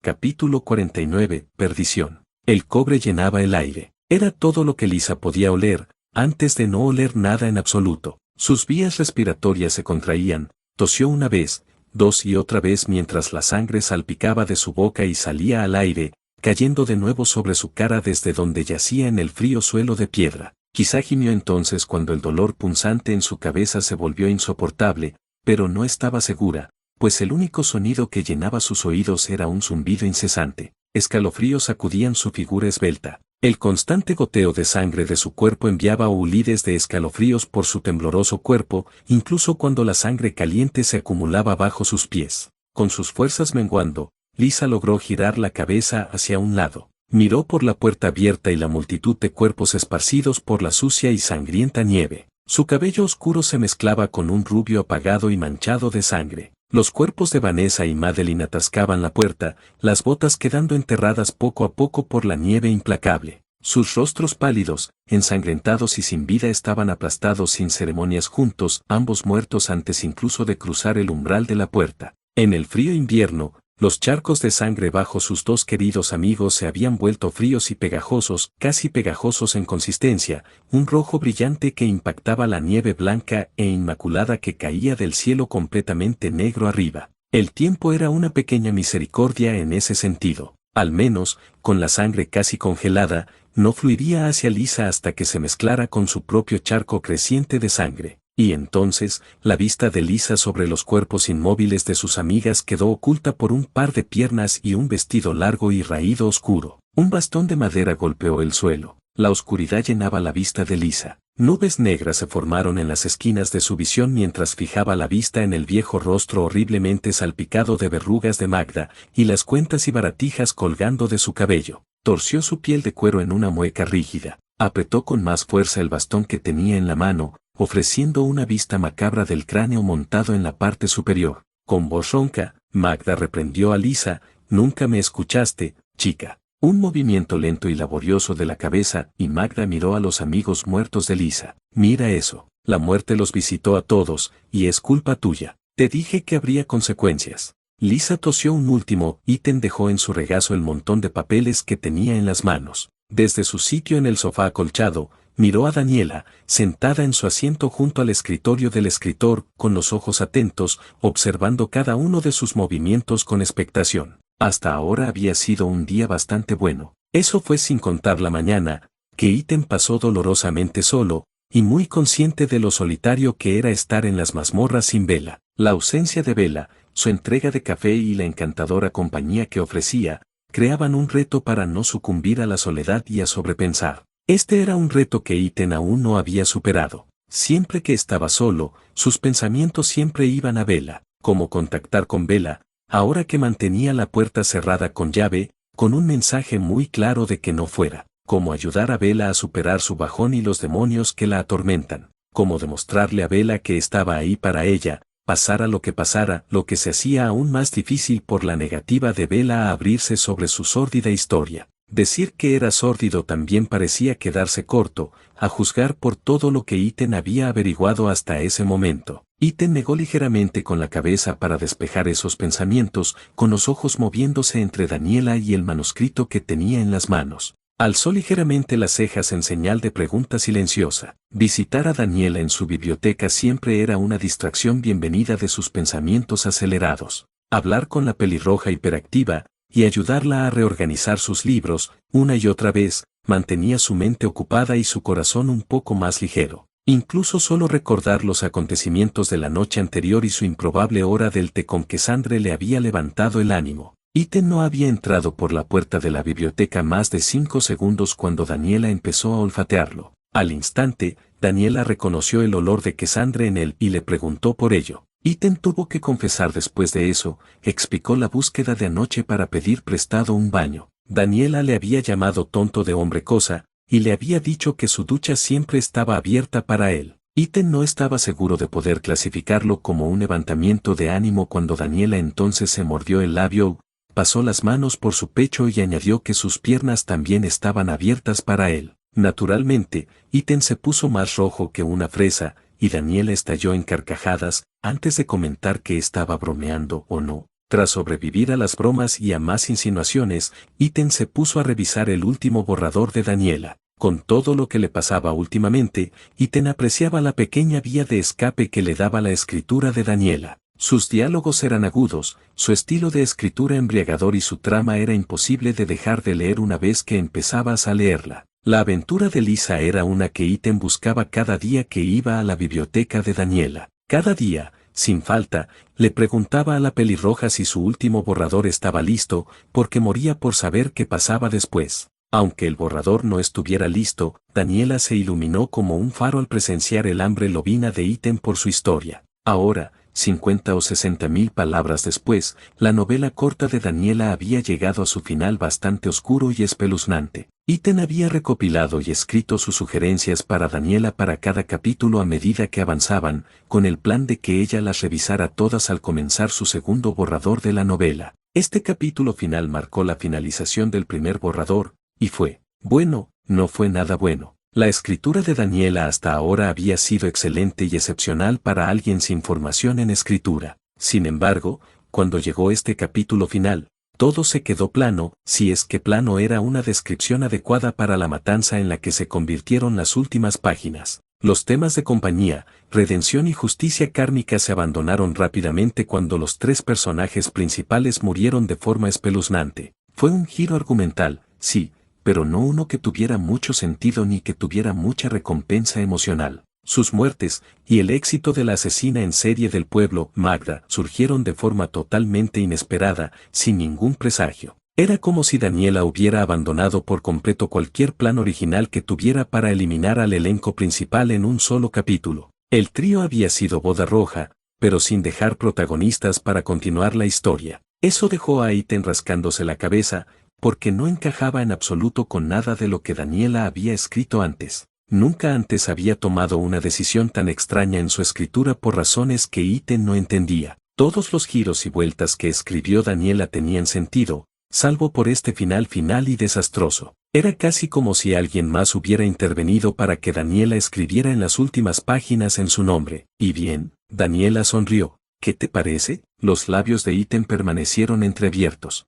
Capítulo 49. Perdición. El cobre llenaba el aire. Era todo lo que Lisa podía oler, antes de no oler nada en absoluto. Sus vías respiratorias se contraían, tosió una vez, dos y otra vez mientras la sangre salpicaba de su boca y salía al aire, cayendo de nuevo sobre su cara desde donde yacía en el frío suelo de piedra. Quizá gimió entonces cuando el dolor punzante en su cabeza se volvió insoportable, pero no estaba segura, pues el único sonido que llenaba sus oídos era un zumbido incesante. Escalofríos sacudían su figura esbelta. El constante goteo de sangre de su cuerpo enviaba ulides de escalofríos por su tembloroso cuerpo, incluso cuando la sangre caliente se acumulaba bajo sus pies. Con sus fuerzas menguando, Lisa logró girar la cabeza hacia un lado. Miró por la puerta abierta y la multitud de cuerpos esparcidos por la sucia y sangrienta nieve. Su cabello oscuro se mezclaba con un rubio apagado y manchado de sangre. Los cuerpos de Vanessa y Madeline atascaban la puerta, las botas quedando enterradas poco a poco por la nieve implacable. Sus rostros pálidos, ensangrentados y sin vida estaban aplastados sin ceremonias juntos, ambos muertos antes incluso de cruzar el umbral de la puerta. En el frío invierno, los charcos de sangre bajo sus dos queridos amigos se habían vuelto fríos y pegajosos, casi pegajosos en consistencia, un rojo brillante que impactaba la nieve blanca e inmaculada que caía del cielo completamente negro arriba. El tiempo era una pequeña misericordia en ese sentido. Al menos, con la sangre casi congelada, no fluiría hacia Lisa hasta que se mezclara con su propio charco creciente de sangre. Y entonces, la vista de Lisa sobre los cuerpos inmóviles de sus amigas quedó oculta por un par de piernas y un vestido largo y raído oscuro. Un bastón de madera golpeó el suelo. La oscuridad llenaba la vista de Lisa. Nubes negras se formaron en las esquinas de su visión mientras fijaba la vista en el viejo rostro horriblemente salpicado de verrugas de Magda y las cuentas y baratijas colgando de su cabello. Torció su piel de cuero en una mueca rígida. Apretó con más fuerza el bastón que tenía en la mano, ofreciendo una vista macabra del cráneo montado en la parte superior. Con voz ronca, Magda reprendió a Lisa: «Nunca me escuchaste, chica». Un movimiento lento y laborioso de la cabeza, y Magda miró a los amigos muertos de Lisa. «Mira eso. La muerte los visitó a todos, y es culpa tuya. Te dije que habría consecuencias». Lisa tosió un último, Iten dejó en su regazo el montón de papeles que tenía en las manos. Desde su sitio en el sofá acolchado, miró a Daniela, sentada en su asiento junto al escritorio del escritor, con los ojos atentos, observando cada uno de sus movimientos con expectación. Hasta ahora había sido un día bastante bueno. Eso fue sin contar la mañana, que Iten pasó dolorosamente solo, y muy consciente de lo solitario que era estar en las mazmorras sin Bella. La ausencia de Bella, su entrega de café y la encantadora compañía que ofrecía, creaban un reto para no sucumbir a la soledad y a sobrepensar. Este era un reto que Iten aún no había superado. Siempre que estaba solo, sus pensamientos siempre iban a Bella. Cómo contactar con Bella, ahora que mantenía la puerta cerrada con llave, con un mensaje muy claro de que no fuera. Cómo ayudar a Bella a superar su bajón y los demonios que la atormentan. Cómo demostrarle a Bella que estaba ahí para ella, pasara, lo que se hacía aún más difícil por la negativa de Bella a abrirse sobre su sórdida historia. Decir que era sórdido también parecía quedarse corto, a juzgar por todo lo que Iten había averiguado hasta ese momento. Iten negó ligeramente con la cabeza para despejar esos pensamientos, con los ojos moviéndose entre Daniela y el manuscrito que tenía en las manos. Alzó ligeramente las cejas en señal de pregunta silenciosa. Visitar a Daniela en su biblioteca siempre era una distracción bienvenida de sus pensamientos acelerados. Hablar con la pelirroja hiperactiva, y ayudarla a reorganizar sus libros, una y otra vez, mantenía su mente ocupada y su corazón un poco más ligero. Incluso solo recordar los acontecimientos de la noche anterior y su improbable hora del té con Cassandre le había levantado el ánimo. Iten no había entrado por la puerta de la biblioteca más de 5 segundos cuando Daniela empezó a olfatearlo. Al instante, Daniela reconoció el olor de Cassandre en él y le preguntó por ello. Iten tuvo que confesar después de eso, explicó la búsqueda de anoche para pedir prestado un baño. Daniela le había llamado tonto de hombre cosa, y le había dicho que su ducha siempre estaba abierta para él. Iten no estaba seguro de poder clasificarlo como un levantamiento de ánimo cuando Daniela entonces se mordió el labio, pasó las manos por su pecho y añadió que sus piernas también estaban abiertas para él. Naturalmente, Iten se puso más rojo que una fresa, y Daniela estalló en carcajadas, antes de comentar que estaba bromeando o no. Tras sobrevivir a las bromas y a más insinuaciones, Iten se puso a revisar el último borrador de Daniela. Con todo lo que le pasaba últimamente, Iten apreciaba la pequeña vía de escape que le daba la escritura de Daniela. Sus diálogos eran agudos, su estilo de escritura embriagador y su trama era imposible de dejar de leer una vez que empezabas a leerla. La aventura de Lisa era una que Iten buscaba cada día que iba a la biblioteca de Daniela. Cada día, sin falta, le preguntaba a la pelirroja si su último borrador estaba listo, porque moría por saber qué pasaba después. Aunque el borrador no estuviera listo, Daniela se iluminó como un faro al presenciar el hambre lobina de Iten por su historia. Ahora, 50 o 60.000 palabras después, la novela corta de Daniela había llegado a su final bastante oscuro y espeluznante. Iten había recopilado y escrito sus sugerencias para Daniela para cada capítulo a medida que avanzaban, con el plan de que ella las revisara todas al comenzar su segundo borrador de la novela. Este capítulo final marcó la finalización del primer borrador, y fue, bueno, no fue nada bueno. La escritura de Daniela hasta ahora había sido excelente y excepcional para alguien sin formación en escritura. Sin embargo, cuando llegó este capítulo final, todo se quedó plano, si es que plano era una descripción adecuada para la matanza en la que se convirtieron las últimas páginas. Los temas de compañía, redención y justicia kármica se abandonaron rápidamente cuando los tres personajes principales murieron de forma espeluznante. Fue un giro argumental, sí, pero no uno que tuviera mucho sentido ni que tuviera mucha recompensa emocional. Sus muertes, y el éxito de la asesina en serie del pueblo, Magda, surgieron de forma totalmente inesperada, sin ningún presagio. Era como si Daniela hubiera abandonado por completo cualquier plan original que tuviera para eliminar al elenco principal en un solo capítulo. El trío había sido boda roja, pero sin dejar protagonistas para continuar la historia. Eso dejó a Iten rascándose la cabeza, porque no encajaba en absoluto con nada de lo que Daniela había escrito antes. Nunca antes había tomado una decisión tan extraña en su escritura por razones que Iten no entendía. Todos los giros y vueltas que escribió Daniela tenían sentido, salvo por este final y desastroso. Era casi como si alguien más hubiera intervenido para que Daniela escribiera en las últimas páginas en su nombre. Y bien, Daniela sonrió. ¿Qué te parece? Los labios de Iten permanecieron entreabiertos.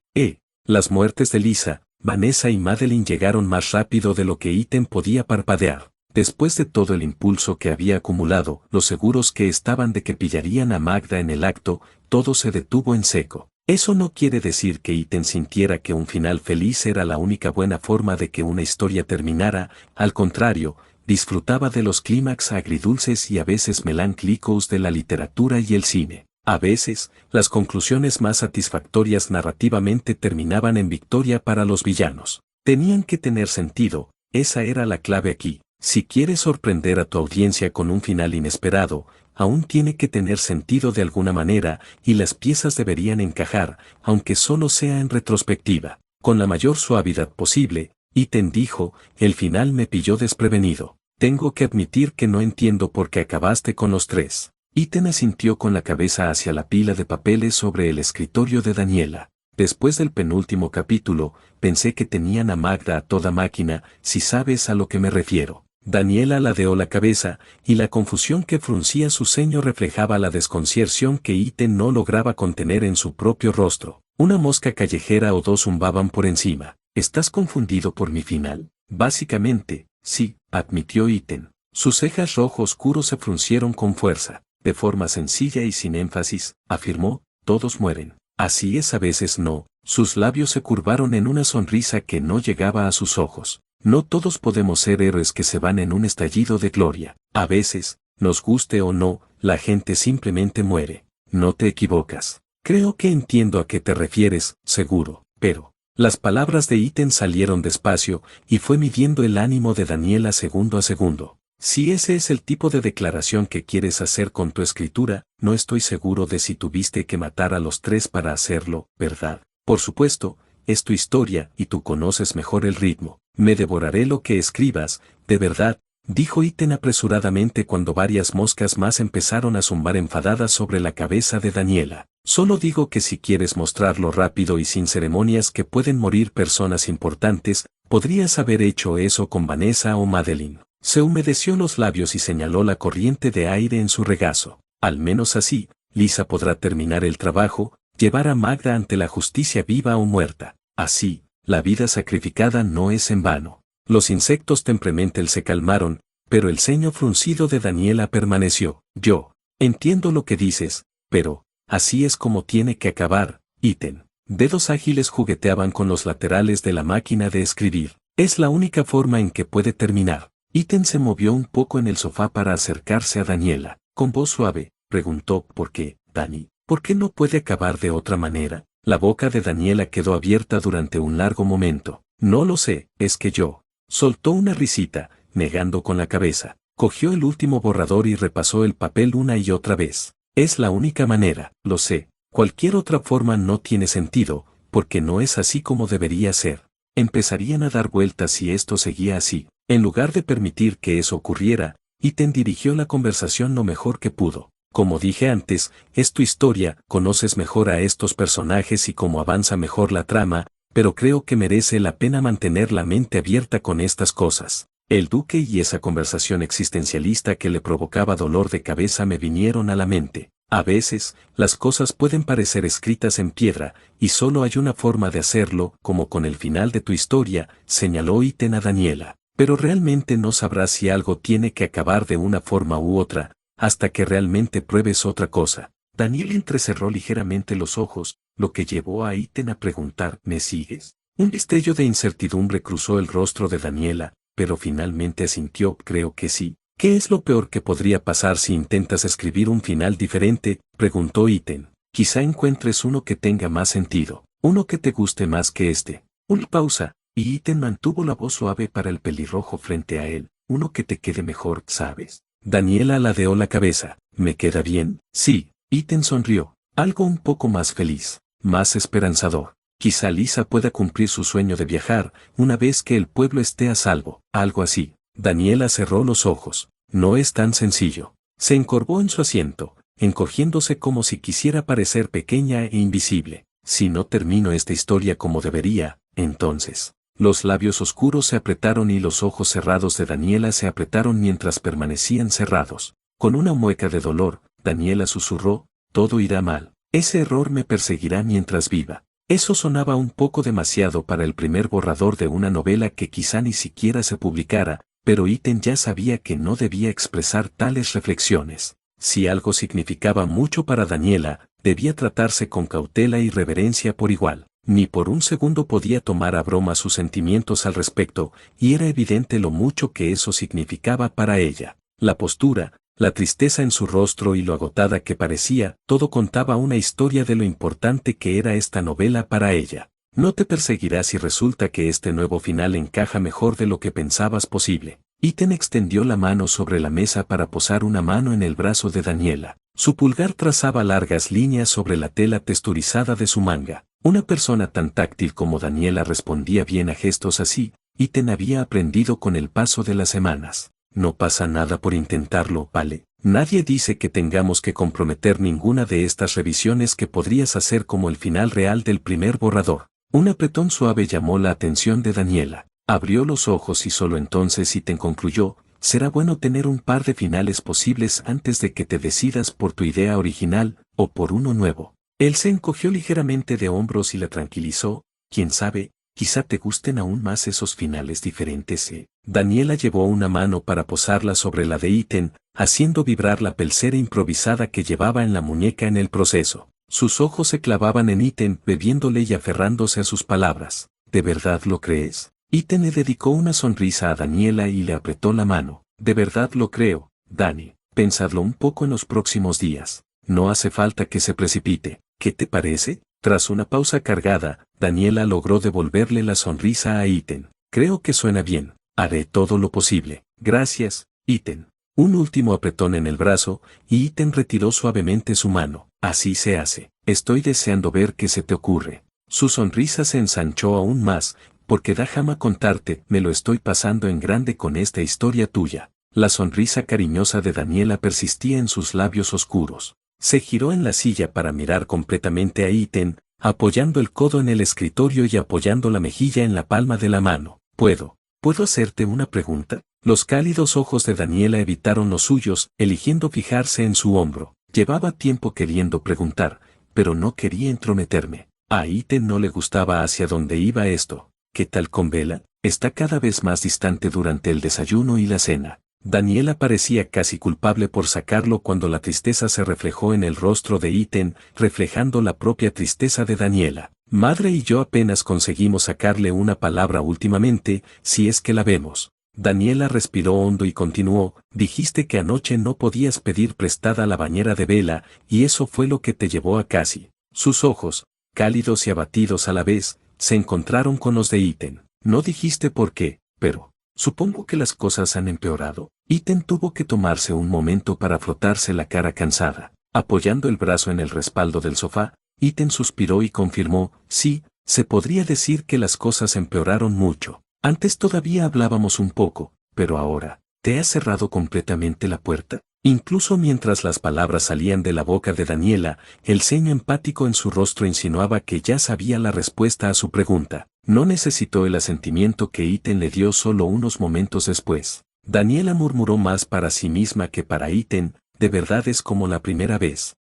Las muertes de Lisa, Vanessa y Madeline llegaron más rápido de lo que Iten podía parpadear. Después de todo el impulso que había acumulado, los seguros que estaban de que pillarían a Magda en el acto, todo se detuvo en seco. Eso no quiere decir que Iten sintiera que un final feliz era la única buena forma de que una historia terminara, al contrario, disfrutaba de los clímax agridulces y a veces melancólicos de la literatura y el cine. A veces, las conclusiones más satisfactorias narrativamente terminaban en victoria para los villanos. Tenían que tener sentido, esa era la clave aquí. Si quieres sorprender a tu audiencia con un final inesperado, aún tiene que tener sentido de alguna manera, y las piezas deberían encajar, aunque solo sea en retrospectiva. Con la mayor suavidad posible, Iten dijo, el final me pilló desprevenido. Tengo que admitir que no entiendo por qué acabaste con los tres. Iten asintió con la cabeza hacia la pila de papeles sobre el escritorio de Daniela. Después del penúltimo capítulo, pensé que tenían a Magda a toda máquina, si sabes a lo que me refiero. Daniela ladeó la cabeza, y la confusión que fruncía su ceño reflejaba la desconcierción que Iten no lograba contener en su propio rostro. Una mosca callejera o dos zumbaban por encima. ¿Estás confundido por mi final? Básicamente, sí, admitió Iten. Sus cejas rojo oscuro se fruncieron con fuerza. De forma sencilla y sin énfasis, afirmó, todos mueren. Así es, a veces no. Sus labios se curvaron en una sonrisa que no llegaba a sus ojos. No todos podemos ser héroes que se van en un estallido de gloria. A veces, nos guste o no, la gente simplemente muere. No te equivocas. Creo que entiendo a qué te refieres, seguro, pero... Las palabras de Iten salieron despacio, y fue midiendo el ánimo de Daniela segundo a segundo. Si ese es el tipo de declaración que quieres hacer con tu escritura, no estoy seguro de si tuviste que matar a los tres para hacerlo, ¿verdad? Por supuesto, es tu historia y tú conoces mejor el ritmo. Me devoraré lo que escribas, de verdad, dijo Iten apresuradamente cuando varias moscas más empezaron a zumbar enfadadas sobre la cabeza de Daniela. Solo digo que si quieres mostrarlo rápido y sin ceremonias que pueden morir personas importantes, podrías haber hecho eso con Vanessa o Madeline. Se humedeció los labios y señaló la corriente de aire en su regazo. Al menos así, Lisa podrá terminar el trabajo, llevar a Magda ante la justicia viva o muerta. Así, la vida sacrificada no es en vano. Los insectos temperamental se calmaron, pero el ceño fruncido de Daniela permaneció. Yo entiendo lo que dices, pero así es como tiene que acabar, ítem. Dedos ágiles jugueteaban con los laterales de la máquina de escribir. Es la única forma en que puede terminar. Ítem se movió un poco en el sofá para acercarse a Daniela. Con voz suave, preguntó: ¿por qué, Dani? ¿Por qué no puede acabar de otra manera? La boca de Daniela quedó abierta durante un largo momento. No lo sé, es que yo. Soltó una risita, negando con la cabeza. Cogió el último borrador y repasó el papel una y otra vez. Es la única manera, lo sé. Cualquier otra forma no tiene sentido, porque no es así como debería ser. Empezarían a dar vueltas si esto seguía así. En lugar de permitir que eso ocurriera, Ítem dirigió la conversación lo mejor que pudo. Como dije antes, es tu historia, conoces mejor a estos personajes y cómo avanza mejor la trama, pero creo que merece la pena mantener la mente abierta con estas cosas. El duque y esa conversación existencialista que le provocaba dolor de cabeza me vinieron a la mente. A veces, las cosas pueden parecer escritas en piedra, y solo hay una forma de hacerlo, como con el final de tu historia, señaló Ítem a Daniela. Pero realmente no sabrás si algo tiene que acabar de una forma u otra, hasta que realmente pruebes otra cosa. Daniela entrecerró ligeramente los ojos, lo que llevó a Ítem a preguntar: ¿me sigues? Un destello de incertidumbre cruzó el rostro de Daniela, pero finalmente asintió: creo que sí. ¿Qué es lo peor que podría pasar si intentas escribir un final diferente?, preguntó Ítem. Quizá encuentres uno que tenga más sentido, uno que te guste más que este. Una pausa, y Ítem mantuvo la voz suave para el pelirrojo frente a él. Uno que te quede mejor, ¿sabes? Daniela ladeó la cabeza. ¿Me queda bien? Sí. Ítem sonrió, algo un poco más feliz, más esperanzador. Quizá Lisa pueda cumplir su sueño de viajar, una vez que el pueblo esté a salvo, algo así. Daniela cerró los ojos. No es tan sencillo. Se encorvó en su asiento, encogiéndose como si quisiera parecer pequeña e invisible. Si no termino esta historia como debería, entonces. Los labios oscuros se apretaron y los ojos cerrados de Daniela se apretaron mientras permanecían cerrados. Con una mueca de dolor, Daniela susurró: todo irá mal. Ese error me perseguirá mientras viva. Eso sonaba un poco demasiado para el primer borrador de una novela que quizá ni siquiera se publicara, pero Ítem ya sabía que no debía expresar tales reflexiones. Si algo significaba mucho para Daniela, debía tratarse con cautela y reverencia por igual. Ni por un segundo podía tomar a broma sus sentimientos al respecto, y era evidente lo mucho que eso significaba para ella. La postura, la tristeza en su rostro y lo agotada que parecía, todo contaba una historia de lo importante que era esta novela para ella. No te perseguirá si resulta que este nuevo final encaja mejor de lo que pensabas posible. Ítem extendió la mano sobre la mesa para posar una mano en el brazo de Daniela. Su pulgar trazaba largas líneas sobre la tela texturizada de su manga. Una persona tan táctil como Daniela respondía bien a gestos así. Ítem había aprendido con el paso de las semanas. No pasa nada por intentarlo, ¿vale? Nadie dice que tengamos que comprometer ninguna de estas revisiones que podrías hacer como el final real del primer borrador. Un apretón suave llamó la atención de Daniela. Abrió los ojos y solo entonces Ítem concluyó: será bueno tener un par de finales posibles antes de que te decidas por tu idea original, o por uno nuevo. Él se encogió ligeramente de hombros y la tranquilizó: quién sabe, quizá te gusten aún más esos finales diferentes, ¿eh? Daniela llevó una mano para posarla sobre la de Ítem, haciendo vibrar la pulsera improvisada que llevaba en la muñeca en el proceso. Sus ojos se clavaban en Ítem, bebiéndole y aferrándose a sus palabras. ¿De verdad lo crees? Ítem le dedicó una sonrisa a Daniela y le apretó la mano. De verdad lo creo, Dani. Pensadlo un poco en los próximos días. No hace falta que se precipite. ¿Qué te parece? Tras una pausa cargada, Daniela logró devolverle la sonrisa a Ítem. Creo que suena bien. Haré todo lo posible. Gracias, Ítem. Un último apretón en el brazo, y Ítem retiró suavemente su mano. Así se hace. Estoy deseando ver qué se te ocurre. Su sonrisa se ensanchó aún más, porque déjame contarte, me lo estoy pasando en grande con esta historia tuya. La sonrisa cariñosa de Daniela persistía en sus labios oscuros. Se giró en la silla para mirar completamente a Ítem, apoyando el codo en el escritorio y apoyando la mejilla en la palma de la mano. ¿Puedo hacerte una pregunta? Los cálidos ojos de Daniela evitaron los suyos, eligiendo fijarse en su hombro. Llevaba tiempo queriendo preguntar, pero no quería entrometerme. A Iten no le gustaba hacia dónde iba esto. ¿Qué tal con Bella? Está cada vez más distante durante el desayuno y la cena. Daniela parecía casi culpable por sacarlo cuando la tristeza se reflejó en el rostro de Iten, reflejando la propia tristeza de Daniela. Madre y yo apenas conseguimos sacarle una palabra últimamente, si es que la vemos. Daniela respiró hondo y continuó, dijiste que anoche no podías pedir prestada la bañera de Bella, y eso fue lo que te llevó a Cassie. Sus ojos, cálidos y abatidos a la vez, se encontraron con los de Iten. No dijiste por qué, pero supongo que las cosas han empeorado. Iten tuvo que tomarse un momento para frotarse la cara cansada. Apoyando el brazo en el respaldo del sofá, Iten suspiró y confirmó, sí, se podría decir que las cosas empeoraron mucho. Antes todavía hablábamos un poco, pero ahora, ¿te has cerrado completamente la puerta? Incluso mientras las palabras salían de la boca de Daniela, el ceño empático en su rostro insinuaba que ya sabía la respuesta a su pregunta. No necesitó el asentimiento que Iten le dio solo unos momentos después. Daniela murmuró más para sí misma que para Iten, de verdad es como la primera vez.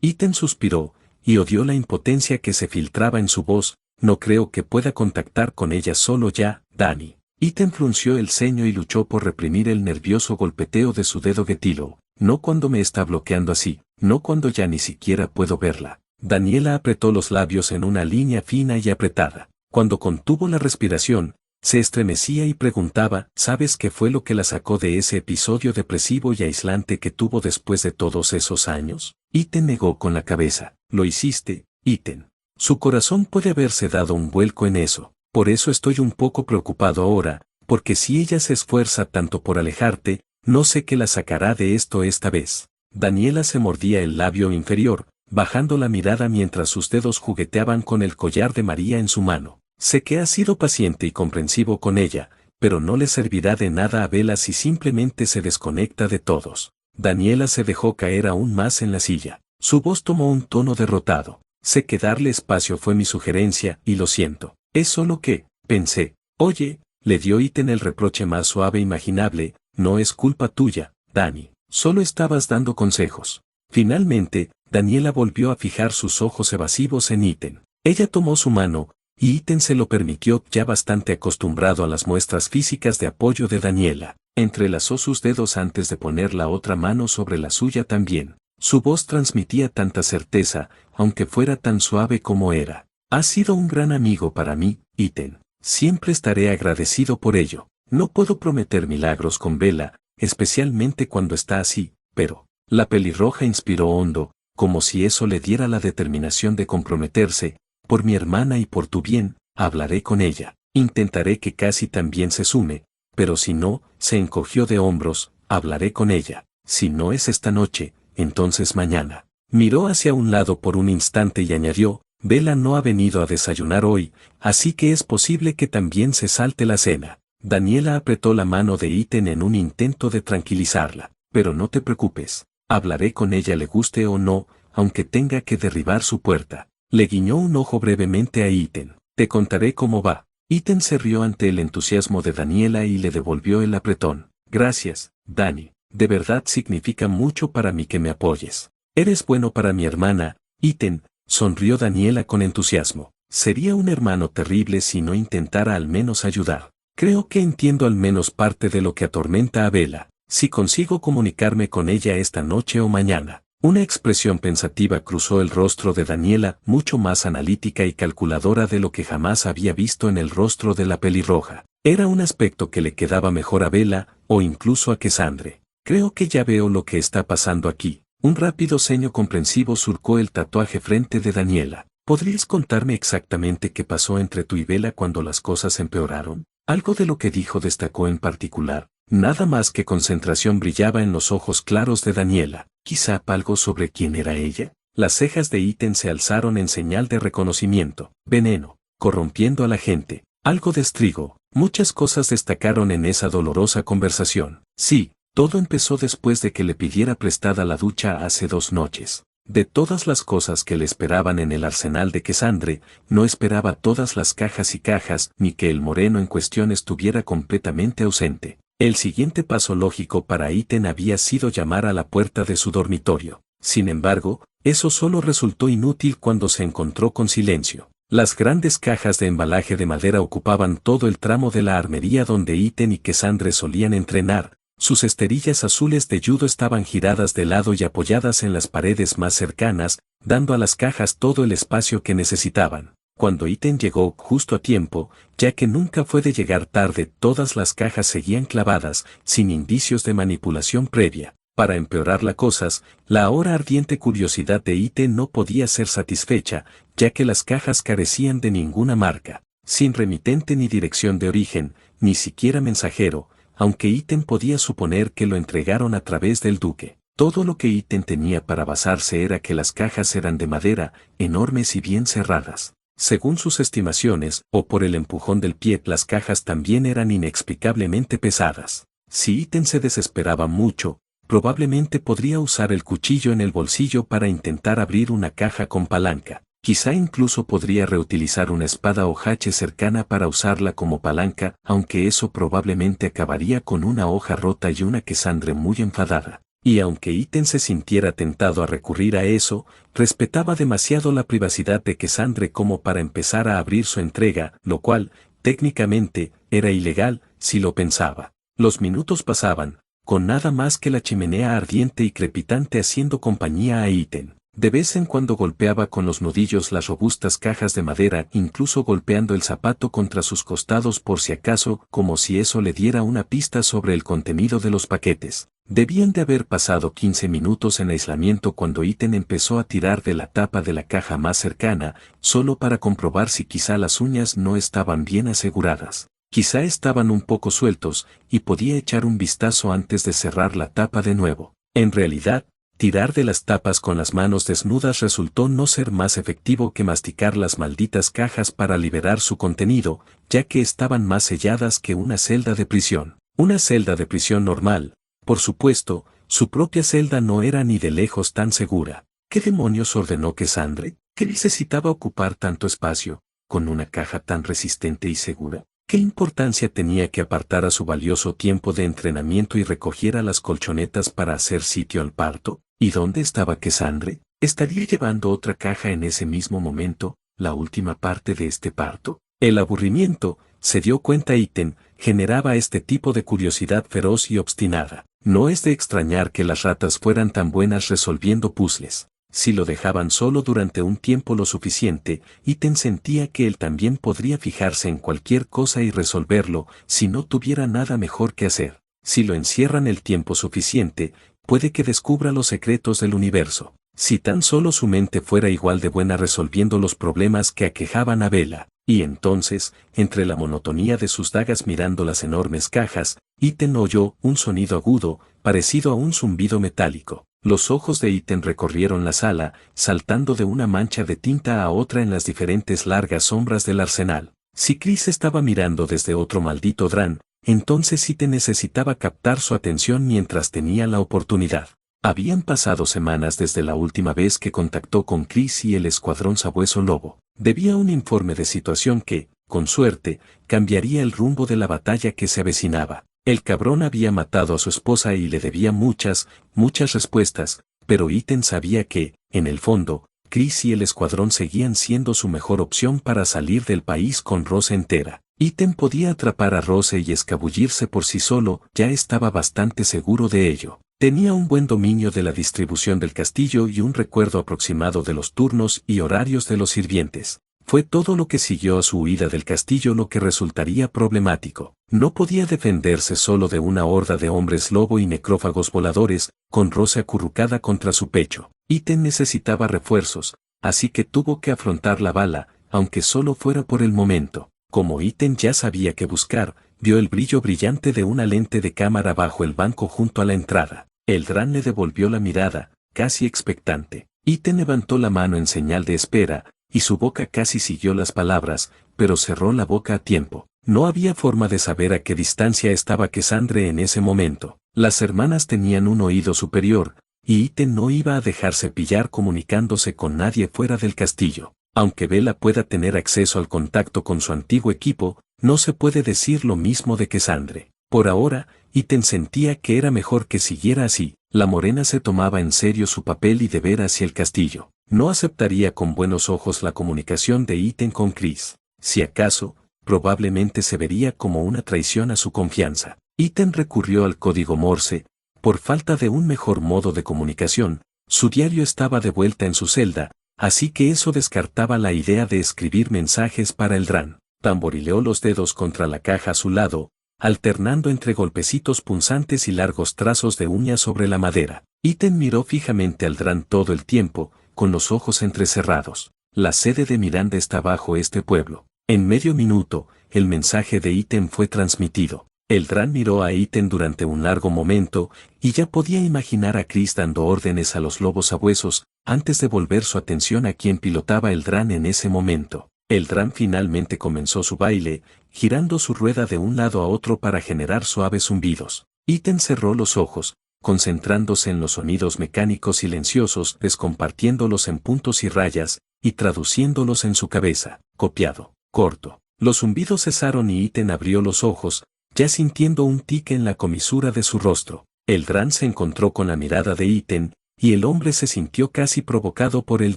Iten suspiró, y odió la impotencia que se filtraba en su voz. No creo que pueda contactar con ella solo ya, Dani. Iten frunció el ceño y luchó por reprimir el nervioso golpeteo de su dedo Getilo. No cuando me está bloqueando así, no cuando ya ni siquiera puedo verla. Daniela apretó los labios en una línea fina y apretada. Cuando contuvo la respiración, se estremecía y preguntaba, ¿sabes qué fue lo que la sacó de ese episodio depresivo y aislante que tuvo después de todos esos años? Iten negó con la cabeza. Lo hiciste, Iten. Su corazón puede haberse dado un vuelco en eso. Por eso estoy un poco preocupado ahora, porque si ella se esfuerza tanto por alejarte, no sé qué la sacará de esto esta vez. Daniela se mordía el labio inferior, bajando la mirada mientras sus dedos jugueteaban con el collar de María en su mano. Sé que has sido paciente y comprensivo con ella, pero no le servirá de nada a Bella si simplemente se desconecta de todos. Daniela se dejó caer aún más en la silla. Su voz tomó un tono derrotado. Sé que darle espacio fue mi sugerencia, y lo siento. Es solo que, pensé. Oye, le dio Iten el reproche más suave imaginable, no es culpa tuya, Dani. Solo estabas dando consejos. Finalmente, Daniela volvió a fijar sus ojos evasivos en Iten. Ella tomó su mano, y Iten se lo permitió, ya bastante acostumbrado a las muestras físicas de apoyo de Daniela. Entrelazó sus dedos antes de poner la otra mano sobre la suya también. Su voz transmitía tanta certeza, aunque fuera tan suave como era. Has sido un gran amigo para mí, Iten. Siempre estaré agradecido por ello. No puedo prometer milagros con Bella, especialmente cuando está así, pero la pelirroja inspiró hondo, como si eso le diera la determinación de comprometerse. Por mi hermana y por tu bien, hablaré con ella. Intentaré que Cassie también se sume, pero si no, se encogió de hombros, hablaré con ella. Si no es esta noche, entonces mañana. Miró hacia un lado por un instante y añadió, Bella no ha venido a desayunar hoy, así que es posible que también se salte la cena. Daniela apretó la mano de Iten en un intento de tranquilizarla. Pero no te preocupes, hablaré con ella le guste o no, aunque tenga que derribar su puerta. Le guiñó un ojo brevemente a Iten. Te contaré cómo va. Iten se rió ante el entusiasmo de Daniela y le devolvió el apretón. Gracias, Dani. De verdad significa mucho para mí que me apoyes. Eres bueno para mi hermana, Iten, sonrió Daniela con entusiasmo. Sería un hermano terrible si no intentara al menos ayudar. Creo que entiendo al menos parte de lo que atormenta a Bella. Si consigo comunicarme con ella esta noche o mañana. Una expresión pensativa cruzó el rostro de Daniela, mucho más analítica y calculadora de lo que jamás había visto en el rostro de la pelirroja. Era un aspecto que le quedaba mejor a Bella, o incluso a Cassandre. Creo que ya veo lo que está pasando aquí. Un rápido ceño comprensivo surcó el tatuaje frente de Daniela. ¿Podrías contarme exactamente qué pasó entre tú y Bella cuando las cosas empeoraron? Algo de lo que dijo destacó en particular. Nada más que concentración brillaba en los ojos claros de Daniela. Quizá algo sobre quién era ella. Las cejas de Iten se alzaron en señal de reconocimiento. Veneno, corrompiendo a la gente. Algo de estrigo. Muchas cosas destacaron en esa dolorosa conversación. Sí, todo empezó después de que le pidiera prestada la ducha hace 2 noches. De todas las cosas que le esperaban en el arsenal de Cassandre, no esperaba todas las cajas y cajas, ni que el moreno en cuestión estuviera completamente ausente. El siguiente paso lógico para Iten había sido llamar a la puerta de su dormitorio. Sin embargo, eso solo resultó inútil cuando se encontró con silencio. Las grandes cajas de embalaje de madera ocupaban todo el tramo de la armería donde Iten y Cassandre solían entrenar. Sus esterillas azules de judo estaban giradas de lado y apoyadas en las paredes más cercanas, dando a las cajas todo el espacio que necesitaban. Cuando Iten llegó justo a tiempo, ya que nunca fue de llegar tarde, todas las cajas seguían clavadas, sin indicios de manipulación previa. Para empeorar las cosas, la ahora ardiente curiosidad de Iten no podía ser satisfecha, ya que las cajas carecían de ninguna marca, sin remitente ni dirección de origen, ni siquiera mensajero, aunque Iten podía suponer que lo entregaron a través del duque. Todo lo que Iten tenía para basarse era que las cajas eran de madera, enormes y bien cerradas. Según sus estimaciones, o por el empujón del pie, las cajas también eran inexplicablemente pesadas. Si Iten se desesperaba mucho, probablemente podría usar el cuchillo en el bolsillo para intentar abrir una caja con palanca. Quizá incluso podría reutilizar una espada o hache cercana para usarla como palanca, aunque eso probablemente acabaría con una hoja rota y una Cassandre muy enfadada. Y aunque Iten se sintiera tentado a recurrir a eso, respetaba demasiado la privacidad de Cassandre como para empezar a abrir su entrega, lo cual, técnicamente, era ilegal, si lo pensaba. Los minutos pasaban, con nada más que la chimenea ardiente y crepitante haciendo compañía a Iten. De vez en cuando golpeaba con los nudillos las robustas cajas de madera, incluso golpeando el zapato contra sus costados por si acaso, como si eso le diera una pista sobre el contenido de los paquetes. Debían de haber pasado 15 minutos en aislamiento cuando Iten empezó a tirar de la tapa de la caja más cercana, solo para comprobar si quizá las uñas no estaban bien aseguradas. Quizá estaban un poco sueltos, y podía echar un vistazo antes de cerrar la tapa de nuevo. En realidad, tirar de las tapas con las manos desnudas resultó no ser más efectivo que masticar las malditas cajas para liberar su contenido, ya que estaban más selladas que una celda de prisión. Una celda de prisión normal. Por supuesto, su propia celda no era ni de lejos tan segura. ¿Qué demonios ordenó Cassandre? ¿Qué necesitaba ocupar tanto espacio, con una caja tan resistente y segura? ¿Qué importancia tenía que apartara su valioso tiempo de entrenamiento y recogiera las colchonetas para hacer sitio al parto? ¿Y dónde estaba Cassandre? ¿Estaría llevando otra caja en ese mismo momento, la última parte de este parto? El aburrimiento, se dio cuenta Iten, generaba este tipo de curiosidad feroz y obstinada. No es de extrañar que las ratas fueran tan buenas resolviendo puzzles. Si lo dejaban solo durante un tiempo lo suficiente, Iten sentía que él también podría fijarse en cualquier cosa y resolverlo, si no tuviera nada mejor que hacer. Si lo encierran el tiempo suficiente, puede que descubra los secretos del universo. Si tan solo su mente fuera igual de buena resolviendo los problemas que aquejaban a Bella. Y entonces, entre la monotonía de sus dagas mirando las enormes cajas, Iten oyó un sonido agudo, parecido a un zumbido metálico. Los ojos de Iten recorrieron la sala, saltando de una mancha de tinta a otra en las diferentes largas sombras del arsenal. Si Chris estaba mirando desde otro maldito dran, entonces Iten necesitaba captar su atención mientras tenía la oportunidad. Habían pasado semanas desde la última vez que contactó con Chris y el escuadrón Sabueso Lobo. Debía un informe de situación que, con suerte, cambiaría el rumbo de la batalla que se avecinaba. El cabrón había matado a su esposa y le debía muchas respuestas, pero Iten sabía que, en el fondo, Chris y el escuadrón seguían siendo su mejor opción para salir del país con Rose entera. Iten podía atrapar a Rose y escabullirse por sí solo, ya estaba bastante seguro de ello. Tenía un buen dominio de la distribución del castillo y un recuerdo aproximado de los turnos y horarios de los sirvientes. Fue todo lo que siguió a su huida del castillo lo que resultaría problemático. No podía defenderse solo de una horda de hombres lobo y necrófagos voladores, con Rose acurrucada contra su pecho. Iten necesitaba refuerzos, así que tuvo que afrontar la bala, aunque solo fuera por el momento. Como Iten ya sabía qué buscar, vio el brillo brillante de una lente de cámara bajo el banco junto a la entrada. El dran le devolvió la mirada, casi expectante. Iten levantó la mano en señal de espera, y su boca casi siguió las palabras, pero cerró la boca a tiempo. No había forma de saber a qué distancia estaba Cassandre en ese momento. Las hermanas tenían un oído superior, y Iten no iba a dejarse pillar comunicándose con nadie fuera del castillo. Aunque Bella pueda tener acceso al contacto con su antiguo equipo, no se puede decir lo mismo de Cassandre. Por ahora, Iten sentía que era mejor que siguiera así. La morena se tomaba en serio su papel y deber hacia el castillo. No aceptaría con buenos ojos la comunicación de Ethan con Chris. Si acaso, probablemente se vería como una traición a su confianza. Ethan recurrió al código Morse. Por falta de un mejor modo de comunicación, su diario estaba de vuelta en su celda, así que eso descartaba la idea de escribir mensajes para el Dran. Tamborileó los dedos contra la caja a su lado, alternando entre golpecitos punzantes y largos trazos de uñas sobre la madera. Ethan miró fijamente al Dran todo el tiempo, con los ojos entrecerrados. La sede de Miranda está bajo este pueblo. En medio minuto, el mensaje de Ethan fue transmitido. El Dran miró a Ethan durante un largo momento, y ya podía imaginar a Chris dando órdenes a los lobos sabuesos, antes de volver su atención a quien pilotaba el Dran en ese momento. El Dran finalmente comenzó su baile, girando su rueda de un lado a otro para generar suaves zumbidos. Ethan cerró los ojos, concentrándose en los sonidos mecánicos silenciosos, descompartiéndolos en puntos y rayas, y traduciéndolos en su cabeza. Copiado. Corto. Los zumbidos cesaron y Ethan abrió los ojos, ya sintiendo un tic en la comisura de su rostro. El Dran se encontró con la mirada de Ethan, y el hombre se sintió casi provocado por el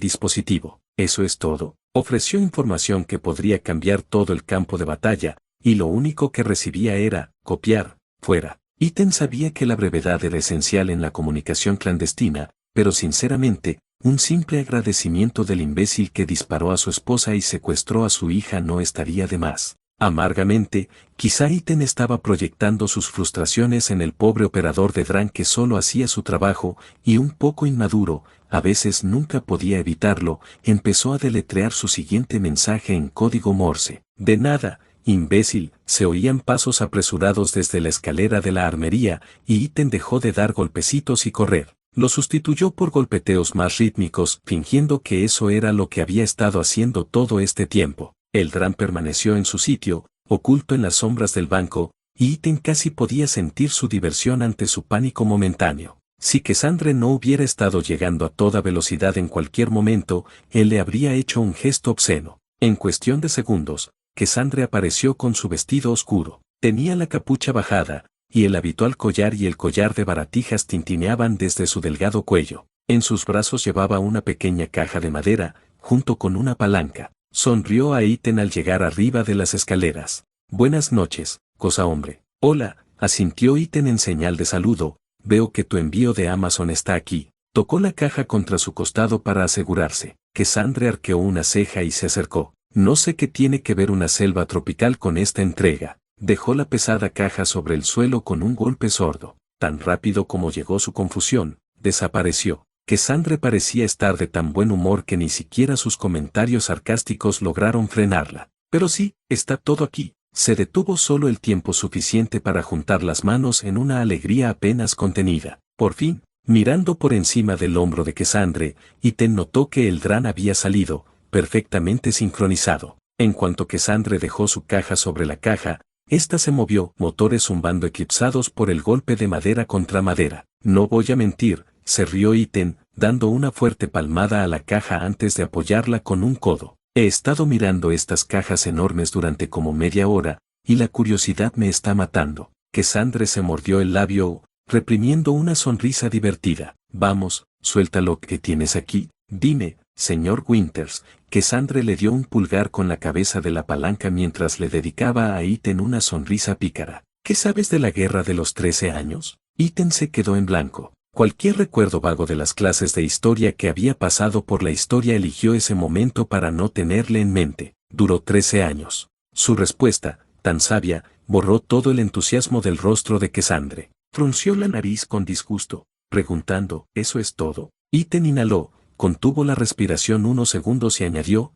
dispositivo. ¿Eso es todo? Ofreció información que podría cambiar todo el campo de batalla, y lo único que recibía era, copiar, fuera. Ethan sabía que la brevedad era esencial en la comunicación clandestina, pero sinceramente, un simple agradecimiento del imbécil que disparó a su esposa y secuestró a su hija no estaría de más. Amargamente, quizá Ethan estaba proyectando sus frustraciones en el pobre operador de Dran que solo hacía su trabajo, y un poco inmaduro, a veces nunca podía evitarlo, empezó a deletrear su siguiente mensaje en código Morse. De nada, imbécil, se oían pasos apresurados desde la escalera de la armería, y Ethan dejó de dar golpecitos y correr. Lo sustituyó por golpeteos más rítmicos, fingiendo que eso era lo que había estado haciendo todo este tiempo. El Dran permaneció en su sitio, oculto en las sombras del banco, y Ethan casi podía sentir su diversión ante su pánico momentáneo. Si Cassandre no hubiera estado llegando a toda velocidad en cualquier momento, él le habría hecho un gesto obsceno. En cuestión de segundos, Cassandre apareció con su vestido oscuro. Tenía la capucha bajada, y el habitual collar y el collar de baratijas tintineaban desde su delgado cuello. En sus brazos llevaba una pequeña caja de madera, junto con una palanca. Sonrió a Ethan al llegar arriba de las escaleras. Buenas noches, cosa hombre. Hola, asintió Ethan en señal de saludo. Veo que tu envío de Amazon está aquí. Tocó la caja contra su costado para asegurarse. Cassandre arqueó una ceja y se acercó. No sé qué tiene que ver una selva tropical con esta entrega. Dejó la pesada caja sobre el suelo con un golpe sordo. Tan rápido como llegó su confusión, desapareció. Cassandre parecía estar de tan buen humor que ni siquiera sus comentarios sarcásticos lograron frenarla. Pero sí, está todo aquí. Se detuvo solo el tiempo suficiente para juntar las manos en una alegría apenas contenida. Por fin, mirando por encima del hombro de Cassandre, Ethan notó que el Dran había salido, perfectamente sincronizado. En cuanto Cassandre dejó su caja sobre la caja, ésta se movió, motores zumbando eclipsados por el golpe de madera contra madera. No voy a mentir, se rió Ethan, dando una fuerte palmada a la caja antes de apoyarla con un codo. He estado mirando estas cajas enormes durante como media hora, y la curiosidad me está matando. Cassandre se mordió el labio, reprimiendo una sonrisa divertida. Vamos, suelta lo que tienes aquí. Dime, señor Winters. Cassandre le dio un pulgar con la cabeza de la palanca mientras le dedicaba a Ethan una sonrisa pícara. ¿Qué sabes de la guerra de los 13 años? Ethan se quedó en blanco. Cualquier recuerdo vago de las clases de historia que había pasado por la historia eligió ese momento para no tenerle en mente. Duró 13 años. Su respuesta, tan sabia, borró todo el entusiasmo del rostro de Cassandre. Frunció la nariz con disgusto, preguntando, ¿eso es todo? Ethan inhaló, contuvo la respiración unos segundos y añadió,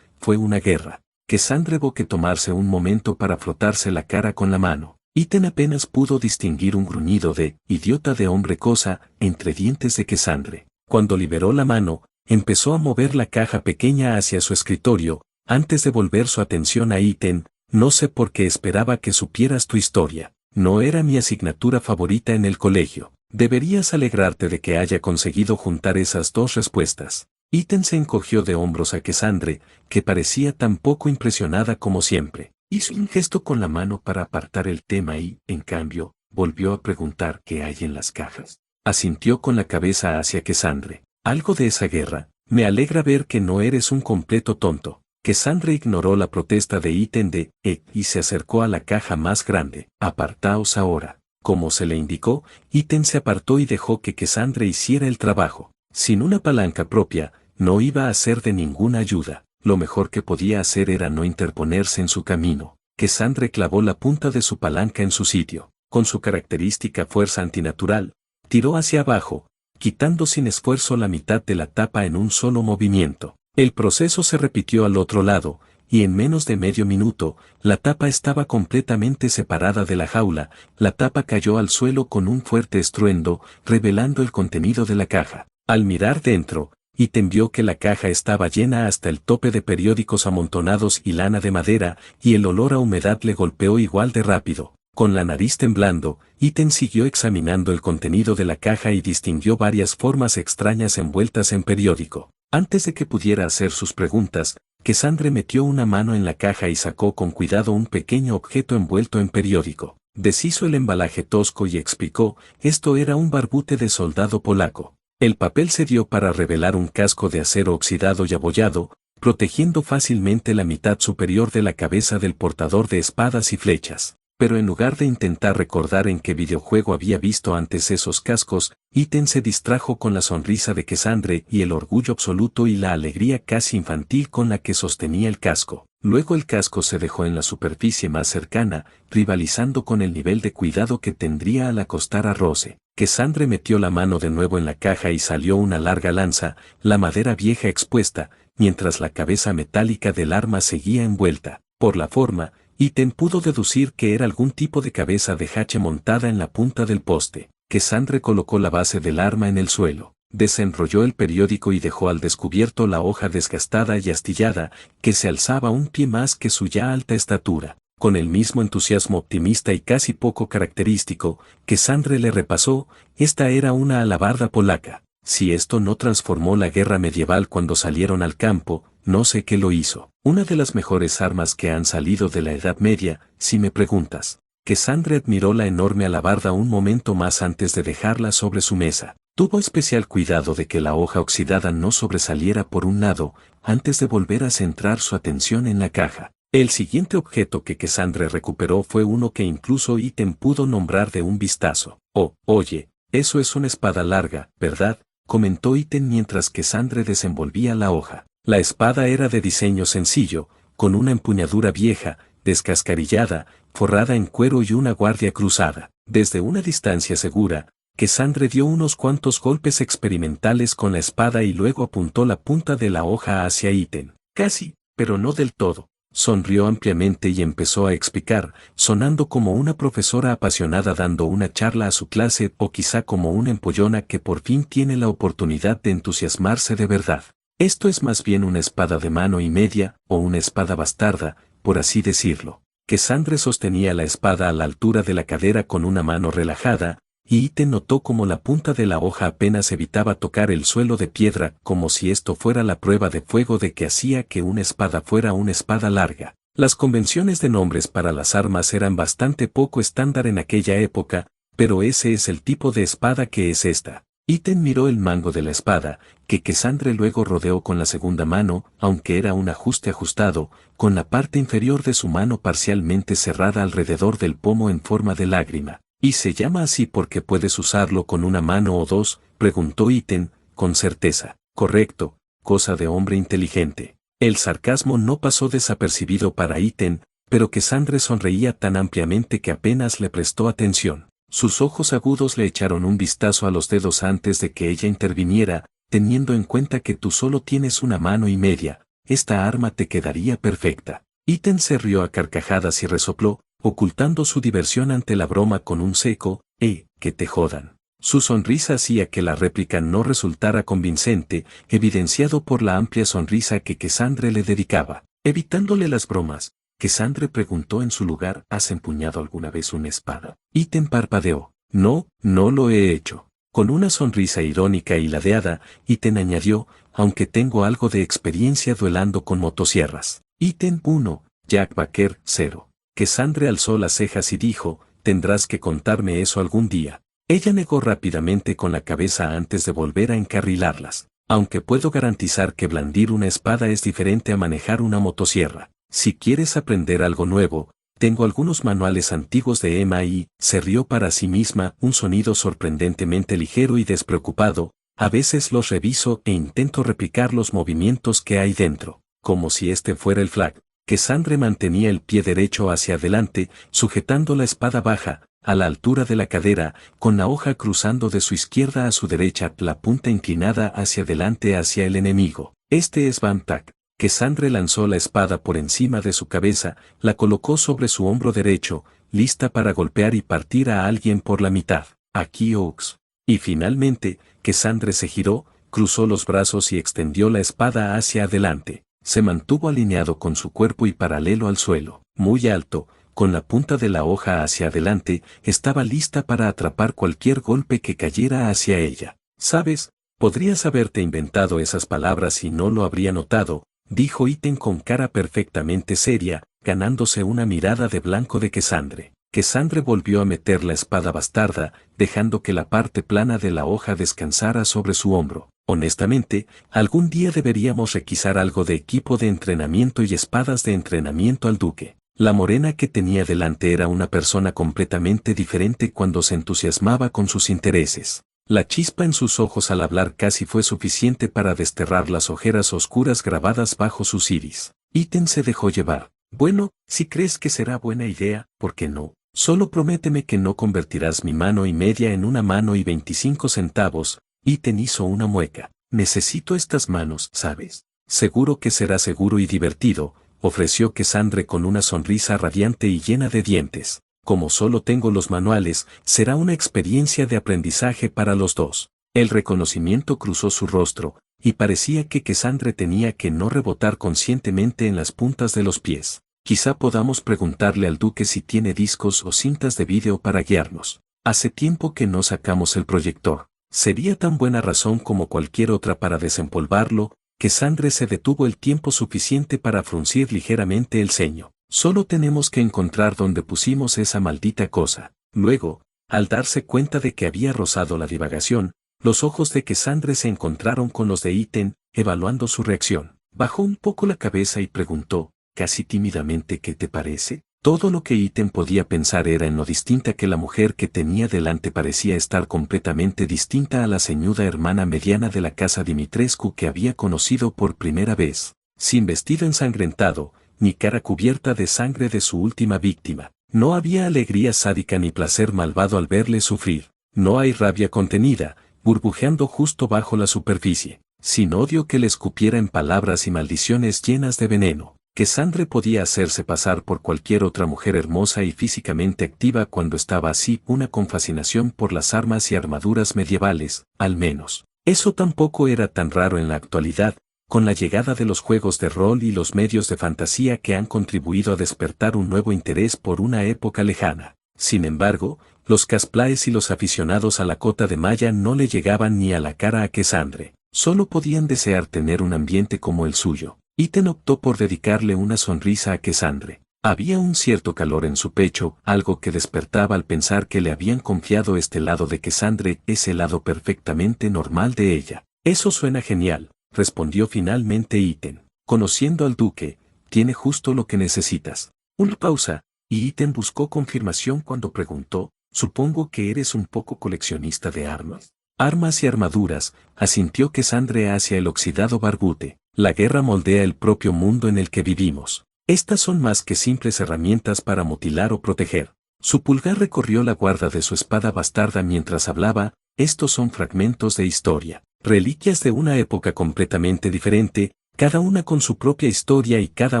fue una guerra. Cassandre hubo que tomarse un momento para frotarse la cara con la mano. Ethan apenas pudo distinguir un gruñido de idiota de hombre cosa entre dientes de Cassandre. Cuando liberó la mano, empezó a mover la caja pequeña hacia su escritorio, antes de volver su atención a Ethan. No sé por qué esperaba que supieras tu historia. No era mi asignatura favorita en el colegio. Deberías alegrarte de que haya conseguido juntar esas dos respuestas. Ethan se encogió de hombros a Cassandre, que parecía tan poco impresionada como siempre. Hizo un gesto con la mano para apartar el tema y, en cambio, volvió a preguntar qué hay en las cajas. asintió con la cabeza hacia Cassandre. Algo de esa guerra. Me alegra ver que no eres un completo tonto. Cassandre ignoró la protesta de Iten y se acercó a la caja más grande. Apartaos ahora. Como se le indicó, Iten se apartó y dejó que Cassandre hiciera el trabajo. Sin una palanca propia, no iba a ser de ninguna ayuda. Lo mejor que podía hacer era no interponerse en su camino. Cassandre clavó la punta de su palanca en su sitio. Con su característica fuerza antinatural, tiró hacia abajo, quitando sin esfuerzo la mitad de la tapa en un solo movimiento. El proceso se repitió al otro lado, y en menos de medio minuto, la tapa estaba completamente separada de la jaula. La tapa cayó al suelo con un fuerte estruendo, revelando el contenido de la caja. Al mirar dentro, Iten vio que la caja estaba llena hasta el tope de periódicos amontonados y lana de madera, y el olor a humedad le golpeó igual de rápido. Con la nariz temblando, Iten siguió examinando el contenido de la caja y distinguió varias formas extrañas envueltas en periódico. Antes de que pudiera hacer sus preguntas, Cassandre metió una mano en la caja y sacó con cuidado un pequeño objeto envuelto en periódico. Deshizo el embalaje tosco y explicó, esto era un barbute de soldado polaco. El papel se dio para revelar un casco de acero oxidado y abollado, protegiendo fácilmente la mitad superior de la cabeza del portador de espadas y flechas. Pero en lugar de intentar recordar en qué videojuego había visto antes esos cascos, Iten se distrajo con la sonrisa de Cassandre y el orgullo absoluto y la alegría casi infantil con la que sostenía el casco. Luego el casco se dejó en la superficie más cercana, rivalizando con el nivel de cuidado que tendría al acostar a Rose. Cassandre metió la mano de nuevo en la caja y salió una larga lanza, la madera vieja expuesta, mientras la cabeza metálica del arma seguía envuelta. Por la forma, Iten pudo deducir que era algún tipo de cabeza de hache montada en la punta del poste. Cassandre colocó la base del arma en el suelo, desenrolló el periódico y dejó al descubierto la hoja desgastada y astillada, que se alzaba un pie más que su ya alta estatura. Con el mismo entusiasmo optimista y casi poco característico, Cassandre le repasó, esta era una alabarda polaca. Si esto no transformó la guerra medieval cuando salieron al campo, no sé qué lo hizo. Una de las mejores armas que han salido de la Edad Media, si me preguntas. Cassandre admiró la enorme alabarda un momento más antes de dejarla sobre su mesa. Tuvo especial cuidado de que la hoja oxidada no sobresaliera por un lado, antes de volver a centrar su atención en la caja. El siguiente objeto que Cassandre recuperó fue uno que incluso Iten pudo nombrar de un vistazo. Oh, oye, eso es una espada larga, ¿verdad?, comentó Iten mientras Cassandre desenvolvía la hoja. La espada era de diseño sencillo, con una empuñadura vieja, descascarillada, forrada en cuero y una guardia cruzada. Desde una distancia segura, Cassandre dio unos cuantos golpes experimentales con la espada y luego apuntó la punta de la hoja hacia Iten. Casi, pero no del todo. Sonrió ampliamente y empezó a explicar, sonando como una profesora apasionada dando una charla a su clase o quizá como una empollona que por fin tiene la oportunidad de entusiasmarse de verdad. Esto es más bien una espada de mano y media, o una espada bastarda, por así decirlo. Cassandre sostenía la espada a la altura de la cadera con una mano relajada, y Iten notó como la punta de la hoja apenas evitaba tocar el suelo de piedra, como si esto fuera la prueba de fuego de que hacía que una espada fuera una espada larga. Las convenciones de nombres para las armas eran bastante poco estándar en aquella época, pero ese es el tipo de espada que es esta. Iten miró el mango de la espada, que Cassandre luego rodeó con la segunda mano, aunque era un ajuste ajustado, con la parte inferior de su mano parcialmente cerrada alrededor del pomo en forma de lágrima. ¿Y se llama así porque puedes usarlo con una mano o dos?, preguntó Iten, con certeza. Correcto, cosa de hombre inteligente. El sarcasmo no pasó desapercibido para Iten, pero Cassandre sonreía tan ampliamente que apenas le prestó atención. Sus ojos agudos le echaron un vistazo a los dedos antes de que ella interviniera, teniendo en cuenta que tú solo tienes una mano y media, esta arma te quedaría perfecta. Iten se rió a carcajadas y resopló, ocultando su diversión ante la broma con un seco, que te jodan. Su sonrisa hacía que la réplica no resultara convincente, evidenciado por la amplia sonrisa que Cassandre le dedicaba. Evitándole las bromas, Cassandre preguntó en su lugar, ¿has empuñado alguna vez una espada? Iten parpadeó. No, no lo he hecho. Con una sonrisa irónica y ladeada, Iten añadió, aunque tengo algo de experiencia duelando con motosierras. Iten 1, Jack Baker 0. Cassandre alzó las cejas y dijo, tendrás que contarme eso algún día. Ella negó rápidamente con la cabeza antes de volver a encarrilarlas. Aunque puedo garantizar que blandir una espada es diferente a manejar una motosierra. Si quieres aprender algo nuevo, tengo algunos manuales antiguos de Emma y, se rió para sí misma, un sonido sorprendentemente ligero y despreocupado. A veces los reviso e intento replicar los movimientos que hay dentro, como si este fuera el flag. Cassandre mantenía el pie derecho hacia adelante, sujetando la espada baja, a la altura de la cadera, con la hoja cruzando de su izquierda a su derecha, la punta inclinada hacia adelante hacia el enemigo. Este es Van Tak. Cassandre lanzó la espada por encima de su cabeza, la colocó sobre su hombro derecho, lista para golpear y partir a alguien por la mitad. Aquí Oaks. Y finalmente, Cassandre se giró, cruzó los brazos y extendió la espada hacia adelante. Se mantuvo alineado con su cuerpo y paralelo al suelo, muy alto, con la punta de la hoja hacia adelante, estaba lista para atrapar cualquier golpe que cayera hacia ella. ¿Sabes? Podrías haberte inventado esas palabras y no lo habría notado, dijo Iten con cara perfectamente seria, ganándose una mirada de blanco de Cassandre. Cassandre volvió a meter la espada bastarda, dejando que la parte plana de la hoja descansara sobre su hombro. Honestamente, algún día deberíamos requisar algo de equipo de entrenamiento y espadas de entrenamiento al duque. La morena que tenía delante era una persona completamente diferente cuando se entusiasmaba con sus intereses. La chispa en sus ojos al hablar casi fue suficiente para desterrar las ojeras oscuras grabadas bajo sus iris. Iten se dejó llevar. Bueno, si crees que será buena idea, ¿por qué no? Solo prométeme que no convertirás mi mano y media en una mano y 25 centavos. Iten hizo una mueca. Necesito estas manos, ¿sabes? Seguro que será seguro y divertido, ofreció Cassandre con una sonrisa radiante y llena de dientes. Como solo tengo los manuales, será una experiencia de aprendizaje para los dos. El reconocimiento cruzó su rostro, y parecía que Cassandre tenía que no rebotar conscientemente en las puntas de los pies. Quizá podamos preguntarle al duque si tiene discos o cintas de vídeo para guiarnos. Hace tiempo que no sacamos el proyector. Sería tan buena razón como cualquier otra para desempolvarlo. Cassandre se detuvo el tiempo suficiente para fruncir ligeramente el ceño. Solo tenemos que encontrar dónde pusimos esa maldita cosa. Luego, al darse cuenta de que había rozado la divagación, los ojos de Cassandre se encontraron con los de Iten, evaluando su reacción. Bajó un poco la cabeza y preguntó, casi tímidamente, ¿qué te parece? Todo lo que Iten podía pensar era en lo distinta que la mujer que tenía delante parecía estar completamente distinta a la ceñuda hermana mediana de la casa Dimitrescu que había conocido por primera vez, sin vestido ensangrentado, ni cara cubierta de sangre de su última víctima. No había alegría sádica ni placer malvado al verle sufrir. No hay rabia contenida, burbujeando justo bajo la superficie, sin odio que le escupiera en palabras y maldiciones llenas de veneno. Cassandre podía hacerse pasar por cualquier otra mujer hermosa y físicamente activa cuando estaba así, una con fascinación por las armas y armaduras medievales, al menos. Eso tampoco era tan raro en la actualidad, con la llegada de los juegos de rol y los medios de fantasía que han contribuido a despertar un nuevo interés por una época lejana. Sin embargo, los cosplays y los aficionados a la cota de malla no le llegaban ni a la cara a Cassandre. Solo podían desear tener un ambiente como el suyo. Iten optó por dedicarle una sonrisa a Cassandre. Había un cierto calor en su pecho, algo que despertaba al pensar que le habían confiado este lado de Cassandre, ese lado perfectamente normal de ella. Eso suena genial, respondió finalmente Iten. Conociendo al duque, tiene justo lo que necesitas. Una pausa, y Iten buscó confirmación cuando preguntó, supongo que eres un poco coleccionista de armas. Armas y armaduras, asintió Cassandre hacia el oxidado barbute. La guerra moldea el propio mundo en el que vivimos. Estas son más que simples herramientas para mutilar o proteger. Su pulgar recorrió la guarda de su espada bastarda mientras hablaba, estos son fragmentos de historia, reliquias de una época completamente diferente, cada una con su propia historia y cada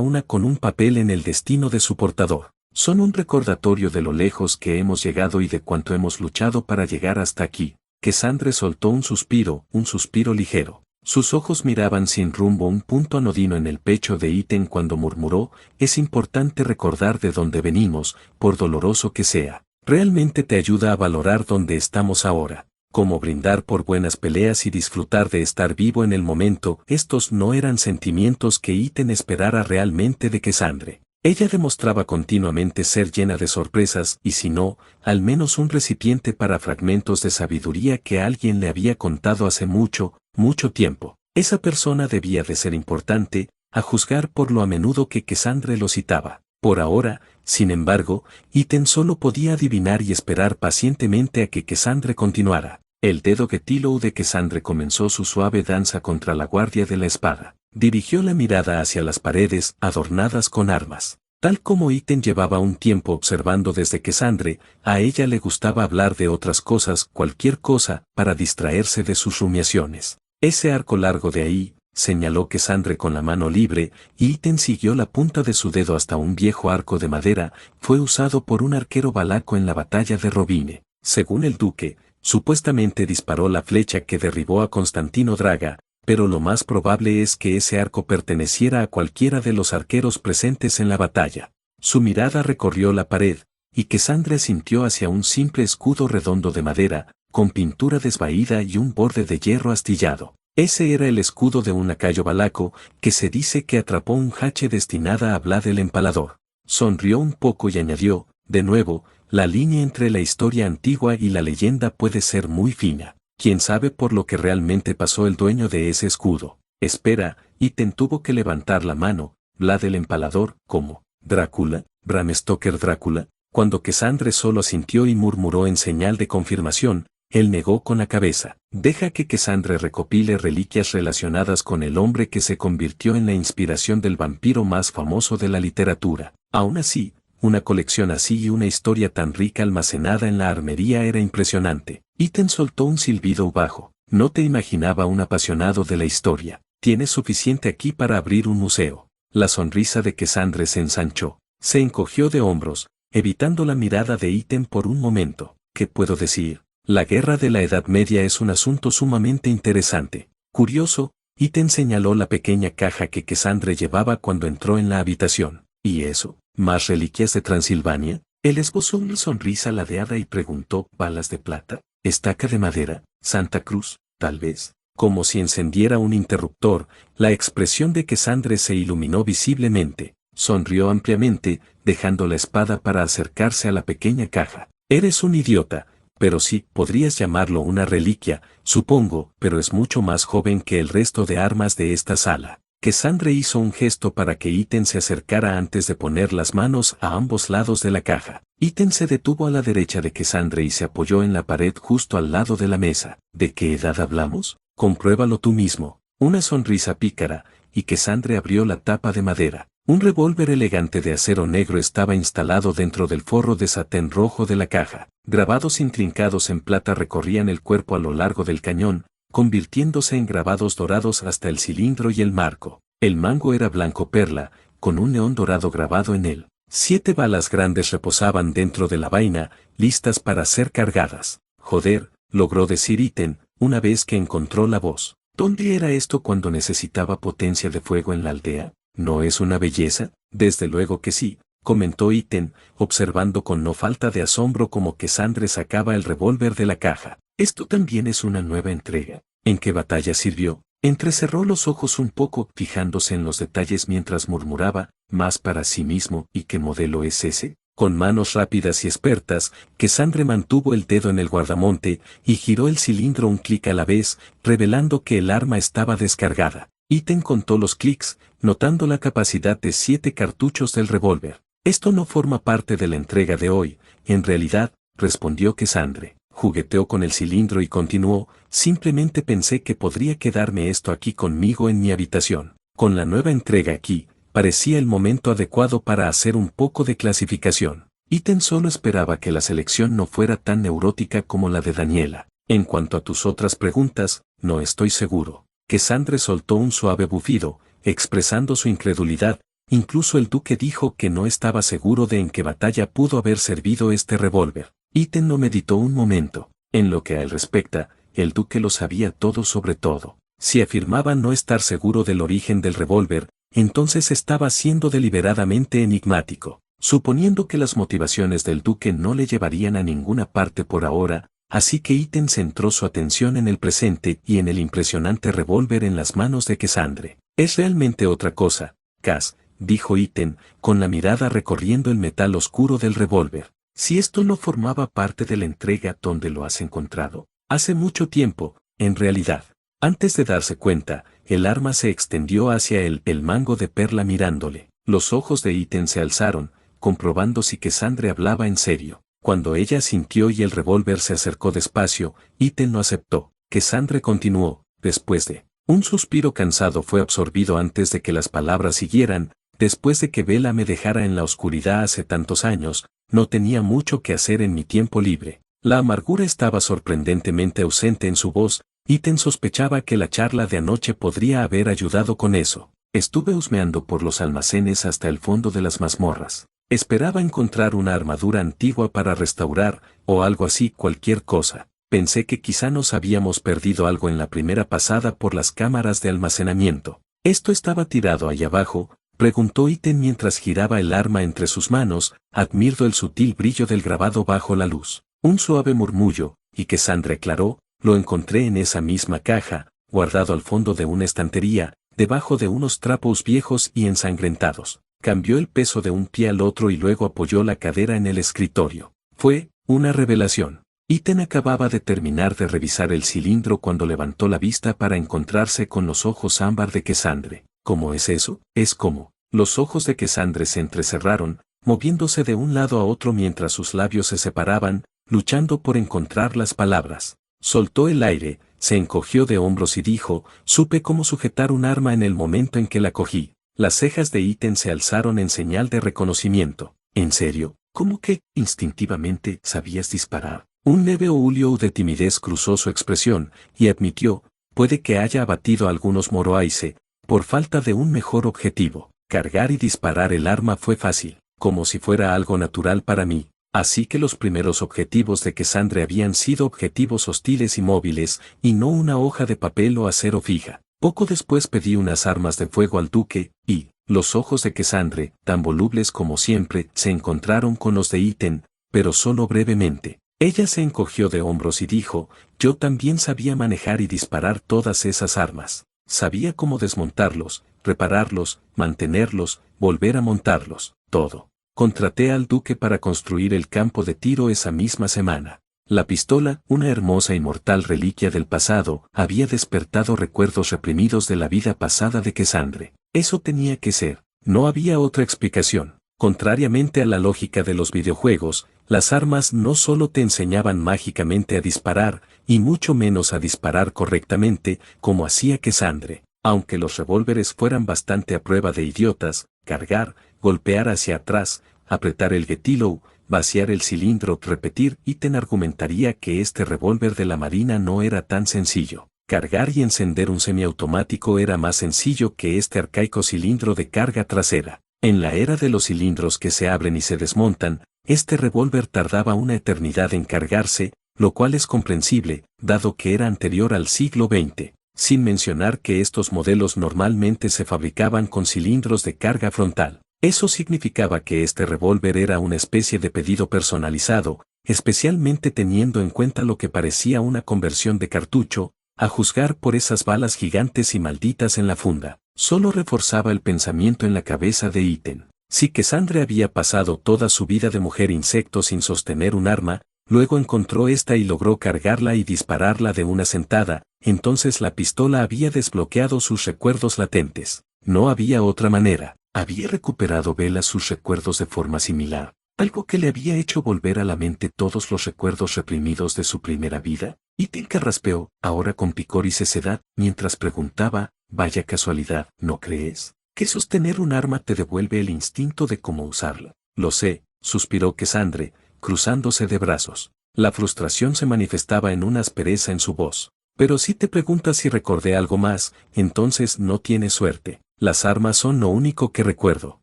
una con un papel en el destino de su portador. Son un recordatorio de lo lejos que hemos llegado y de cuánto hemos luchado para llegar hasta aquí. Cassandre soltó un suspiro ligero. Sus ojos miraban sin rumbo un punto anodino en el pecho de Iten cuando murmuró, es importante recordar de dónde venimos, por doloroso que sea. Realmente te ayuda a valorar dónde estamos ahora. Como brindar por buenas peleas y disfrutar de estar vivo en el momento, estos no eran sentimientos que Iten esperara realmente de Cassandre. Ella demostraba continuamente ser llena de sorpresas y si no, al menos un recipiente para fragmentos de sabiduría que alguien le había contado hace mucho, mucho tiempo. Esa persona debía de ser importante, a juzgar por lo a menudo que Cassandre lo citaba. Por ahora, sin embargo, Iten solo podía adivinar y esperar pacientemente a que Cassandre continuara. El dedo Getilou de Cassandre comenzó su suave danza contra la guardia de la espada. Dirigió la mirada hacia las paredes adornadas con armas. Tal como Iten llevaba un tiempo observando desde Cassandre, a ella le gustaba hablar de otras cosas, cualquier cosa, para distraerse de sus rumiaciones. Ese arco largo de ahí, señaló Cassandre con la mano libre, y Iten siguió la punta de su dedo hasta un viejo arco de madera, fue usado por un arquero valaco en la batalla de Robine. Según el duque, supuestamente disparó la flecha que derribó a Constantino Draga, pero lo más probable es que ese arco perteneciera a cualquiera de los arqueros presentes en la batalla. Su mirada recorrió la pared, y Cassandre sintió hacia un simple escudo redondo de madera, con pintura desvaída y un borde de hierro astillado. Ese era el escudo de un lacayo valaco, que se dice que atrapó un hache destinada a Vlad el Empalador. Sonrió un poco y añadió, de nuevo, la línea entre la historia antigua y la leyenda puede ser muy fina. ¿Quién sabe por lo que realmente pasó el dueño de ese escudo? Espera, Iten tuvo que levantar la mano, Vlad el Empalador, como Drácula, Bram Stoker Drácula. Cuando Cassandre solo asintió y murmuró en señal de confirmación, él negó con la cabeza. Deja que Cassandre recopile reliquias relacionadas con el hombre que se convirtió en la inspiración del vampiro más famoso de la literatura. Aún así, una colección así y una historia tan rica almacenada en la armería era impresionante. Iten soltó un silbido bajo. No te imaginaba un apasionado de la historia. Tienes suficiente aquí para abrir un museo. La sonrisa de Cassandre se ensanchó. Se encogió de hombros, evitando la mirada de Iten por un momento. ¿Qué puedo decir? La guerra de la Edad Media es un asunto sumamente interesante. Curioso, Iten señaló la pequeña caja que Cassandre llevaba cuando entró en la habitación. ¿Y eso? ¿Más reliquias de Transilvania? Él esbozó una sonrisa ladeada y preguntó, ¿balas de plata? ¿Estaca de madera? ¿Santa Cruz? Tal vez. Como si encendiera un interruptor, la expresión de Cassandre se iluminó visiblemente. Sonrió ampliamente, dejando la espada para acercarse a la pequeña caja. Eres un idiota. Pero sí, podrías llamarlo una reliquia, supongo, pero es mucho más joven que el resto de armas de esta sala. Cassandre hizo un gesto para que Iten se acercara antes de poner las manos a ambos lados de la caja. Iten se detuvo a la derecha de Cassandre y se apoyó en la pared justo al lado de la mesa. ¿De qué edad hablamos? Compruébalo tú mismo. Una sonrisa pícara, y Cassandre abrió la tapa de madera. Un revólver elegante de acero negro estaba instalado dentro del forro de satén rojo de la caja. Grabados intrincados en plata recorrían el cuerpo a lo largo del cañón, convirtiéndose en grabados dorados hasta el cilindro y el marco. El mango era blanco perla, con un león dorado grabado en él. 7 balas grandes reposaban dentro de la vaina, listas para ser cargadas. Joder, logró decir Iten, una vez que encontró la voz. ¿Dónde era esto cuando necesitaba potencia de fuego en la aldea? ¿No es una belleza? Desde luego que sí, comentó Iten, observando con no falta de asombro cómo Cassandre sacaba el revólver de la caja. Esto también es una nueva entrega. ¿En qué batalla sirvió? Entrecerró los ojos un poco, fijándose en los detalles mientras murmuraba, más para sí mismo, ¿y qué modelo es ese? Con manos rápidas y expertas, Cassandre mantuvo el dedo en el guardamonte y giró el cilindro un clic a la vez, revelando que el arma estaba descargada. Iten contó los clics, notando la capacidad de 7 cartuchos del revólver. Esto no forma parte de la entrega de hoy, en realidad, respondió Cassandre. Jugueteó con el cilindro y continuó, simplemente pensé que podría quedarme esto aquí conmigo en mi habitación. Con la nueva entrega aquí, parecía el momento adecuado para hacer un poco de clasificación. Iten solo esperaba que la selección no fuera tan neurótica como la de Daniela. En cuanto a tus otras preguntas, no estoy seguro. Cassandre soltó un suave bufido, expresando su incredulidad. Incluso el duque dijo que no estaba seguro de en qué batalla pudo haber servido este revólver. Iten no meditó un momento. En lo que a él respecta, el duque lo sabía todo sobre todo. Si afirmaba no estar seguro del origen del revólver, entonces estaba siendo deliberadamente enigmático. Suponiendo que las motivaciones del duque no le llevarían a ninguna parte por ahora, así que Iten centró su atención en el presente y en el impresionante revólver en las manos de Cassandre. Es realmente otra cosa, Cass, dijo Ethan, con la mirada recorriendo el metal oscuro del revólver. Si esto no formaba parte de la entrega, ¿dónde lo has encontrado? Hace mucho tiempo, en realidad. Antes de darse cuenta, el arma se extendió hacia él, el mango de perla mirándole. Los ojos de Ethan se alzaron, comprobando si Cassandra hablaba en serio. Cuando ella sintió y el revólver se acercó despacio, Ethan no aceptó. Cassandra continuó, después de un suspiro cansado fue absorbido antes de que las palabras siguieran. Después de que Bella me dejara en la oscuridad hace tantos años, no tenía mucho que hacer en mi tiempo libre. La amargura estaba sorprendentemente ausente en su voz. Ethan sospechaba que la charla de anoche podría haber ayudado con eso. Estuve husmeando por los almacenes hasta el fondo de las mazmorras. Esperaba encontrar una armadura antigua para restaurar, o algo así, cualquier cosa. Pensé que quizá nos habíamos perdido algo en la primera pasada por las cámaras de almacenamiento. ¿Esto estaba tirado ahí abajo?, preguntó Ethan mientras giraba el arma entre sus manos, admirando el sutil brillo del grabado bajo la luz. Un suave murmullo, y Cassandra aclaró, lo encontré en esa misma caja, guardado al fondo de una estantería, debajo de unos trapos viejos y ensangrentados. Cambió el peso de un pie al otro y luego apoyó la cadera en el escritorio. Fue una revelación. Ethan acababa de terminar de revisar el cilindro cuando levantó la vista para encontrarse con los ojos ámbar de Cassandra. ¿Cómo es eso? Es como. Los ojos de Cassandra se entrecerraron, moviéndose de un lado a otro mientras sus labios se separaban, luchando por encontrar las palabras. Soltó el aire, se encogió de hombros y dijo, supe cómo sujetar un arma en el momento en que la cogí. Las cejas de Ethan se alzaron en señal de reconocimiento. ¿En serio? ¿Cómo que, instintivamente, sabías disparar? Un leve ohulio de timidez cruzó su expresión, y admitió, puede que haya abatido a algunos Moroaise, por falta de un mejor objetivo. Cargar y disparar el arma fue fácil, como si fuera algo natural para mí. Así que los primeros objetivos de Cassandra habían sido objetivos hostiles y móviles, y no una hoja de papel o acero fija. Poco después pedí unas armas de fuego al duque, y los ojos de Cassandra, tan volubles como siempre, se encontraron con los de Ethan, pero solo brevemente. Ella se encogió de hombros y dijo, yo también sabía manejar y disparar todas esas armas. Sabía cómo desmontarlos, repararlos, mantenerlos, volver a montarlos, todo. Contraté al duque para construir el campo de tiro esa misma semana. La pistola, una hermosa y mortal reliquia del pasado, había despertado recuerdos reprimidos de la vida pasada de Cassandra. Eso tenía que ser. No había otra explicación. Contrariamente a la lógica de los videojuegos, las armas no solo te enseñaban mágicamente a disparar, y mucho menos a disparar correctamente, como hacía Cassandra. Aunque los revólveres fueran bastante a prueba de idiotas, cargar, golpear hacia atrás, apretar el gatillo, vaciar el cilindro, repetir, Ethan argumentaría que este revólver de la marina no era tan sencillo. Cargar y encender un semiautomático era más sencillo que este arcaico cilindro de carga trasera. En la era de los cilindros que se abren y se desmontan, este revólver tardaba una eternidad en cargarse, lo cual es comprensible, dado que era anterior al siglo XX, sin mencionar que estos modelos normalmente se fabricaban con cilindros de carga frontal. Eso significaba que este revólver era una especie de pedido personalizado, especialmente teniendo en cuenta lo que parecía una conversión de cartucho, a juzgar por esas balas gigantes y malditas en la funda. Solo reforzaba el pensamiento en la cabeza de Ethan. Si Cassandra había pasado toda su vida de mujer insecto sin sostener un arma, luego encontró esta y logró cargarla y dispararla de una sentada, entonces la pistola había desbloqueado sus recuerdos latentes. No había otra manera. ¿Había recuperado Bella sus recuerdos de forma similar? ¿Algo que le había hecho volver a la mente todos los recuerdos reprimidos de su primera vida? Ethan carraspeó, ahora con picor y sequedad, mientras preguntaba, vaya casualidad, ¿no crees? Que sostener un arma te devuelve el instinto de cómo usarla. Lo sé, suspiró Cassandra, cruzándose de brazos. La frustración se manifestaba en una aspereza en su voz. Pero si te preguntas si recordé algo más, entonces no tienes suerte. Las armas son lo único que recuerdo.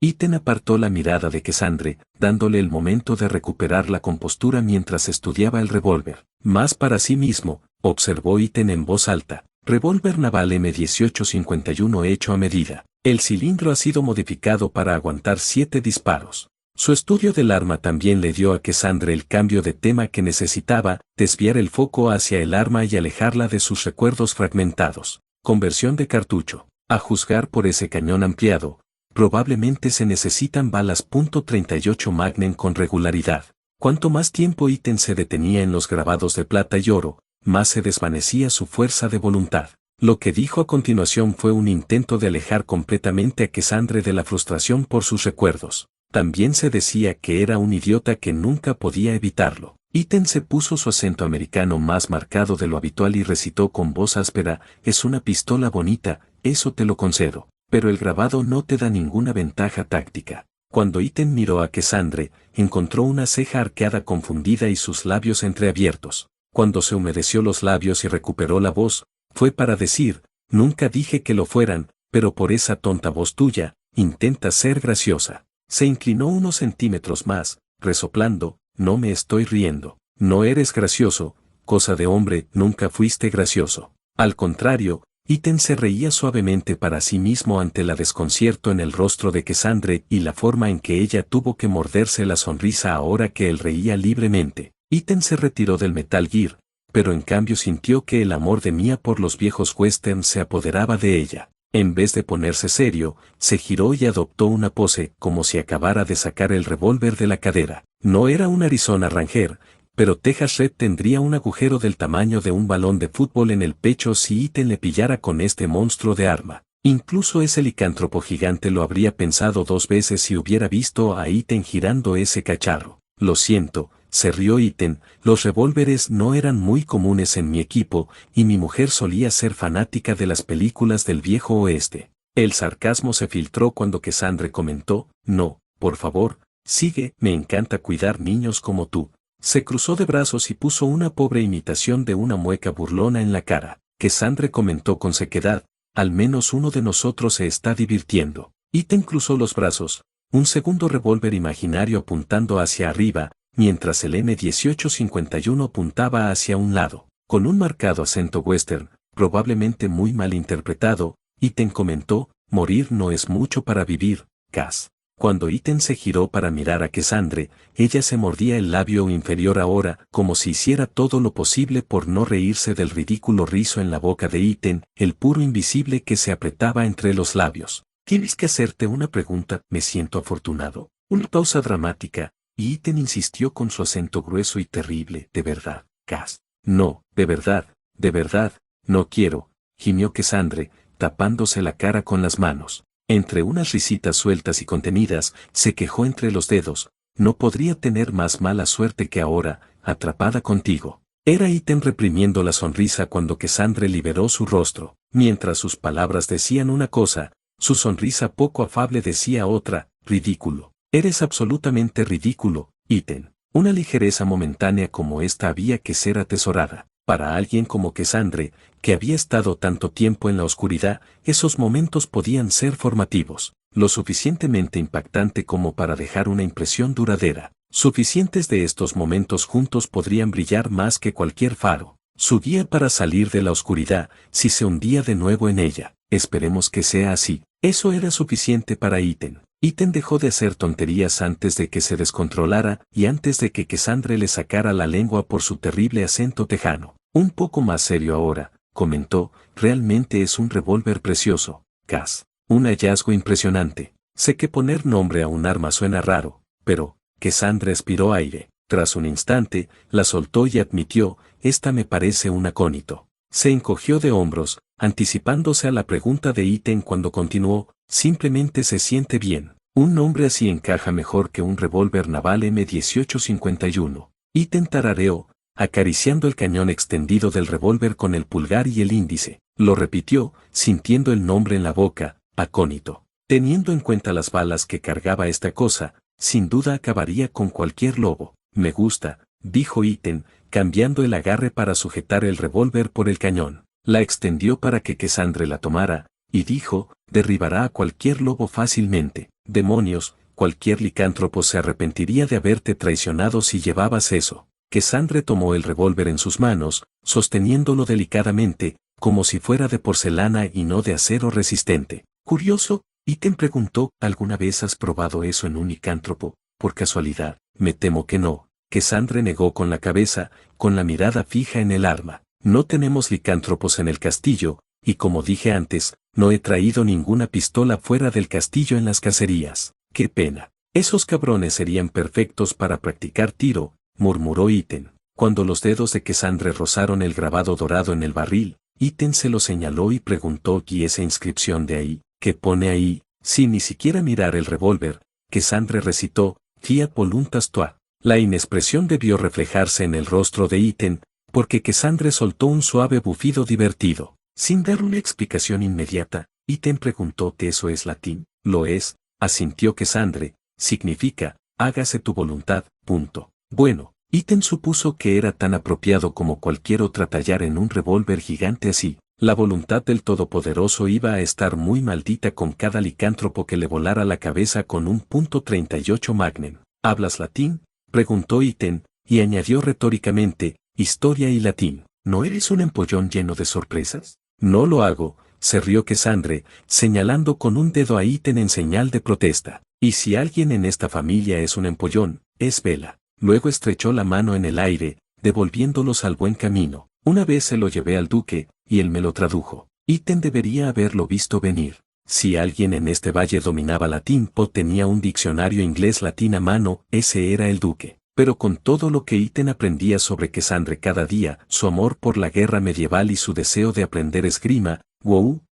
Ethan apartó la mirada de Cassandra, dándole el momento de recuperar la compostura mientras estudiaba el revólver. Más para sí mismo, observó Ethan en voz alta. Revólver naval M1851 hecho a medida. El cilindro ha sido modificado para aguantar 7 disparos. Su estudio del arma también le dio a Cassandra el cambio de tema que necesitaba, desviar el foco hacia el arma y alejarla de sus recuerdos fragmentados. Conversión de cartucho. A juzgar por ese cañón ampliado, Probablemente se necesitan balas .38 Magnum con regularidad. Cuanto más tiempo Iten se detenía en los grabados de plata y oro, más se desvanecía su fuerza de voluntad. Lo que dijo a continuación fue un intento de alejar completamente a Cassandre de la frustración por sus recuerdos. También se decía que era un idiota que nunca podía evitarlo. Iten se puso su acento americano más marcado de lo habitual y recitó con voz áspera: es una pistola bonita, eso te lo concedo, pero el grabado no te da ninguna ventaja táctica. Cuando Iten miró a Cassandre, encontró una ceja arqueada confundida y sus labios entreabiertos. Cuando se humedeció los labios y recuperó la voz, fue para decir: nunca dije que lo fueran, pero por esa tonta voz tuya, intenta ser graciosa. Se inclinó unos centímetros más, resoplando: no me estoy riendo. No eres gracioso, cosa de hombre, nunca fuiste gracioso. Al contrario, Iten se reía suavemente para sí mismo ante el desconcierto en el rostro de Cassandre y la forma en que ella tuvo que morderse la sonrisa ahora que él reía libremente. Iten se retiró del Metal Gear, pero en cambio sintió que el amor de Mia por los viejos westerns se apoderaba de ella. En vez de ponerse serio, se giró y adoptó una pose como si acabara de sacar el revólver de la cadera. No era un Arizona Ranger, pero Texas Red tendría un agujero del tamaño de un balón de fútbol en el pecho si Iten le pillara con este monstruo de arma. Incluso ese licántropo gigante lo habría pensado dos veces si hubiera visto a Iten girando ese cacharro. Lo siento, se rió Iten, los revólveres no eran muy comunes en mi equipo, y mi mujer solía ser fanática de las películas del viejo oeste. El sarcasmo se filtró cuando Cassandre comentó: no, por favor, sigue, me encanta cuidar niños como tú. Se cruzó de brazos y puso una pobre imitación de una mueca burlona en la cara. Cassandre comentó con sequedad: al menos uno de nosotros se está divirtiendo. Iten cruzó los brazos, un segundo revólver imaginario apuntando hacia arriba, mientras el M1851 apuntaba hacia un lado. Con un marcado acento western, probablemente muy mal interpretado, Iten comentó: morir no es mucho para vivir, Cass. Cuando Iten se giró para mirar a Cassandre, ella se mordía el labio inferior ahora, como si hiciera todo lo posible por no reírse del ridículo rizo en la boca de Iten, el puro invisible que se apretaba entre los labios. Tienes que hacerte una pregunta, me siento afortunado. Una pausa dramática, y Iten insistió con su acento grueso y terrible: de verdad, Cass. No, de verdad, no quiero, gimió Cassandre, tapándose la cara con las manos. Entre unas risitas sueltas y contenidas, se quejó entre los dedos: no podría tener más mala suerte que ahora, atrapada contigo. Era Iten reprimiendo la sonrisa cuando Cassandre liberó su rostro. Mientras sus palabras decían una cosa, su sonrisa poco afable decía otra: ridículo. Eres absolutamente ridículo, Iten. Una ligereza momentánea como esta había que ser atesorada. Para alguien como Cassandre, que había estado tanto tiempo en la oscuridad, esos momentos podían ser formativos, lo suficientemente impactante como para dejar una impresión duradera. Suficientes de estos momentos juntos podrían brillar más que cualquier faro, su guía para salir de la oscuridad, si se hundía de nuevo en ella. Esperemos que sea así. Eso era suficiente para Iten. Iten dejó de hacer tonterías antes de que se descontrolara y antes de que Cassandre le sacara la lengua por su terrible acento tejano. Un poco más serio ahora, comentó: realmente es un revólver precioso, Cass. Un hallazgo impresionante. Sé que poner nombre a un arma suena raro, pero... Cassandre aspiró aire. Tras un instante, la soltó y admitió: esta me parece un acónito. Se encogió de hombros, anticipándose a la pregunta de Iten cuando continuó: simplemente se siente bien. Un nombre así encaja mejor que un revólver naval M1851. Iten tarareó, acariciando el cañón extendido del revólver con el pulgar y el índice. Lo repitió, sintiendo el nombre en la boca: acónito. Teniendo en cuenta las balas que cargaba esta cosa, sin duda acabaría con cualquier lobo. Me gusta, dijo Iten, cambiando el agarre para sujetar el revólver por el cañón. La extendió para que Cassandre la tomara, y dijo: derribará a cualquier lobo fácilmente. Demonios, cualquier licántropo se arrepentiría de haberte traicionado si llevabas eso. Cassandre tomó el revólver en sus manos, sosteniéndolo delicadamente, como si fuera de porcelana y no de acero resistente. Curioso, Iten preguntó: ¿alguna vez has probado eso en un licántropo, por casualidad? Me temo que no. Cassandre negó con la cabeza, con la mirada fija en el arma. No tenemos licántropos en el castillo, y como dije antes, no he traído ninguna pistola fuera del castillo en las cacerías. ¡Qué pena! Esos cabrones serían perfectos para practicar tiro, murmuró Iten. Cuando los dedos de Cassandre rozaron el grabado dorado en el barril, Iten se lo señaló y preguntó: ¿y esa inscripción de ahí, qué pone ahí? Sin ni siquiera mirar el revólver, Cassandre recitó: Fiat voluntas tua. La inexpresión debió reflejarse en el rostro de Iten, porque Cassandre soltó un suave bufido divertido. Sin dar una explicación inmediata, Iten preguntó: ¿que eso es latín? Lo es, asintió Cassandre, significa, hágase tu voluntad, punto. Bueno, Iten supuso que era tan apropiado como cualquier otra tallar en un revólver gigante así. La voluntad del Todopoderoso iba a estar muy maldita con cada licántropo que le volara la cabeza con un .38 Magnum. ¿Hablas latín?, preguntó Iten, y añadió retóricamente: historia y latín. ¿No eres un empollón lleno de sorpresas? No lo hago, se rió Cassandre, señalando con un dedo a Iten en señal de protesta. Y si alguien en esta familia es un empollón, es Bella. Luego estrechó la mano en el aire, devolviéndolos al buen camino. Una vez se lo llevé al duque, y él me lo tradujo. Iten debería haberlo visto venir. Si alguien en este valle dominaba latín o tenía un diccionario inglés-latín a mano, ese era el duque. Pero con todo lo que Iten aprendía sobre Cassandre cada día, su amor por la guerra medieval y su deseo de aprender esgrima,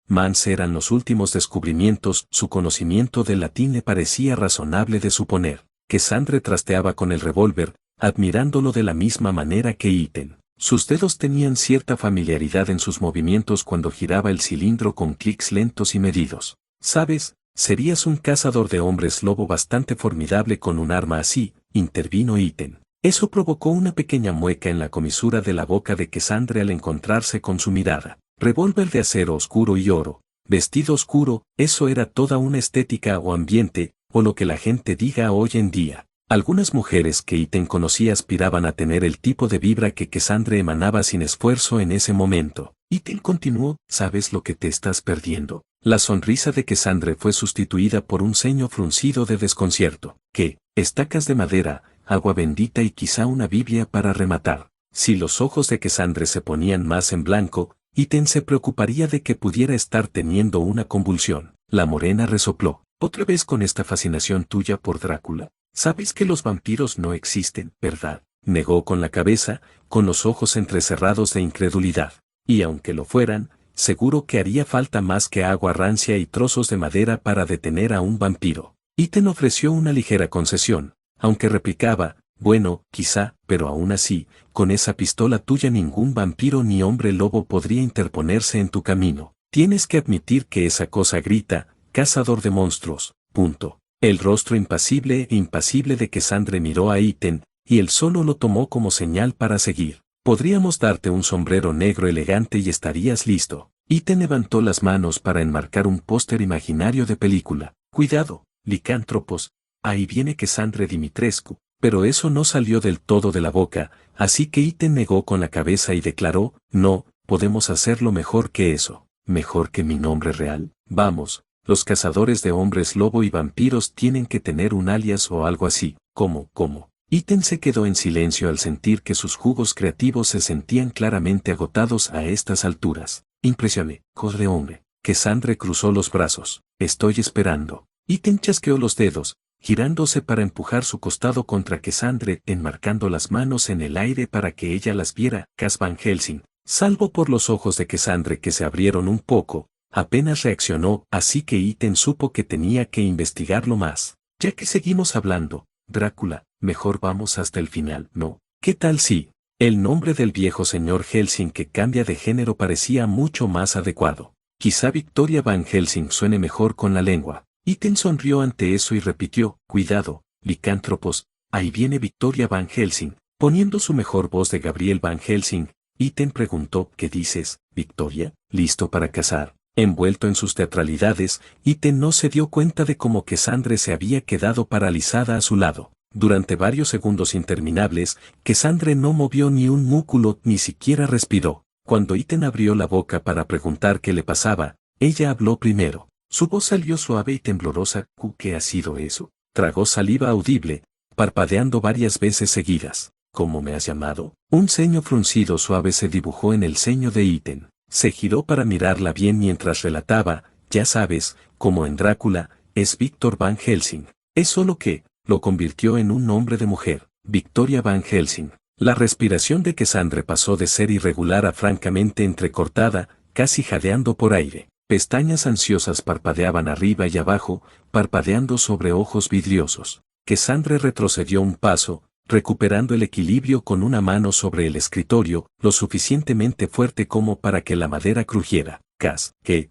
mans eran los últimos descubrimientos, su conocimiento del latín le parecía razonable de suponer. Cassandre trasteaba con el revólver, admirándolo de la misma manera que Iten. Sus dedos tenían cierta familiaridad en sus movimientos cuando giraba el cilindro con clics lentos y medidos. ¿Sabes? Serías un cazador de hombres lobo bastante formidable con un arma así, intervino Iten. Eso provocó una pequeña mueca en la comisura de la boca de Cassandre al encontrarse con su mirada. Revólver de acero oscuro y oro, vestido oscuro, eso era toda una estética o ambiente, o lo que la gente diga hoy en día. Algunas mujeres que Iten conocía aspiraban a tener el tipo de vibra que Cassandre emanaba sin esfuerzo en ese momento. Iten continuó: ¿sabes lo que te estás perdiendo? La sonrisa de Cassandre fue sustituida por un ceño fruncido de desconcierto. ¿Qué? Estacas de madera, agua bendita y quizá una Biblia para rematar. Si los ojos de Cassandre se ponían más en blanco, Iten se preocuparía de que pudiera estar teniendo una convulsión. La morena resopló: ¿otra vez con esta fascinación tuya por Drácula? Sabes que los vampiros no existen, ¿verdad? Negó con la cabeza, con los ojos entrecerrados de incredulidad. Y aunque lo fueran, seguro que haría falta más que agua rancia y trozos de madera para detener a un vampiro. Iten ofreció una ligera concesión, aunque replicaba: bueno, quizá, pero aún así, con esa pistola tuya ningún vampiro ni hombre lobo podría interponerse en tu camino. Tienes que admitir que esa cosa grita: cazador de monstruos, punto. El rostro impasible de Cassandre miró a Iten, y él solo lo tomó como señal para seguir. Podríamos darte un sombrero negro elegante y estarías listo. Iten levantó las manos para enmarcar un póster imaginario de película. Cuidado, licántropos, ahí viene Cassandre Dimitrescu. Pero eso no salió del todo de la boca, así que Iten negó con la cabeza y declaró: no, podemos hacerlo mejor que eso. ¿Mejor que mi nombre real? Vamos. Los cazadores de hombres lobo y vampiros tienen que tener un alias o algo así. ¿Cómo? Iten se quedó en silencio al sentir que sus jugos creativos se sentían claramente agotados a estas alturas. Impresioné, de hombre. Cassandre cruzó los brazos. Estoy esperando. Iten chasqueó los dedos, girándose para empujar su costado contra Cassandre, enmarcando las manos en el aire para que ella las viera. Cass Van Helsing, salvo por los ojos de Cassandre que se abrieron un poco, apenas reaccionó, así que Iten supo que tenía que investigarlo más. Ya que seguimos hablando, Drácula, mejor vamos hasta el final, ¿no? ¿Qué tal si? El nombre del viejo señor Helsing que cambia de género parecía mucho más adecuado. Quizá Victoria Van Helsing suene mejor con la lengua. Iten sonrió ante eso y repitió: cuidado, licántropos, ahí viene Victoria Van Helsing. Poniendo su mejor voz de Gabriel Van Helsing, Iten preguntó: ¿qué dices, Victoria? ¿Listo para cazar? Envuelto en sus teatralidades, Iten no se dio cuenta de cómo Cassandre se había quedado paralizada a su lado. Durante varios segundos interminables, Cassandre no movió ni un músculo, ni siquiera respiró. Cuando Iten abrió la boca para preguntar qué le pasaba, ella habló primero. Su voz salió suave y temblorosa. ¿Qué ha sido eso? Tragó saliva audible, parpadeando varias veces seguidas. ¿Cómo me has llamado? Un ceño fruncido suave se dibujó en el ceño de Iten. Se giró para mirarla bien mientras relataba, ya sabes, como en Drácula, es Víctor Van Helsing. Es solo que, lo convirtió en un nombre de mujer, Victoria Van Helsing. La respiración de Cassandre pasó de ser irregular a francamente entrecortada, casi jadeando por aire. Pestañas ansiosas parpadeaban arriba y abajo, parpadeando sobre ojos vidriosos. Cassandre retrocedió un paso, recuperando el equilibrio con una mano sobre el escritorio, lo suficientemente fuerte como para que la madera crujiera.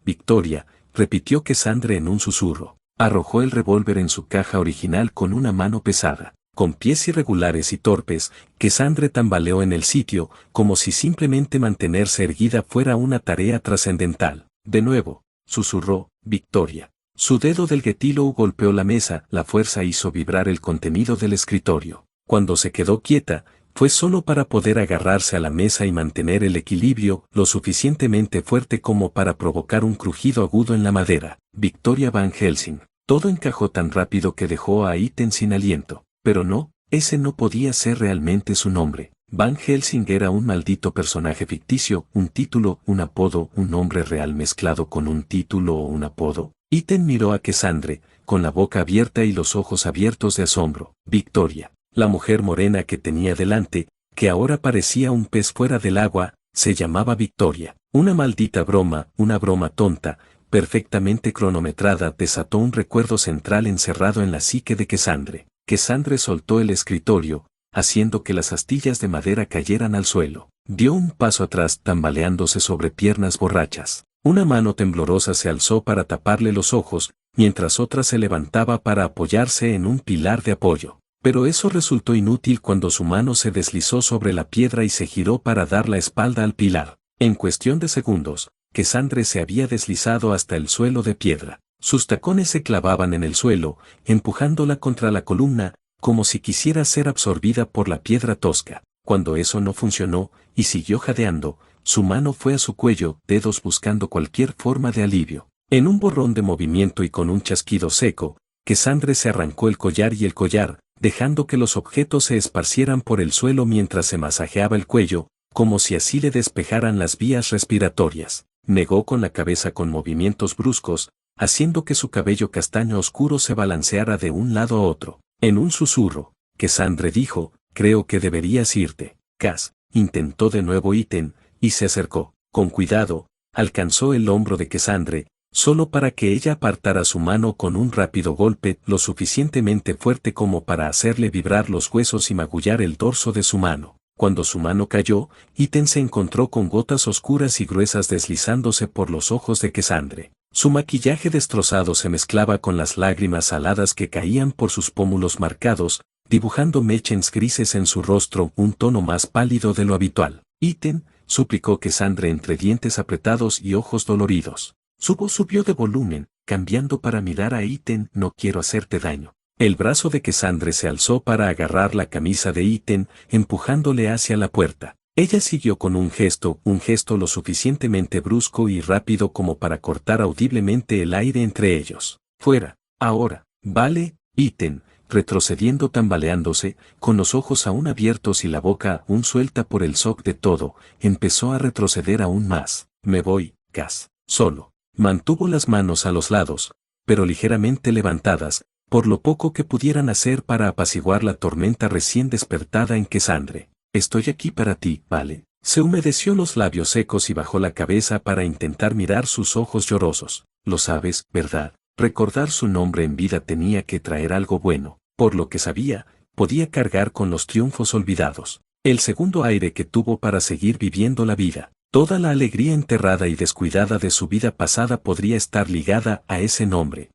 Victoria, repitió Cassandre en un susurro. Arrojó el revólver en su caja original con una mano pesada. Con pies irregulares y torpes, Cassandre tambaleó en el sitio, como si simplemente mantenerse erguida fuera una tarea trascendental. De nuevo, susurró, Victoria. Su dedo del guetilo golpeó la mesa, la fuerza hizo vibrar el contenido del escritorio. Cuando se quedó quieta, fue solo para poder agarrarse a la mesa y mantener el equilibrio lo suficientemente fuerte como para provocar un crujido agudo en la madera. Victoria Van Helsing. Todo encajó tan rápido que dejó a Iten sin aliento. Pero no, ese no podía ser realmente su nombre. Van Helsing era un maldito personaje ficticio, un título, un apodo, un nombre real mezclado con un título o un apodo. Iten miró a Cassandre, con la boca abierta y los ojos abiertos de asombro. Victoria, la mujer morena que tenía delante, que ahora parecía un pez fuera del agua, se llamaba Victoria. Una maldita broma, una broma tonta, perfectamente cronometrada, desató un recuerdo central encerrado en la psique de Cassandre. Cassandre soltó el escritorio, haciendo que las astillas de madera cayeran al suelo. Dio un paso atrás tambaleándose sobre piernas borrachas. Una mano temblorosa se alzó para taparle los ojos, mientras otra se levantaba para apoyarse en un pilar de apoyo. Pero eso resultó inútil cuando su mano se deslizó sobre la piedra y se giró para dar la espalda al pilar. En cuestión de segundos, Cassandre se había deslizado hasta el suelo de piedra. Sus tacones se clavaban en el suelo, empujándola contra la columna, como si quisiera ser absorbida por la piedra tosca. Cuando eso no funcionó, y siguió jadeando, su mano fue a su cuello, dedos buscando cualquier forma de alivio. En un borrón de movimiento y con un chasquido seco, Cassandre se arrancó el collar y el collar, dejando que los objetos se esparcieran por el suelo mientras se masajeaba el cuello, como si así le despejaran las vías respiratorias. Negó con la cabeza con movimientos bruscos, haciendo que su cabello castaño oscuro se balanceara de un lado a otro. En un susurro, Cassandre dijo, creo que deberías irte. Intentó de nuevo Iten, y se acercó. Con cuidado, alcanzó el hombro de Cassandre, solo para que ella apartara su mano con un rápido golpe lo suficientemente fuerte como para hacerle vibrar los huesos y magullar el dorso de su mano. Cuando su mano cayó, Iten se encontró con gotas oscuras y gruesas deslizándose por los ojos de Cassandre. Su maquillaje destrozado se mezclaba con las lágrimas saladas que caían por sus pómulos marcados, dibujando mechas grises en su rostro, un tono más pálido de lo habitual. Iten, suplicó Cassandre entre dientes apretados y ojos doloridos. Su voz subió de volumen, cambiando para mirar a Iten. No quiero hacerte daño. El brazo de Cassandre se alzó para agarrar la camisa de Iten, empujándole hacia la puerta. Ella siguió con un gesto lo suficientemente brusco y rápido como para cortar audiblemente el aire entre ellos. Fuera, ahora, vale, Iten, retrocediendo tambaleándose, con los ojos aún abiertos y la boca aún suelta por el shock de todo, empezó a retroceder aún más. Me voy, Cass, solo. Mantuvo las manos a los lados, pero ligeramente levantadas, por lo poco que pudieran hacer para apaciguar la tormenta recién despertada en Cassandre. Estoy aquí para ti, ¿vale? Se humedeció los labios secos y bajó la cabeza para intentar mirar sus ojos llorosos. Lo sabes, ¿verdad? Recordar su nombre en vida tenía que traer algo bueno. Por lo que sabía, podía cargar con los triunfos olvidados. El segundo aire que tuvo para seguir viviendo la vida. Toda la alegría enterrada y descuidada de su vida pasada podría estar ligada a ese nombre.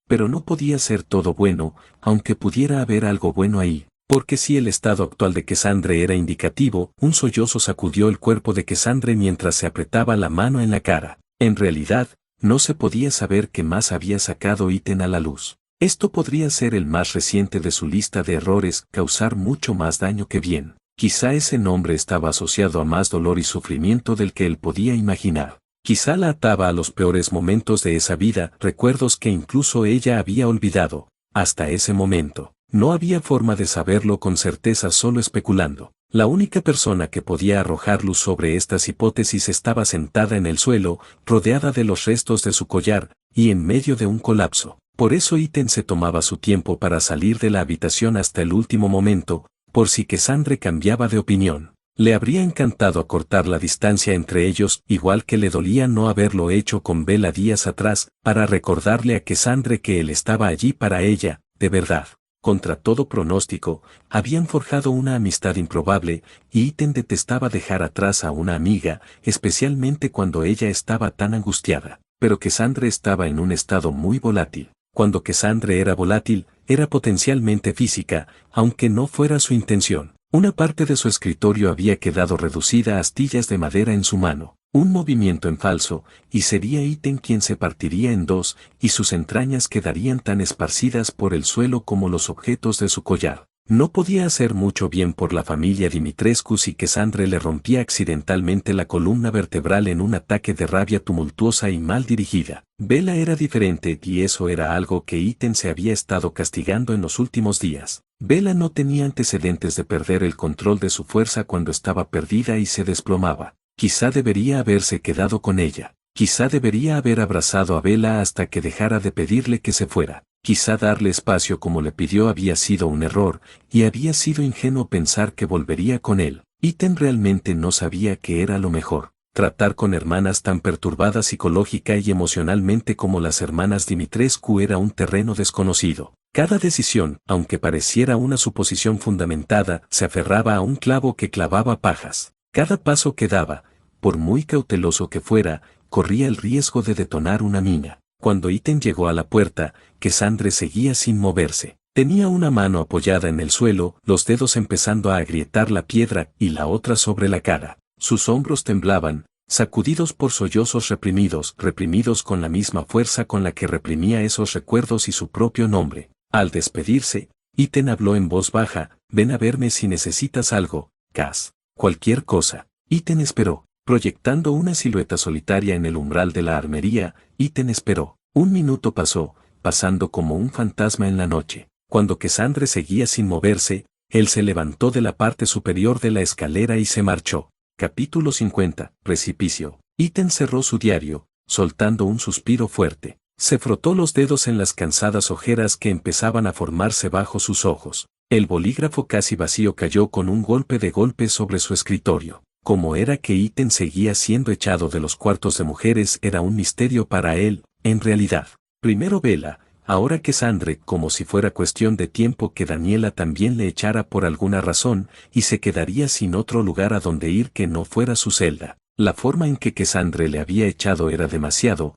Pero no podía ser todo bueno, aunque pudiera haber algo bueno ahí. Porque si el estado actual de Cassandre era indicativo, un sollozo sacudió el cuerpo de Cassandre mientras se apretaba la mano en la cara. En realidad, no se podía saber qué más había sacado Iten a la luz. Esto podría ser el más reciente de su lista de errores, causar mucho más daño que bien. Quizá ese nombre estaba asociado a más dolor y sufrimiento del que él podía imaginar. Quizá la ataba a los peores momentos de esa vida, recuerdos que incluso ella había olvidado. Hasta ese momento. No había forma de saberlo con certeza, solo especulando. La única persona que podía arrojar luz sobre estas hipótesis estaba sentada en el suelo, rodeada de los restos de su collar, y en medio de un colapso. Por eso Ethan se tomaba su tiempo para salir de la habitación hasta el último momento, por si Cassandra cambiaba de opinión. Le habría encantado acortar la distancia entre ellos, igual que le dolía no haberlo hecho con Bella días atrás, para recordarle a Cassandra que él estaba allí para ella, de verdad. Contra todo pronóstico, habían forjado una amistad improbable, y Ethan detestaba dejar atrás a una amiga, especialmente cuando ella estaba tan angustiada. Pero Cassandra estaba en un estado muy volátil. Cuando Cassandra era volátil, era potencialmente física, aunque no fuera su intención. Una parte de su escritorio había quedado reducida a astillas de madera en su mano. Un movimiento en falso, y sería Ethan quien se partiría en dos, y sus entrañas quedarían tan esparcidas por el suelo como los objetos de su collar. No podía hacer mucho bien por la familia Dimitrescu si Cassandra le rompía accidentalmente la columna vertebral en un ataque de rabia tumultuosa y mal dirigida. Bella era diferente y eso era algo que Ethan se había estado castigando en los últimos días. Bella no tenía antecedentes de perder el control de su fuerza cuando estaba perdida y se desplomaba. Quizá debería haberse quedado con ella. Quizá debería haber abrazado a Bella hasta que dejara de pedirle que se fuera. Quizá darle espacio como le pidió había sido un error, y había sido ingenuo pensar que volvería con él. Ethan realmente no sabía que era lo mejor. Tratar con hermanas tan perturbadas psicológica y emocionalmente como las hermanas Dimitrescu era un terreno desconocido. Cada decisión, aunque pareciera una suposición fundamentada, se aferraba a un clavo que clavaba pajas. Cada paso que daba, por muy cauteloso que fuera, corría el riesgo de detonar una mina. Cuando Ethan llegó a la puerta, Cassandra seguía sin moverse. Tenía una mano apoyada en el suelo, los dedos empezando a agrietar la piedra y la otra sobre la cara. Sus hombros temblaban, sacudidos por sollozos reprimidos con la misma fuerza con la que reprimía esos recuerdos y su propio nombre. Al despedirse, Ethan habló en voz baja: «Ven a verme si necesitas algo, Cass. Cualquier cosa». Ethan esperó, proyectando una silueta solitaria en el umbral de la armería. Ethan esperó. Un minuto pasó, pasando como un fantasma en la noche. Cuando Cassandra seguía sin moverse, él se levantó de la parte superior de la escalera y se marchó. Capítulo 50. Precipicio. Ethan cerró su diario, soltando un suspiro fuerte. Se frotó los dedos en las cansadas ojeras que empezaban a formarse bajo sus ojos. El bolígrafo casi vacío cayó con un golpe de golpe sobre su escritorio. Cómo era que Ethan seguía siendo echado de los cuartos de mujeres era un misterio para él, en realidad. Primero Bella, ahora Cassandra, como si fuera cuestión de tiempo que Daniela también le echara por alguna razón, y se quedaría sin otro lugar a donde ir que no fuera su celda. La forma en que Cassandra le había echado era demasiado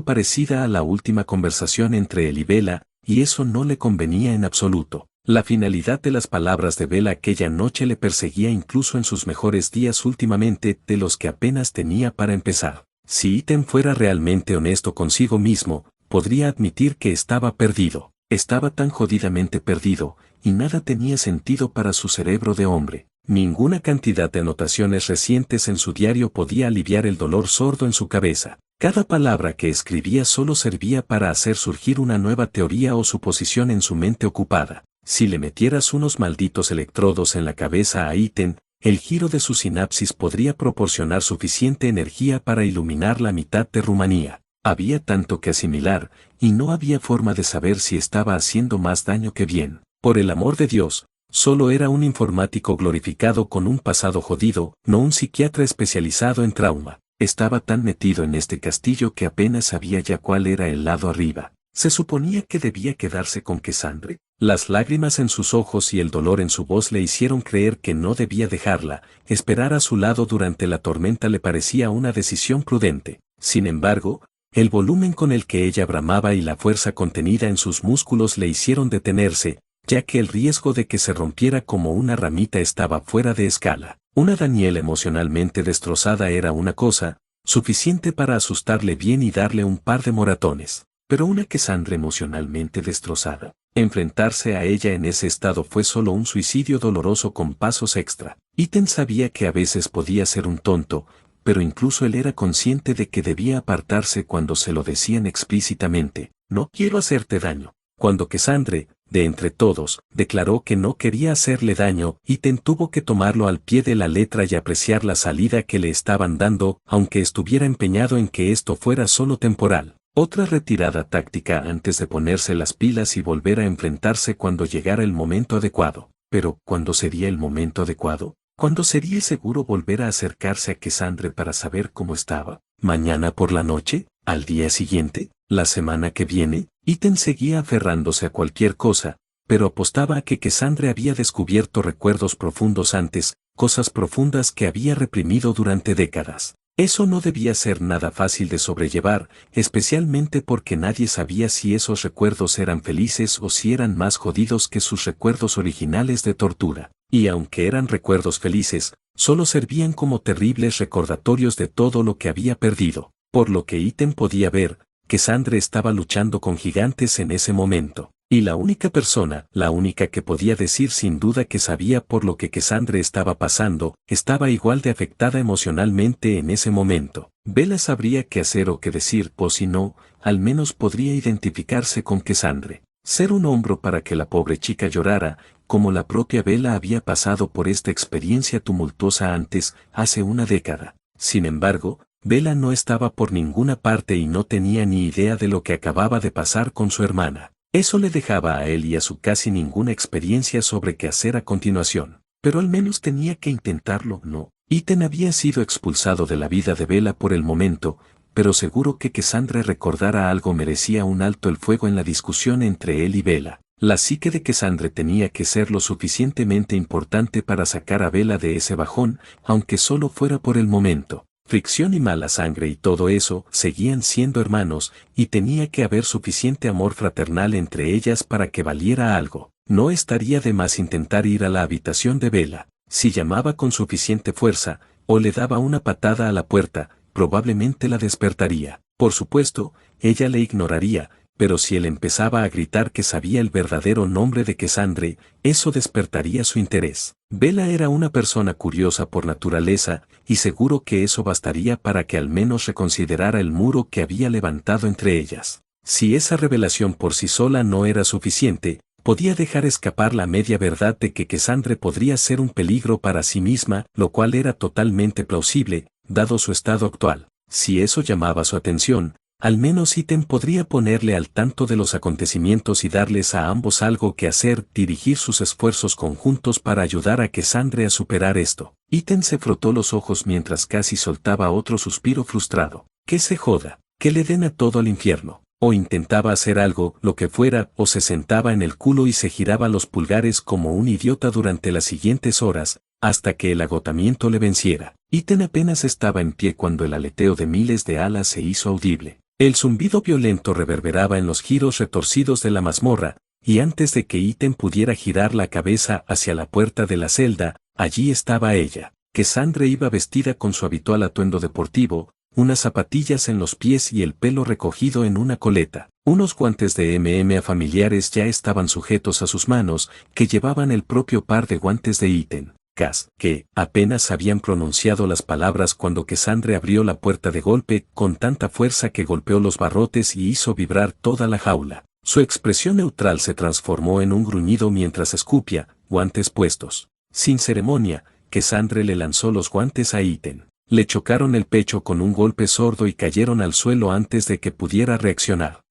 parecida a la última conversación entre él y Bella, y eso no le convenía en absoluto. La finalidad de las palabras de Bella aquella noche le perseguía incluso en sus mejores días últimamente, de los que apenas tenía para empezar. Si Ethan fuera realmente honesto consigo mismo, podría admitir que estaba perdido. Estaba tan jodidamente perdido, y nada tenía sentido para su cerebro de hombre. Ninguna cantidad de anotaciones recientes en su diario podía aliviar el dolor sordo en su cabeza. Cada palabra que escribía solo servía para hacer surgir una nueva teoría o suposición en su mente ocupada. Si le metieras unos malditos electrodos en la cabeza a Ethan, el giro de su sinapsis podría proporcionar suficiente energía para iluminar la mitad de Rumanía. Había tanto que asimilar, y no había forma de saber si estaba haciendo más daño que bien. Por el amor de Dios, solo era un informático glorificado con un pasado jodido, no un psiquiatra especializado en trauma. Estaba tan metido en este castillo que apenas sabía ya cuál era el lado arriba. ¿Se suponía que debía quedarse con Cassandra? Las lágrimas en sus ojos y el dolor en su voz le hicieron creer que no debía dejarla. Esperar a su lado durante la tormenta le parecía una decisión prudente. Sin embargo, el volumen con el que ella bramaba y la fuerza contenida en sus músculos le hicieron detenerse, ya que el riesgo de que se rompiera como una ramita estaba fuera de escala. Una Daniela emocionalmente destrozada era una cosa, suficiente para asustarle bien y darle un par de moratones. Pero una Cassandra emocionalmente destrozada, enfrentarse a ella en ese estado fue solo un suicidio doloroso con pasos extra. Ethan sabía que a veces podía ser un tonto, pero incluso él era consciente de que debía apartarse cuando se lo decían explícitamente. No quiero hacerte daño. Cuando Cassandra, de entre todos, declaró que no quería hacerle daño, Iten tuvo que tomarlo al pie de la letra y apreciar la salida que le estaban dando, aunque estuviera empeñado en que esto fuera solo temporal. Otra retirada táctica antes de ponerse las pilas y volver a enfrentarse cuando llegara el momento adecuado. Pero, ¿cuándo sería el momento adecuado? ¿Cuándo sería seguro volver a acercarse a Cassandre para saber cómo estaba? ¿Mañana por la noche? ¿Al día siguiente? ¿La semana que viene? Iten seguía aferrándose a cualquier cosa, pero apostaba a que Cassandre había descubierto recuerdos profundos antes, cosas profundas que había reprimido durante décadas. Eso no debía ser nada fácil de sobrellevar, especialmente porque nadie sabía si esos recuerdos eran felices o si eran más jodidos que sus recuerdos originales de tortura. Y aunque eran recuerdos felices, solo servían como terribles recordatorios de todo lo que había perdido. Por lo que Iten podía ver, Cassandre estaba luchando con gigantes en ese momento. Y la única persona, la única que podía decir sin duda que sabía por lo que Cassandre estaba pasando, estaba igual de afectada emocionalmente en ese momento. Bella sabría qué hacer o qué decir, o si no, al menos podría identificarse con Cassandre. Ser un hombro para que la pobre chica llorara, como la propia Bella había pasado por esta experiencia tumultuosa antes, hace una década. Sin embargo, Bella no estaba por ninguna parte y no tenía ni idea de lo que acababa de pasar con su hermana. Eso le dejaba a él y a su casi ninguna experiencia sobre qué hacer a continuación. Pero al menos tenía que intentarlo, ¿no? Iten había sido expulsado de la vida de Bella por el momento, pero seguro que Cassandre recordara algo merecía un alto el fuego en la discusión entre él y Bella. La psique de Cassandre tenía que ser lo suficientemente importante para sacar a Bella de ese bajón, aunque solo fuera por el momento. Fricción y mala sangre y todo eso seguían siendo hermanos, y tenía que haber suficiente amor fraternal entre ellas para que valiera algo. No estaría de más intentar ir a la habitación de Bella. Si llamaba con suficiente fuerza, o le daba una patada a la puerta, probablemente la despertaría. Por supuesto, ella le ignoraría, pero si él empezaba a gritar que sabía el verdadero nombre de Cassandre, eso despertaría su interés. Bella era una persona curiosa por naturaleza, y seguro que eso bastaría para que al menos reconsiderara el muro que había levantado entre ellas. Si esa revelación por sí sola no era suficiente, podía dejar escapar la media verdad de que Cassandre podría ser un peligro para sí misma, lo cual era totalmente plausible, dado su estado actual. Si eso llamaba su atención, al menos Iten podría ponerle al tanto de los acontecimientos y darles a ambos algo que hacer, dirigir sus esfuerzos conjuntos para ayudar a Cassandre a superar esto. Iten se frotó los ojos mientras casi soltaba otro suspiro frustrado. Que se joda, que le den a todo al infierno. O intentaba hacer algo, lo que fuera, o se sentaba en el culo y se giraba los pulgares como un idiota durante las siguientes horas, hasta que el agotamiento le venciera. Iten apenas estaba en pie cuando el aleteo de miles de alas se hizo audible. El zumbido violento reverberaba en los giros retorcidos de la mazmorra, y antes de que Iten pudiera girar la cabeza hacia la puerta de la celda, allí estaba ella. Cassandre iba vestida con su habitual atuendo deportivo, unas zapatillas en los pies y el pelo recogido en una coleta. Unos guantes de MMA familiares ya estaban sujetos a sus manos, que llevaban el propio par de guantes de Iten. Que apenas habían pronunciado las palabras cuando Cassandre abrió la puerta de golpe con tanta fuerza que golpeó los barrotes y hizo vibrar toda la jaula. Su expresión neutral se transformó en un gruñido mientras escupía, guantes puestos. Sin ceremonia, Cassandre le lanzó los guantes a Iten. Le chocaron el pecho con un golpe sordo y cayeron al suelo antes de que pudiera reaccionar.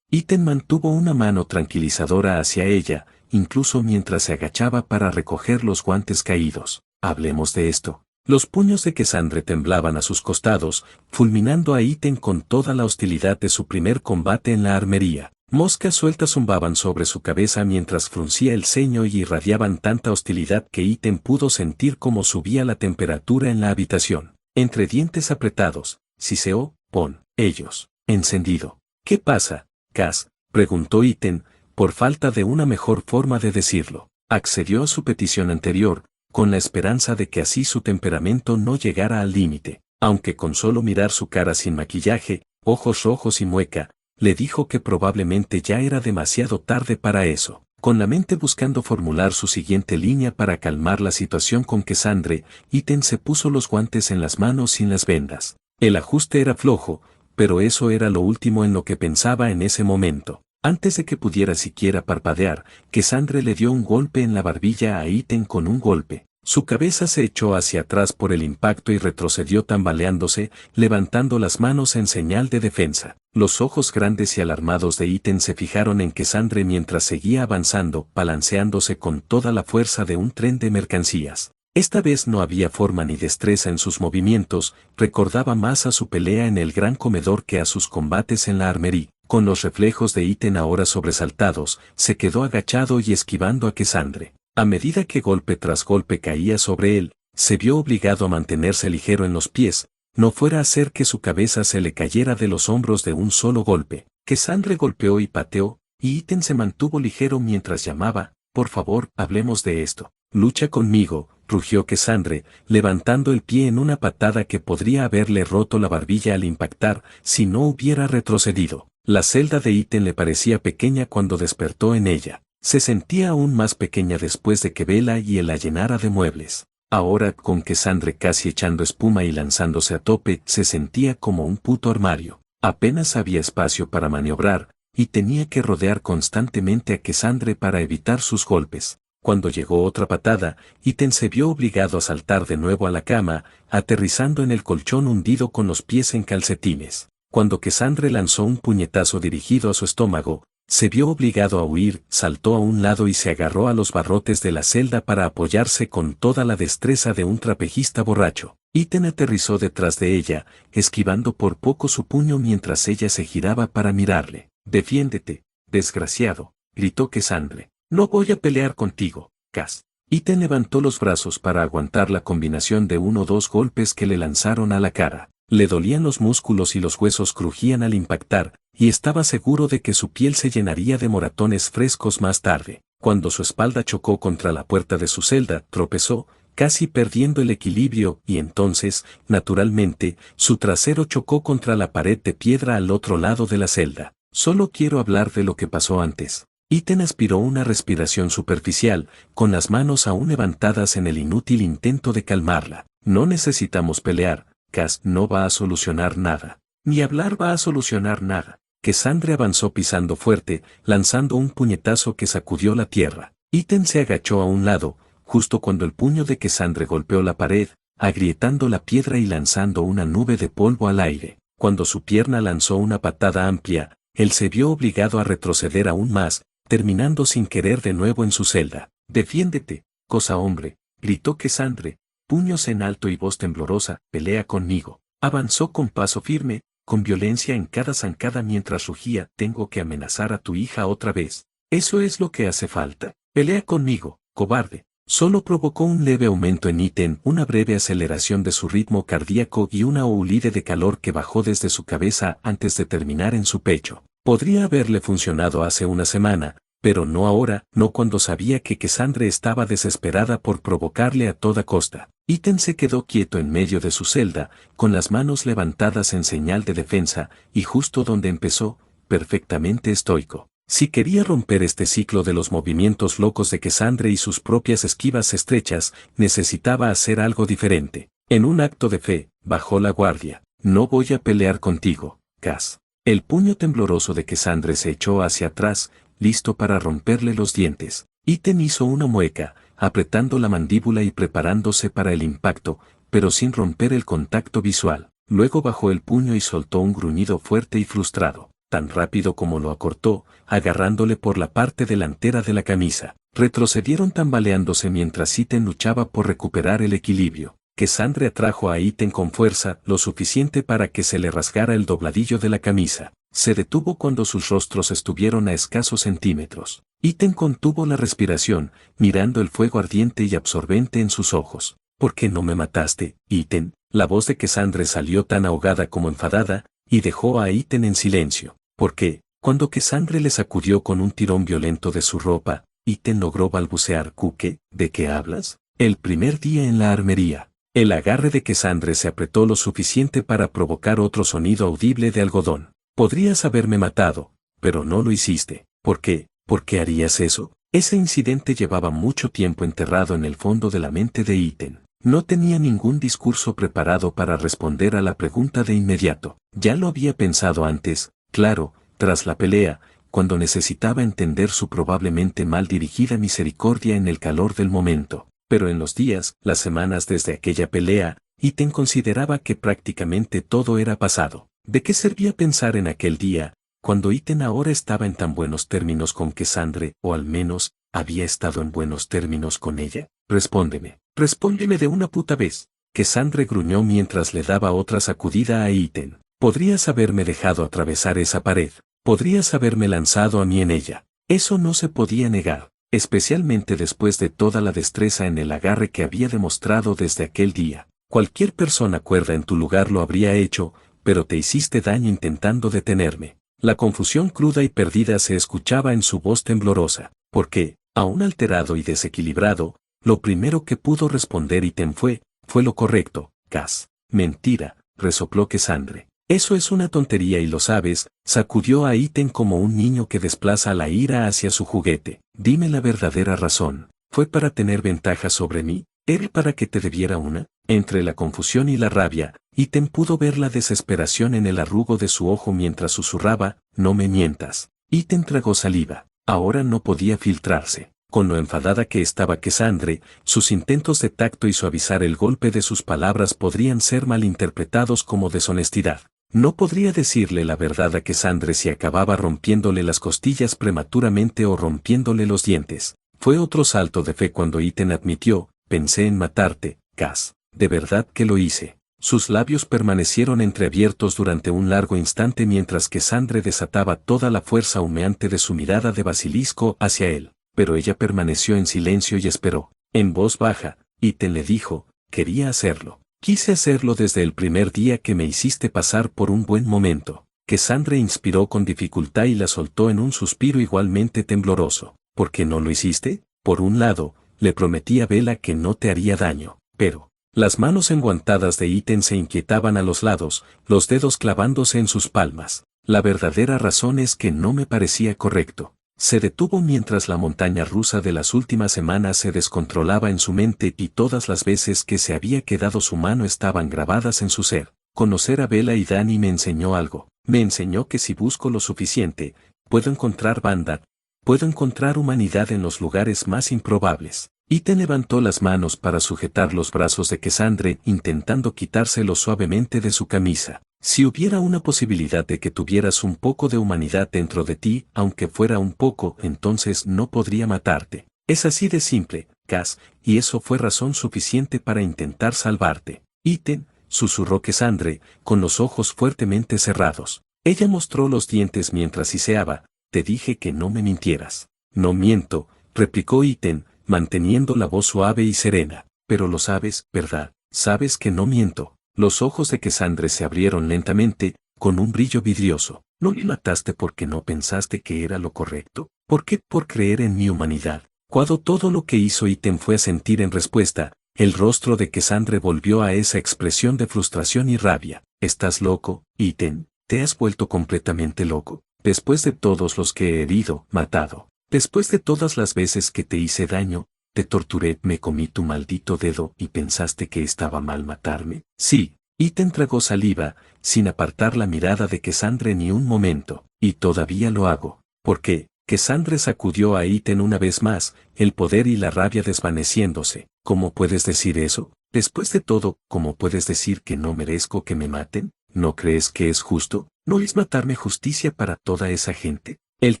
Iten mantuvo una mano tranquilizadora hacia ella, incluso mientras se agachaba para recoger los guantes caídos. Hablemos de esto. Los puños de Cassandre temblaban a sus costados, fulminando a Iten con toda la hostilidad de su primer combate en la armería. Moscas sueltas zumbaban sobre su cabeza mientras fruncía el ceño y irradiaban tanta hostilidad que Iten pudo sentir cómo subía la temperatura en la habitación. Entre dientes apretados, siseó, pon, ellos, encendido. ¿Qué pasa, Cass?, preguntó Iten, por falta de una mejor forma de decirlo. Accedió a su petición anterior, con la esperanza de que así su temperamento no llegara al límite. Aunque con solo mirar su cara sin maquillaje, ojos rojos y mueca, le dijo que probablemente ya era demasiado tarde para eso. Con la mente buscando formular su siguiente línea para calmar la situación con Cassandre, Iten se puso los guantes en las manos sin las vendas. El ajuste era flojo, pero eso era lo último en lo que pensaba en ese momento. Antes de que pudiera siquiera parpadear, Cassandre le dio un golpe en la barbilla a Ethan con un golpe. Su cabeza se echó hacia atrás por el impacto y retrocedió tambaleándose, levantando las manos en señal de defensa. Los ojos grandes y alarmados de Ethan se fijaron en Cassandre mientras seguía avanzando, balanceándose con toda la fuerza de un tren de mercancías. Esta vez no había forma ni destreza en sus movimientos, recordaba más a su pelea en el gran comedor que a sus combates en la armería. Con los reflejos de Ethan ahora sobresaltados, se quedó agachado y esquivando a Cassandre. A medida que golpe tras golpe caía sobre él, se vio obligado a mantenerse ligero en los pies, no fuera a hacer que su cabeza se le cayera de los hombros de un solo golpe. Cassandre golpeó y pateó, y Ethan se mantuvo ligero mientras llamaba, «Por favor, hablemos de esto». «Lucha conmigo», rugió Cassandre, levantando el pie en una patada que podría haberle roto la barbilla al impactar si no hubiera retrocedido. La celda de Ethan le parecía pequeña cuando despertó en ella. Se sentía aún más pequeña después de que Bella y él la llenara de muebles. Ahora, con Cassandre casi echando espuma y lanzándose a tope, se sentía como un puto armario. Apenas había espacio para maniobrar, y tenía que rodear constantemente a Cassandre para evitar sus golpes. Cuando llegó otra patada, Ethan se vio obligado a saltar de nuevo a la cama, aterrizando en el colchón hundido con los pies en calcetines. Cuando Cassandre lanzó un puñetazo dirigido a su estómago, se vio obligado a huir, saltó a un lado y se agarró a los barrotes de la celda para apoyarse con toda la destreza de un trapejista borracho. Ethan aterrizó detrás de ella, esquivando por poco su puño mientras ella se giraba para mirarle. «Defiéndete, desgraciado», gritó Cassandre. «No voy a pelear contigo, Cass». Ethan levantó los brazos para aguantar la combinación de 1 o 2 golpes que le lanzaron a la cara. Le dolían los músculos y los huesos crujían al impactar, y estaba seguro de que su piel se llenaría de moratones frescos más tarde. Cuando su espalda chocó contra la puerta de su celda, tropezó, casi perdiendo el equilibrio, y entonces, naturalmente, su trasero chocó contra la pared de piedra al otro lado de la celda. «Solo quiero hablar de lo que pasó antes». Ethan aspiró una respiración superficial, con las manos aún levantadas en el inútil intento de calmarla. «No necesitamos pelear, Cass, no va a solucionar nada. Ni hablar va a solucionar nada». Cassandre avanzó pisando fuerte, lanzando un puñetazo que sacudió la tierra. Ethan se agachó a un lado, justo cuando el puño de Cassandre golpeó la pared, agrietando la piedra y lanzando una nube de polvo al aire. Cuando su pierna lanzó una patada amplia, él se vio obligado a retroceder aún más, terminando sin querer de nuevo en su celda. «Defiéndete, cosa hombre», gritó Cassandre, puños en alto y voz temblorosa, «pelea conmigo». Avanzó con paso firme, con violencia en cada zancada mientras rugía, «tengo que amenazar a tu hija otra vez. Eso es lo que hace falta. Pelea conmigo, cobarde». Solo provocó un leve aumento en Ethan, una breve aceleración de su ritmo cardíaco y una oulide de calor que bajó desde su cabeza antes de terminar en su pecho. Podría haberle funcionado hace una semana, pero no ahora, no cuando sabía que Cassandre estaba desesperada por provocarle a toda costa. Ethan se quedó quieto en medio de su celda, con las manos levantadas en señal de defensa, y justo donde empezó, perfectamente estoico. Si quería romper este ciclo de los movimientos locos de Cassandre y sus propias esquivas estrechas, necesitaba hacer algo diferente. En un acto de fe, bajó la guardia. «No voy a pelear contigo, Cass». El puño tembloroso de Cassandre se echó hacia atrás, listo para romperle los dientes. Ethan hizo una mueca, apretando la mandíbula y preparándose para el impacto, pero sin romper el contacto visual. Luego bajó el puño y soltó un gruñido fuerte y frustrado, tan rápido como lo acortó, agarrándole por la parte delantera de la camisa. Retrocedieron tambaleándose mientras Ethan luchaba por recuperar el equilibrio. Cassandre atrajo a Ethan con fuerza, lo suficiente para que se le rasgara el dobladillo de la camisa. Se detuvo cuando sus rostros estuvieron a escasos centímetros. Ethan contuvo la respiración, mirando el fuego ardiente y absorbente en sus ojos. «¿Por qué no me mataste, Ethan?». La voz de Cassandre salió tan ahogada como enfadada, y dejó a Ethan en silencio. «¿Por qué?». Cuando Cassandre le sacudió con un tirón violento de su ropa, Ethan logró balbucear. «¿Qué? ¿De qué hablas?». «El primer día en la armería». El agarre de Cassandre se apretó lo suficiente para provocar otro sonido audible de algodón. «Podrías haberme matado, pero no lo hiciste». «¿Por qué? ¿Por qué harías eso?». Ese incidente llevaba mucho tiempo enterrado en el fondo de la mente de Ethan. No tenía ningún discurso preparado para responder a la pregunta de inmediato. Ya lo había pensado antes, claro, tras la pelea, cuando necesitaba entender su probablemente mal dirigida misericordia en el calor del momento. Pero en los días, las semanas desde aquella pelea, Ethan consideraba que prácticamente todo era pasado. ¿De qué servía pensar en aquel día, cuando Ethan ahora estaba en tan buenos términos con Cassandre, o al menos, había estado en buenos términos con ella? Respóndeme de una puta vez. Cassandre gruñó mientras le daba otra sacudida a Ethan. Podrías haberme dejado atravesar esa pared. Podrías haberme lanzado a mí en ella. Eso no se podía negar, especialmente después de toda la destreza en el agarre que había demostrado desde aquel día. Cualquier persona cuerda en tu lugar lo habría hecho, pero te hiciste daño intentando detenerme. La confusión cruda y perdida se escuchaba en su voz temblorosa, porque, aún alterado y desequilibrado, lo primero que pudo responder Ethan fue lo correcto, Cass. Mentira, resopló Cassandre. Eso es una tontería y lo sabes, sacudió a Ethan como un niño que desplaza la ira hacia su juguete. Dime la verdadera razón. ¿Fue para tener ventaja sobre mí? ¿Era para que te debiera una? Entre la confusión y la rabia, Ethan pudo ver la desesperación en el arrugo de su ojo mientras susurraba, no me mientas. Ethan tragó saliva. Ahora no podía filtrarse. Con lo enfadada que estaba Cassandre, sus intentos de tacto y suavizar el golpe de sus palabras podrían ser malinterpretados como deshonestidad. No podría decirle la verdad a Cassandre si acababa rompiéndole las costillas prematuramente o rompiéndole los dientes. Fue otro salto de fe cuando Ethan admitió, pensé en matarte, Cass. De verdad que lo hice. Sus labios permanecieron entreabiertos durante un largo instante mientras Cassandre desataba toda la fuerza humeante de su mirada de basilisco hacia él. Pero ella permaneció en silencio y esperó. En voz baja, Ethan le dijo, quería hacerlo. Quise hacerlo desde el primer día que me hiciste pasar por un buen momento. Cassandre inspiró con dificultad y la soltó en un suspiro igualmente tembloroso. ¿Por qué no lo hiciste? Por un lado, le prometí a Bella que no te haría daño, pero... Las manos enguantadas de Ethan se inquietaban a los lados, los dedos clavándose en sus palmas. La verdadera razón es que no me parecía correcto. Se detuvo mientras la montaña rusa de las últimas semanas se descontrolaba en su mente y todas las veces que se había quedado su mano estaban grabadas en su ser. Conocer a Bella y Danny me enseñó algo. Me enseñó que si busco lo suficiente, puedo encontrar bondad, puedo encontrar humanidad en los lugares más improbables. Ethan levantó las manos para sujetar los brazos de Cassandre intentando quitárselos suavemente de su camisa. Si hubiera una posibilidad de que tuvieras un poco de humanidad dentro de ti, aunque fuera un poco, entonces no podría matarte. Es así de simple, Cass, y eso fue razón suficiente para intentar salvarte. Ethan, susurró Cassandre, con los ojos fuertemente cerrados. Ella mostró los dientes mientras siseaba. Te dije que no me mintieras. No miento, replicó Ethan, manteniendo la voz suave y serena. Pero lo sabes, ¿verdad? Sabes que no miento. Los ojos de Cassandre se abrieron lentamente, con un brillo vidrioso. ¿No me mataste porque no pensaste que era lo correcto? ¿Por qué? Por creer en mi humanidad. Cuando todo lo que hizo Ethan fue sentir en respuesta, el rostro de Cassandre volvió a esa expresión de frustración y rabia. ¿Estás loco, Ethan? ¿Te has vuelto completamente loco? Después de todos los que he herido, matado. Después de todas las veces que te hice daño, te torturé, me comí tu maldito dedo y pensaste que estaba mal matarme. Sí, Ethan tragó saliva, sin apartar la mirada de Cassandre ni un momento, y todavía lo hago. ¿Por qué? Cassandre sacudió a Ethan una vez más, el poder y la rabia desvaneciéndose. ¿Cómo puedes decir eso? Después de todo, ¿cómo puedes decir que no merezco que me maten? ¿No crees que es justo? ¿No es matarme justicia para toda esa gente? El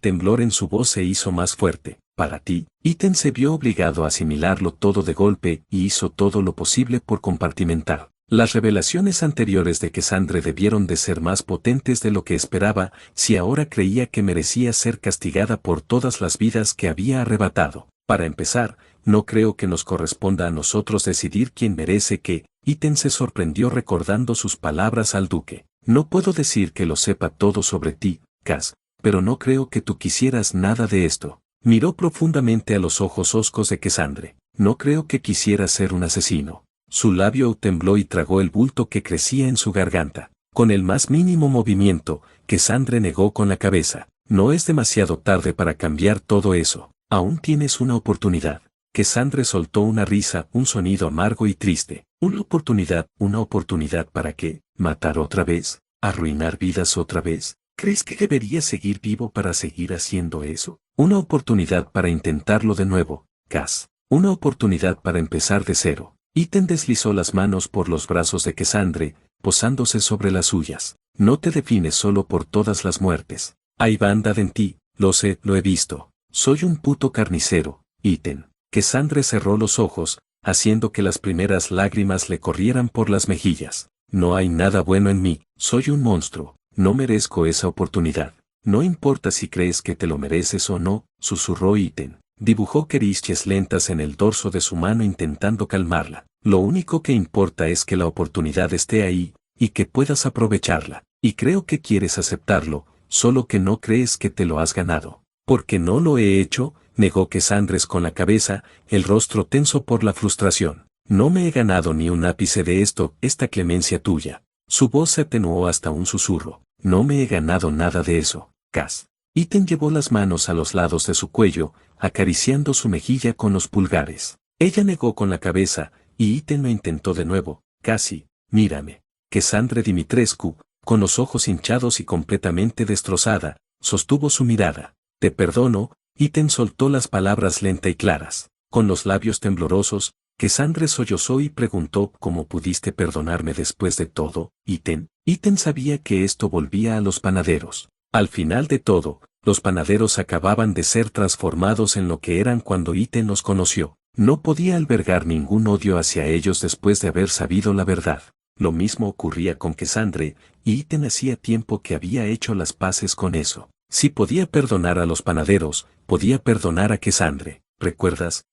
temblor en su voz se hizo más fuerte. Para ti, Ethan se vio obligado a asimilarlo todo de golpe y hizo todo lo posible por compartimentar. Las revelaciones anteriores de Cassandre debieron de ser más potentes de lo que esperaba, si ahora creía que merecía ser castigada por todas las vidas que había arrebatado. Para empezar, no creo que nos corresponda a nosotros decidir quién merece qué. Ethan se sorprendió recordando sus palabras al duque. No puedo decir que lo sepa todo sobre ti, Cass, pero no creo que tú quisieras nada de esto. Miró profundamente a los ojos hoscos de Cassandre. No creo que quisiera ser un asesino. Su labio tembló y tragó el bulto que crecía en su garganta. Con el más mínimo movimiento, Cassandre negó con la cabeza. No es demasiado tarde para cambiar todo eso. Aún tienes una oportunidad. Cassandre soltó una risa, un sonido amargo y triste. ¿Una oportunidad? ¿Una oportunidad para qué? ¿Matar otra vez? ¿Arruinar vidas otra vez? ¿Crees que debería seguir vivo para seguir haciendo eso? Una oportunidad para intentarlo de nuevo, Cass. Una oportunidad para empezar de cero. Iten deslizó las manos por los brazos de Cassandre, posándose sobre las suyas. No te defines solo por todas las muertes. Hay bondad en ti, lo sé, lo he visto. Soy un puto carnicero, Iten. Cassandre cerró los ojos, haciendo que las primeras lágrimas le corrieran por las mejillas. No hay nada bueno en mí, soy un monstruo, no merezco esa oportunidad. No importa si crees que te lo mereces o no, susurró Iten. Dibujó caricias lentas en el dorso de su mano intentando calmarla. Lo único que importa es que la oportunidad esté ahí, y que puedas aprovecharla. Y creo que quieres aceptarlo, solo que no crees que te lo has ganado. Porque no lo he hecho, negó Cassandre con la cabeza, el rostro tenso por la frustración. No me he ganado ni un ápice de esto, esta clemencia tuya. Su voz se atenuó hasta un susurro. No me he ganado nada de eso, Cass. Iten llevó las manos a los lados de su cuello, acariciando su mejilla con los pulgares. Ella negó con la cabeza, y Iten lo intentó de nuevo. Casi, mírame. Cassandre Dimitrescu, con los ojos hinchados y completamente destrozada, sostuvo su mirada. Te perdono. Iten soltó las palabras lenta y claras. Con los labios temblorosos, Cassandre sollozó y preguntó ¿cómo pudiste perdonarme después de todo, Iten? Iten sabía que esto volvía a los panaderos. Al final de todo, los panaderos acababan de ser transformados en lo que eran cuando Iten los conoció. No podía albergar ningún odio hacia ellos después de haber sabido la verdad. Lo mismo ocurría con Cassandre, y Iten hacía tiempo que había hecho las paces con eso. Si podía perdonar a los panaderos, podía perdonar a Cassandre. ¿Recuerdas,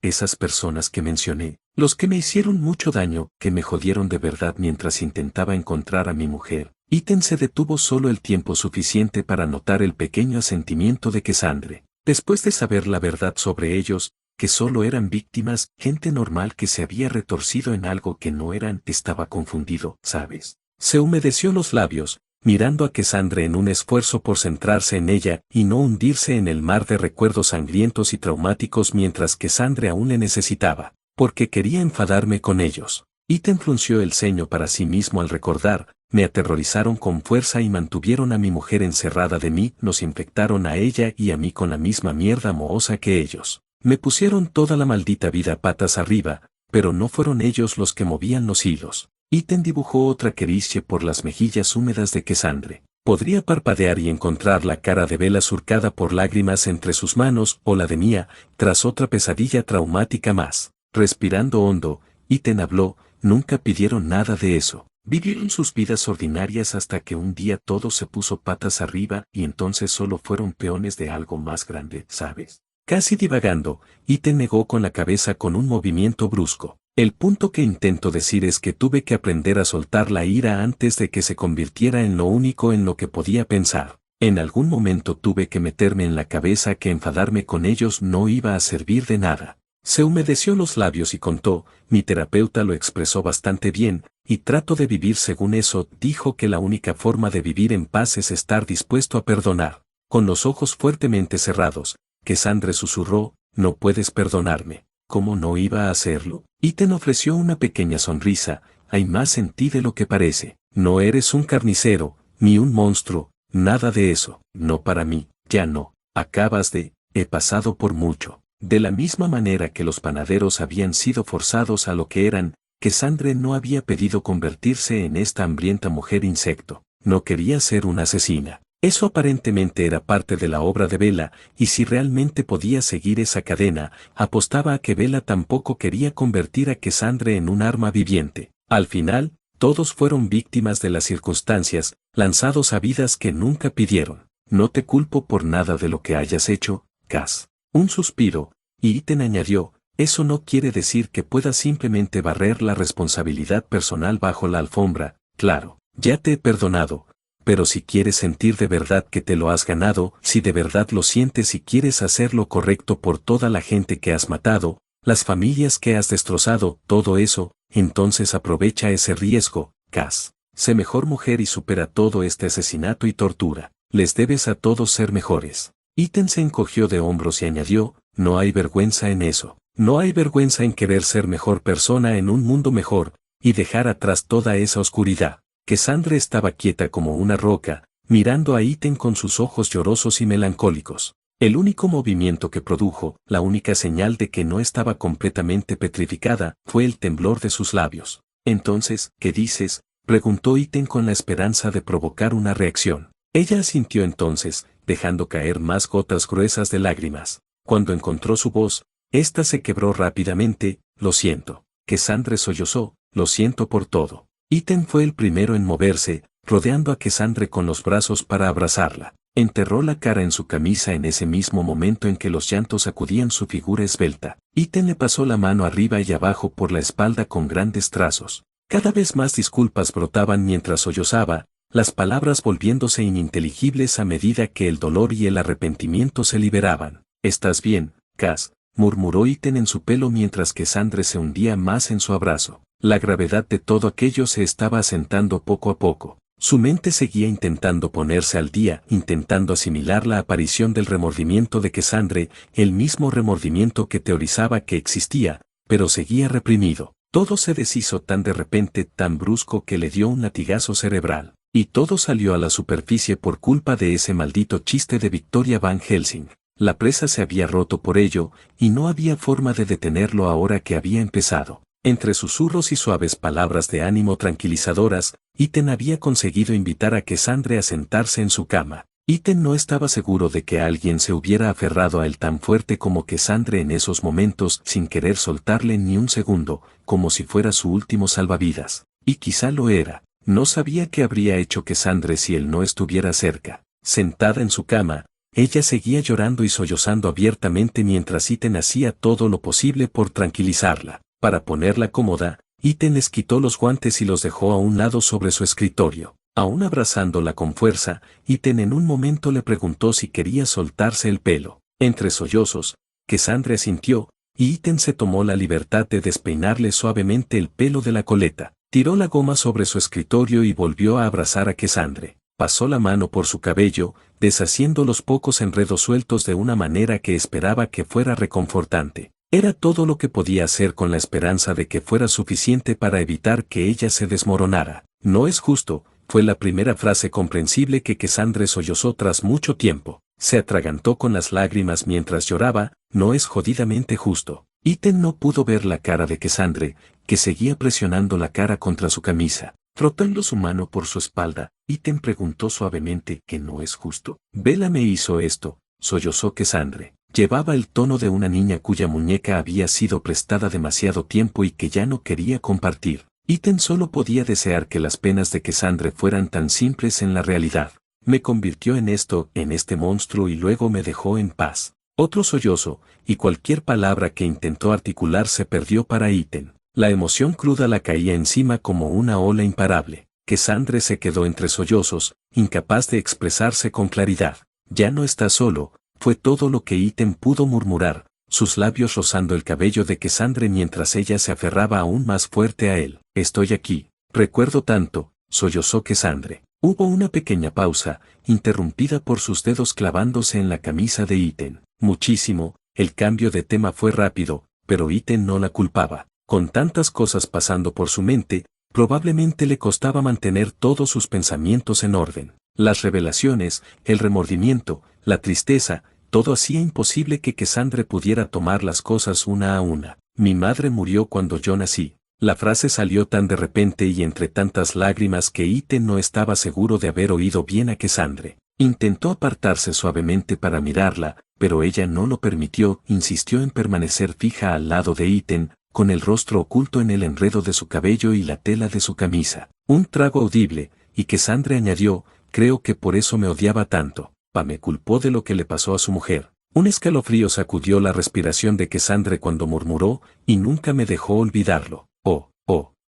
esas personas que mencioné? Los que me hicieron mucho daño, que me jodieron de verdad mientras intentaba encontrar a mi mujer. Iten se detuvo solo el tiempo suficiente para notar el pequeño asentimiento de Cassandre. Después de saber la verdad sobre ellos, que solo eran víctimas, gente normal que se había retorcido en algo que no eran, estaba confundido, ¿sabes? Se humedeció los labios, mirando a Cassandre en un esfuerzo por centrarse en ella y no hundirse en el mar de recuerdos sangrientos y traumáticos mientras Cassandre aún le necesitaba, porque quería enfadarme con ellos. Iten frunció el ceño para sí mismo al recordar, me aterrorizaron con fuerza y mantuvieron a mi mujer encerrada de mí, nos infectaron a ella y a mí con la misma mierda mohosa que ellos. Me pusieron toda la maldita vida patas arriba, pero no fueron ellos los que movían los hilos. Iten dibujó otra caricia por las mejillas húmedas de Cassandre. Podría parpadear y encontrar la cara de Bella surcada por lágrimas entre sus manos o la de Mia, tras otra pesadilla traumática más. Respirando hondo, Iten habló, nunca pidieron nada de eso. Vivieron sus vidas ordinarias hasta que un día todo se puso patas arriba y entonces solo fueron peones de algo más grande, ¿sabes? Casi divagando, Iten negó con la cabeza con un movimiento brusco. El punto que intento decir es que tuve que aprender a soltar la ira antes de que se convirtiera en lo único en lo que podía pensar. En algún momento tuve que meterme en la cabeza que enfadarme con ellos no iba a servir de nada. Se humedeció los labios y contó, mi terapeuta lo expresó bastante bien, y trato de vivir según eso, dijo que la única forma de vivir en paz es estar dispuesto a perdonar. Con los ojos fuertemente cerrados, Cassandre susurró, no puedes perdonarme. ¿Cómo no iba a hacerlo? Iten ofreció una pequeña sonrisa, hay más en ti de lo que parece. No eres un carnicero, ni un monstruo, nada de eso. No para mí, ya no. He pasado por mucho. De la misma manera que los panaderos habían sido forzados a lo que eran, Cassandre no había pedido convertirse en esta hambrienta mujer insecto. No quería ser una asesina. Eso aparentemente era parte de la obra de Bella, y si realmente podía seguir esa cadena, apostaba a que Bella tampoco quería convertir a Cassandre en un arma viviente. Al final, todos fueron víctimas de las circunstancias, lanzados a vidas que nunca pidieron. No te culpo por nada de lo que hayas hecho, Cass. Un suspiro, y Iten añadió, eso no quiere decir que puedas simplemente barrer la responsabilidad personal bajo la alfombra, claro, ya te he perdonado. Pero si quieres sentir de verdad que te lo has ganado, si de verdad lo sientes y quieres hacer lo correcto por toda la gente que has matado, las familias que has destrozado, todo eso, entonces aprovecha ese riesgo, Cass. Sé mejor mujer y supera todo este asesinato y tortura. Les debes a todos ser mejores. Iten se encogió de hombros y añadió, no hay vergüenza en eso. No hay vergüenza en querer ser mejor persona en un mundo mejor, y dejar atrás toda esa oscuridad. Cassandre estaba quieta como una roca, mirando a Iten con sus ojos llorosos y melancólicos. El único movimiento que produjo, la única señal de que no estaba completamente petrificada, fue el temblor de sus labios. Entonces, ¿qué dices?, preguntó Iten con la esperanza de provocar una reacción. Ella asintió entonces, dejando caer más gotas gruesas de lágrimas. Cuando encontró su voz, ésta se quebró rápidamente. Lo siento. Cassandre sollozó, lo siento por todo. Iten fue el primero en moverse, rodeando a Cassandre con los brazos para abrazarla. Enterró la cara en su camisa en ese mismo momento en que los llantos sacudían su figura esbelta. Iten le pasó la mano arriba y abajo por la espalda con grandes trazos. Cada vez más disculpas brotaban mientras sollozaba, las palabras volviéndose ininteligibles a medida que el dolor y el arrepentimiento se liberaban. ¿Estás bien, Cass?, murmuró Iten en su pelo mientras que Cassandre se hundía más en su abrazo. La gravedad de todo aquello se estaba asentando poco a poco. Su mente seguía intentando ponerse al día, intentando asimilar la aparición del remordimiento de Cassandre, el mismo remordimiento que teorizaba que existía, pero seguía reprimido. Todo se deshizo tan de repente, tan brusco que le dio un latigazo cerebral. Y todo salió a la superficie por culpa de ese maldito chiste de Victoria Van Helsing. La presa se había roto por ello, y no había forma de detenerlo ahora que había empezado. Entre susurros y suaves palabras de ánimo tranquilizadoras, Iten había conseguido invitar a Cassandre a sentarse en su cama. Iten no estaba seguro de que alguien se hubiera aferrado a él tan fuerte como Cassandre en esos momentos sin querer soltarle ni un segundo, como si fuera su último salvavidas. Y quizá lo era. No sabía qué habría hecho Cassandre si él no estuviera cerca. Sentada en su cama, ella seguía llorando y sollozando abiertamente mientras Iten hacía todo lo posible por tranquilizarla. Para ponerla cómoda, Iten les quitó los guantes y los dejó a un lado sobre su escritorio. Aún abrazándola con fuerza, Iten en un momento le preguntó si quería soltarse el pelo. Entre sollozos, Cassandre asintió, y Iten se tomó la libertad de despeinarle suavemente el pelo de la coleta. Tiró la goma sobre su escritorio y volvió a abrazar a Cassandre. Pasó la mano por su cabello, deshaciendo los pocos enredos sueltos de una manera que esperaba que fuera reconfortante. Era todo lo que podía hacer con la esperanza de que fuera suficiente para evitar que ella se desmoronara. No es justo, fue la primera frase comprensible que Cassandre sollozó tras mucho tiempo. Se atragantó con las lágrimas mientras lloraba. No es jodidamente justo. Iten no pudo ver la cara de Cassandre, que seguía presionando la cara contra su camisa. Frotando su mano por su espalda, Iten preguntó suavemente que no es justo. Bella me hizo esto, sollozó Cassandre. Llevaba el tono de una niña cuya muñeca había sido prestada demasiado tiempo y que ya no quería compartir. Iten solo podía desear que las penas de Cassandre fueran tan simples en la realidad. Me convirtió en esto, en este monstruo y luego me dejó en paz. Otro sollozo, y cualquier palabra que intentó articular se perdió para Iten. La emoción cruda la caía encima como una ola imparable. Cassandre se quedó entre sollozos, incapaz de expresarse con claridad. Ya no está solo. Fue todo lo que Iten pudo murmurar, sus labios rozando el cabello de Cassandre mientras ella se aferraba aún más fuerte a él. Estoy aquí, recuerdo tanto, sollozó Cassandre. Hubo una pequeña pausa, interrumpida por sus dedos clavándose en la camisa de Iten. Muchísimo, el cambio de tema fue rápido, pero Iten no la culpaba. Con tantas cosas pasando por su mente, probablemente le costaba mantener todos sus pensamientos en orden. Las revelaciones, el remordimiento, la tristeza, todo hacía imposible que Cassandre pudiera tomar las cosas una a una. Mi madre murió cuando yo nací. La frase salió tan de repente y entre tantas lágrimas que Iten no estaba seguro de haber oído bien a Cassandre. Intentó apartarse suavemente para mirarla, pero ella no lo permitió. Insistió en permanecer fija al lado de Iten, con el rostro oculto en el enredo de su cabello y la tela de su camisa. Un trago audible, y Cassandre añadió, creo que por eso me odiaba tanto. Me culpó de lo que le pasó a su mujer. Un escalofrío sacudió la respiración de Cassandre cuando murmuró, y nunca me dejó olvidarlo.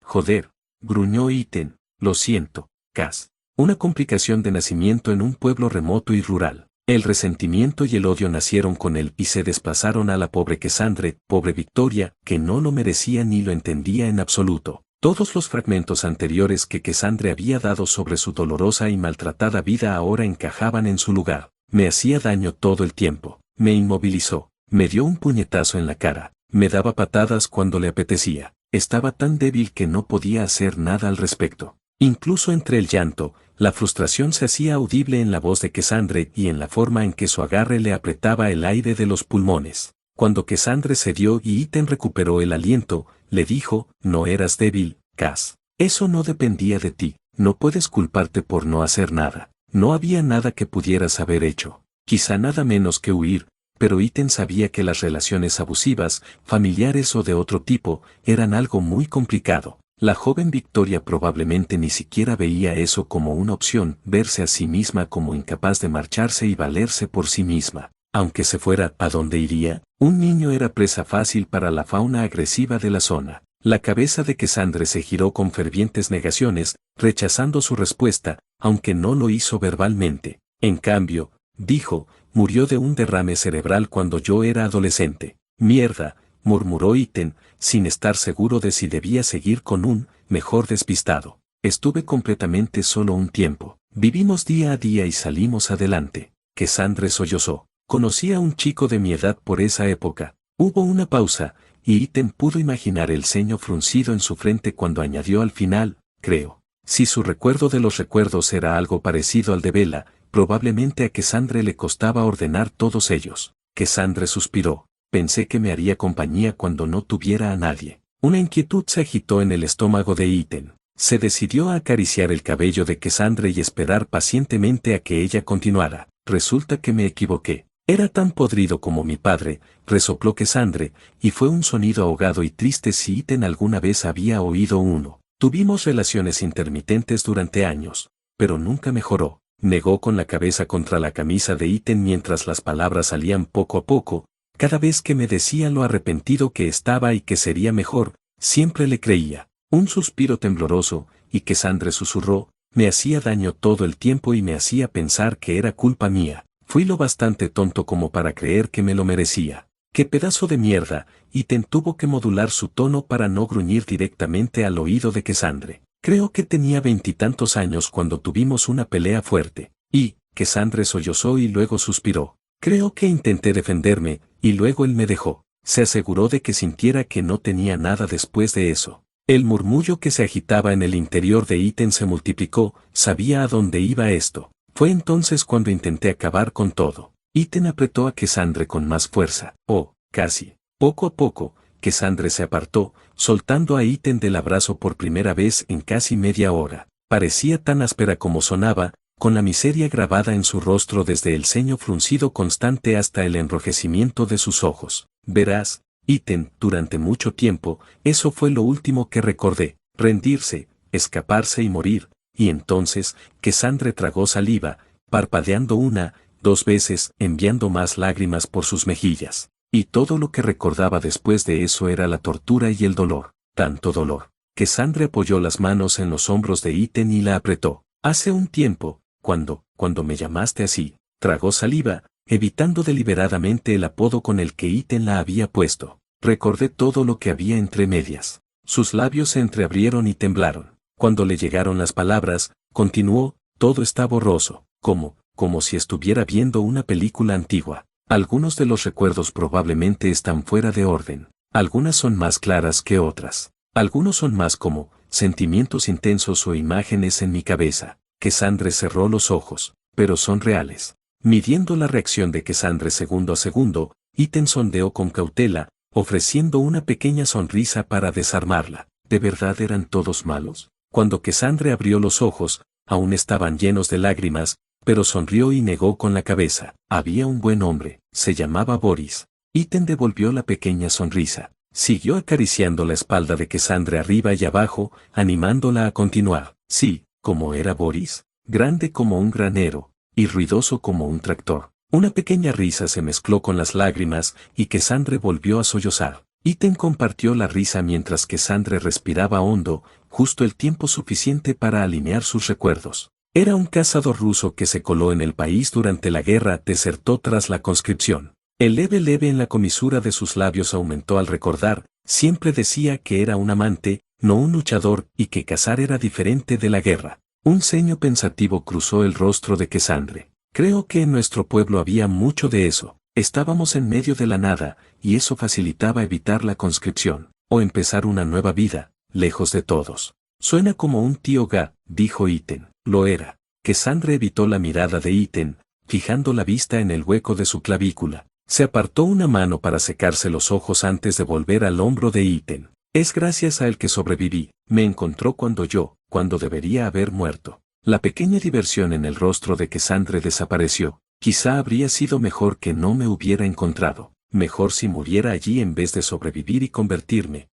Joder, gruñó Iten, lo siento, Cass. Una complicación de nacimiento en un pueblo remoto y rural. El resentimiento y el odio nacieron con él y se desplazaron a la pobre Cassandre, pobre Victoria, que no lo merecía ni lo entendía en absoluto. Todos los fragmentos anteriores que Cassandre había dado sobre su dolorosa y maltratada vida ahora encajaban en su lugar. Me hacía daño todo el tiempo, me inmovilizó, me dio un puñetazo en la cara, me daba patadas cuando le apetecía. Estaba tan débil que no podía hacer nada al respecto. Incluso entre el llanto, La frustración se hacía audible en la voz de Cassandre y en la forma en que su agarre le apretaba el aire de los pulmones. Cuando Cassandre cedió y Ethan recuperó el aliento, le dijo: no eras débil, Cass. Eso no dependía de ti. No puedes culparte por no hacer nada. No había nada que pudieras haber hecho. Quizá nada menos que huir, pero Ethan sabía que las relaciones abusivas, familiares o de otro tipo, eran algo muy complicado. La joven Victoria probablemente ni siquiera veía eso como una opción, verse a sí misma como incapaz de marcharse y valerse por sí misma. Aunque se fuera, ¿a dónde iría? Un niño era presa fácil para la fauna agresiva de la zona. La cabeza de Cassandre se giró con fervientes negaciones, rechazando su respuesta, aunque no lo hizo verbalmente. En cambio, dijo: murió de un derrame cerebral cuando yo era adolescente. Mierda, murmuró Ethan, sin estar seguro de si debía seguir con un mejor despistado. Estuve completamente solo un tiempo. Vivimos día a día y salimos adelante. Cassandre sollozó. Conocí a un chico de mi edad por esa época. Hubo una pausa, y Ethan pudo imaginar el ceño fruncido en su frente cuando añadió al final: creo. Si su recuerdo de los recuerdos era algo parecido al de Bella, probablemente a Cassandre le costaba ordenar todos ellos. Cassandre suspiró. Pensé que me haría compañía cuando no tuviera a nadie. Una inquietud se agitó en el estómago de Ethan. Se decidió a acariciar el cabello de Cassandre y esperar pacientemente a que ella continuara. Resulta que me equivoqué. Era tan podrido como mi padre, resopló Cassandre, y fue un sonido ahogado y triste si Ethan alguna vez había oído uno. Tuvimos relaciones intermitentes durante años, pero nunca mejoró. Negó con la cabeza contra la camisa de Ethan mientras las palabras salían poco a poco. Cada vez que me decía lo arrepentido que estaba y que sería mejor, siempre le creía. Un suspiro tembloroso, y Cassandre susurró: me hacía daño todo el tiempo y me hacía pensar que era culpa mía. Fui lo bastante tonto como para creer que me lo merecía. ¡Qué pedazo de mierda! Ethan tuvo que modular su tono para no gruñir directamente al oído de Cassandre. Creo que tenía 20 años cuando tuvimos una pelea fuerte. Y Cassandre sollozó y luego suspiró. Creo que intenté defenderme, y luego él me dejó. Se aseguró de que sintiera que no tenía nada después de eso. El murmullo que se agitaba en el interior de Ethan se multiplicó. Sabía a dónde iba esto. Fue entonces cuando intenté acabar con todo. Ethan apretó a Cassandre con más fuerza. Oh, casi. Poco a poco, Cassandre se apartó, soltando a Ethan del abrazo por primera vez en casi media hora. Parecía tan áspera como sonaba, con la miseria grabada en su rostro desde el ceño fruncido constante hasta el enrojecimiento de sus ojos. Verás, Ethan, durante mucho tiempo, eso fue lo último que recordé: rendirse, escaparse y morir. Y entonces, Cassandre tragó saliva, parpadeando una, 2 veces, enviando más lágrimas por sus mejillas. Y todo lo que recordaba después de eso era la tortura y el dolor. Tanto dolor. Cassandre apoyó las manos en los hombros de Ethan y la apretó. Hace un tiempo, cuando me llamaste así, tragó saliva, evitando deliberadamente el apodo con el que Ethan la había puesto. Recordé todo lo que había entre medias. Sus labios se entreabrieron y temblaron. Cuando le llegaron las palabras, continuó: todo está borroso, como si estuviera viendo una película antigua. Algunos de los recuerdos probablemente están fuera de orden. Algunas son más claras que otras. Algunos son más como sentimientos intensos o imágenes en mi cabeza. Cassandre cerró los ojos, pero son reales. Midiendo la reacción de Cassandre segundo a segundo, Ethan sondeó con cautela, ofreciendo una pequeña sonrisa para desarmarla. ¿De verdad eran todos malos? Cuando Cassandre abrió los ojos, aún estaban llenos de lágrimas, pero sonrió y negó con la cabeza. Había un buen hombre, se llamaba Boris. Ethan devolvió la pequeña sonrisa. Siguió acariciando la espalda de Cassandre arriba y abajo, animándola a continuar. Sí, ¿cómo era Boris? Grande como un granero, y ruidoso como un tractor. Una pequeña risa se mezcló con las lágrimas, y Cassandre volvió a sollozar. Ethan compartió la risa mientras Cassandre respiraba hondo, justo el tiempo suficiente para alinear sus recuerdos. Era un cazador ruso que se coló en el país durante la guerra, desertó tras la conscripción. El leve en la comisura de sus labios aumentó al recordar. Siempre decía que era un amante, no un luchador, y que cazar era diferente de la guerra. Un ceño pensativo cruzó el rostro de Cassandre. Creo que en nuestro pueblo había mucho de eso. Estábamos en medio de la nada, y eso facilitaba evitar la conscripción, o empezar una nueva vida, lejos de todos. Suena como un tío Ga, dijo Ethan. Lo era. Cassandra evitó la mirada de Ethan, fijando la vista en el hueco de su clavícula. Se apartó una mano para secarse los ojos antes de volver al hombro de Ethan. Es gracias a él que sobreviví, me encontró cuando debería haber muerto. La pequeña diversión en el rostro de Cassandra desapareció. Quizá habría sido mejor que no me hubiera encontrado. Mejor si muriera allí en vez de sobrevivir y convertirme.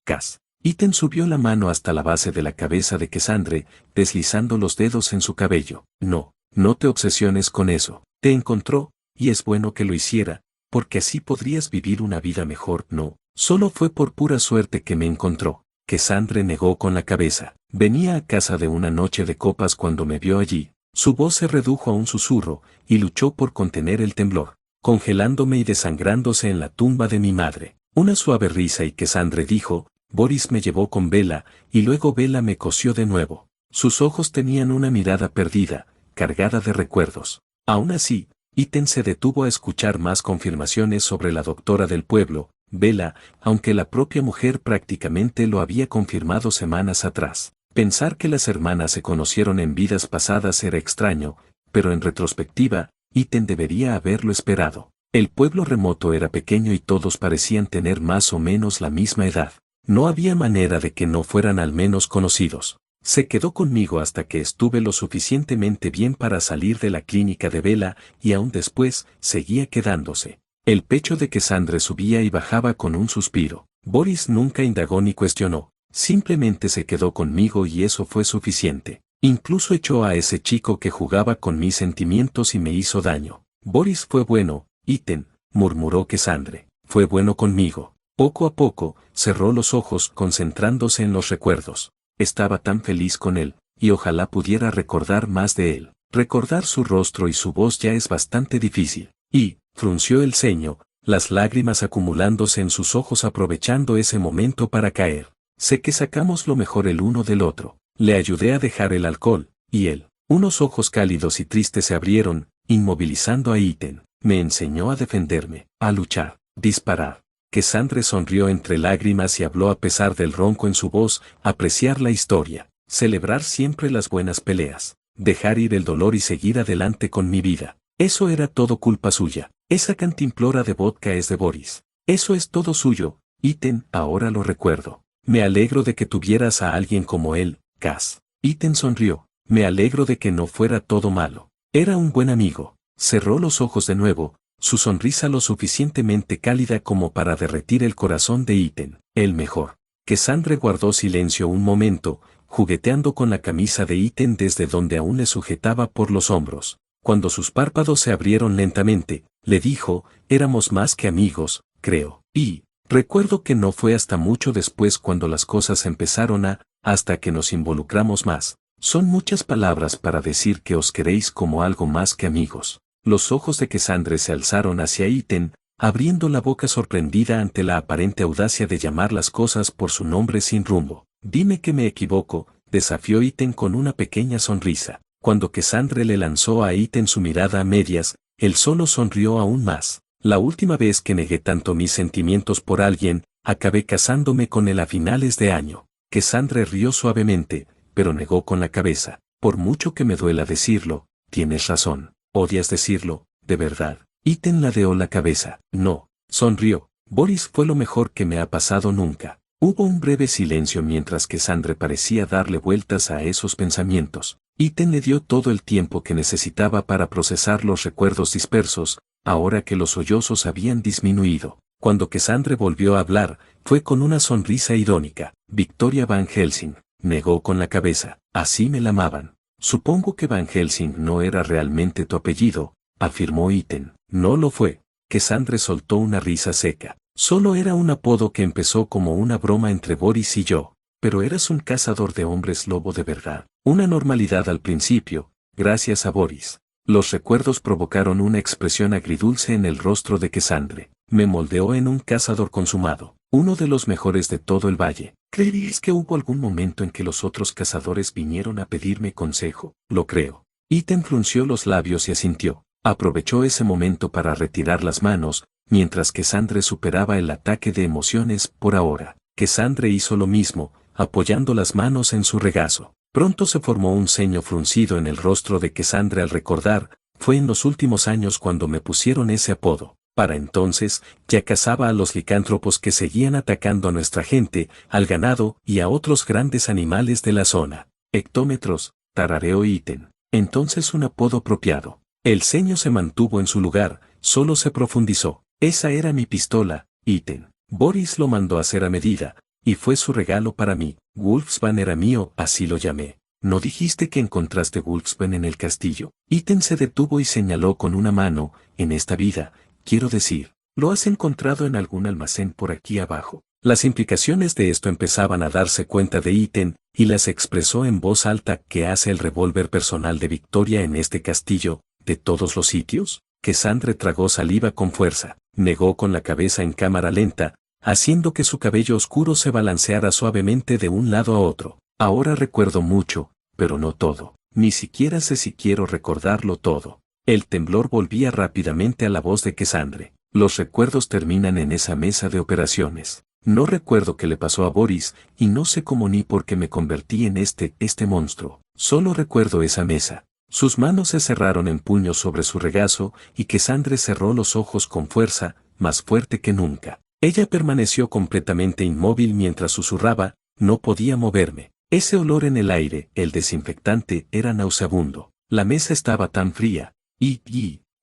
Cass. Ethan subió la mano hasta la base de la cabeza de Cassandra, deslizando los dedos en su cabello. No te obsesiones con eso. Te encontró, y es bueno que lo hiciera, porque así podrías vivir una vida mejor. No, solo fue por pura suerte que me encontró. Cassandra negó con la cabeza. Venía a casa de una noche de copas cuando me vio allí. Su voz se redujo a un susurro, y luchó por contener el temblor, congelándome y desangrándose en la tumba de mi madre. Una suave risa y Cassandra dijo, Boris me llevó con Bella, y luego Bella me cosió de nuevo. Sus ojos tenían una mirada perdida, cargada de recuerdos. Aún así, Ethan se detuvo a escuchar más confirmaciones sobre la doctora del pueblo, Bella, aunque la propia mujer prácticamente lo había confirmado semanas atrás. Pensar que las hermanas se conocieron en vidas pasadas era extraño, pero en retrospectiva, Ethan debería haberlo esperado. El pueblo remoto era pequeño y todos parecían tener más o menos la misma edad. No había manera de que no fueran al menos conocidos. Se quedó conmigo hasta que estuve lo suficientemente bien para salir de la clínica de Bella y aún después seguía quedándose. El pecho de Cassandra subía y bajaba con un suspiro. Boris nunca indagó ni cuestionó. Simplemente se quedó conmigo y eso fue suficiente. Incluso echó a ese chico que jugaba con mis sentimientos y me hizo daño. Boris fue bueno, Ethan, murmuró Cassandra. Fue bueno conmigo. Poco a poco, cerró los ojos concentrándose en los recuerdos. Estaba tan feliz con él, y ojalá pudiera recordar más de él. Recordar su rostro y su voz ya es bastante difícil. Y, frunció el ceño, las lágrimas acumulándose en sus ojos aprovechando ese momento para caer. Sé que sacamos lo mejor el uno del otro. Le ayudé a dejar el alcohol, y él. Unos ojos cálidos y tristes se abrieron, inmovilizando a Ethan. Me enseñó a defenderme, a luchar, disparar. Cassandra sonrió entre lágrimas y habló a pesar del ronco en su voz, apreciar la historia, celebrar siempre las buenas peleas, dejar ir el dolor y seguir adelante con mi vida. Eso era todo culpa suya. Esa cantimplora de vodka es de Boris. Eso es todo suyo, Ethan, ahora lo recuerdo. Me alegro de que tuvieras a alguien como él, Cass. Ethan sonrió. Me alegro de que no fuera todo malo. Era un buen amigo. Cerró los ojos de nuevo, su sonrisa lo suficientemente cálida como para derretir el corazón de Ethan. El mejor. Cassandra guardó silencio un momento, jugueteando con la camisa de Ethan desde donde aún le sujetaba por los hombros. Cuando sus párpados se abrieron lentamente, le dijo, éramos más que amigos, creo. Y, recuerdo que no fue hasta mucho después cuando las cosas empezaron hasta que nos involucramos más. Son muchas palabras para decir que os queréis como algo más que amigos. Los ojos de Cassandra se alzaron hacia Ethan, abriendo la boca sorprendida ante la aparente audacia de llamar las cosas por su nombre sin rumbo. Dime que me equivoco, desafió Ethan con una pequeña sonrisa. Cuando Cassandra le lanzó a Ethan su mirada a medias, él solo sonrió aún más. La última vez que negué tanto mis sentimientos por alguien, acabé casándome con él a finales de año. Cassandra rió suavemente, pero negó con la cabeza. Por mucho que me duela decirlo, tienes razón. Odias decirlo, de verdad. Ethan ladeó la cabeza. No, sonrió. Boris fue lo mejor que me ha pasado nunca. Hubo un breve silencio mientras Cassandra parecía darle vueltas a esos pensamientos. Ethan le dio todo el tiempo que necesitaba para procesar los recuerdos dispersos, ahora que los sollozos habían disminuido. Cuando Cassandra volvió a hablar, fue con una sonrisa irónica. Victoria Van Helsing, negó con la cabeza. Así me la llamaban. Supongo que Van Helsing no era realmente tu apellido, afirmó Ethan. No lo fue. Cassandra soltó una risa seca. Solo era un apodo que empezó como una broma entre Boris y yo. Pero eras un cazador de hombres lobo de verdad. Una normalidad al principio, gracias a Boris. Los recuerdos provocaron una expresión agridulce en el rostro de Cassandra. Me moldeó en un cazador consumado, uno de los mejores de todo el valle. ¿Creerías que hubo algún momento en que los otros cazadores vinieron a pedirme consejo? Lo creo. Ethan frunció los labios y asintió. Aprovechó ese momento para retirar las manos, mientras Cassandra superaba el ataque de emociones por ahora. Cassandra hizo lo mismo, apoyando las manos en su regazo. Pronto se formó un ceño fruncido en el rostro de Cassandra al recordar, fue en los últimos años cuando me pusieron ese apodo. Para entonces, ya cazaba a los licántropos que seguían atacando a nuestra gente, al ganado y a otros grandes animales de la zona. Hectómetros, tarareó Iten. Entonces un apodo apropiado. El ceño se mantuvo en su lugar, solo se profundizó. Esa era mi pistola, Iten. Boris lo mandó a hacer a medida, y fue su regalo para mí. Wolfsbane era mío, así lo llamé. ¿No dijiste que encontraste Wolfsbane en el castillo? Iten se detuvo y señaló con una mano, en esta vida, quiero decir, ¿lo has encontrado en algún almacén por aquí abajo? Las implicaciones de esto empezaban a darse cuenta de Iten, y las expresó en voz alta. ¿Qué hace el revólver personal de Victoria en este castillo, de todos los sitios? Cassandra tragó saliva con fuerza, negó con la cabeza en cámara lenta, haciendo que su cabello oscuro se balanceara suavemente de un lado a otro. Ahora recuerdo mucho, pero no todo. Ni siquiera sé si quiero recordarlo todo. El temblor volvía rápidamente a la voz de Cassandra. Los recuerdos terminan en esa mesa de operaciones. No recuerdo qué le pasó a Boris, y no sé cómo ni por qué me convertí en este monstruo. Solo recuerdo esa mesa. Sus manos se cerraron en puños sobre su regazo, y Cassandra cerró los ojos con fuerza, más fuerte que nunca. Ella permaneció completamente inmóvil mientras susurraba, no podía moverme. Ese olor en el aire, el desinfectante, era nauseabundo. La mesa estaba tan fría.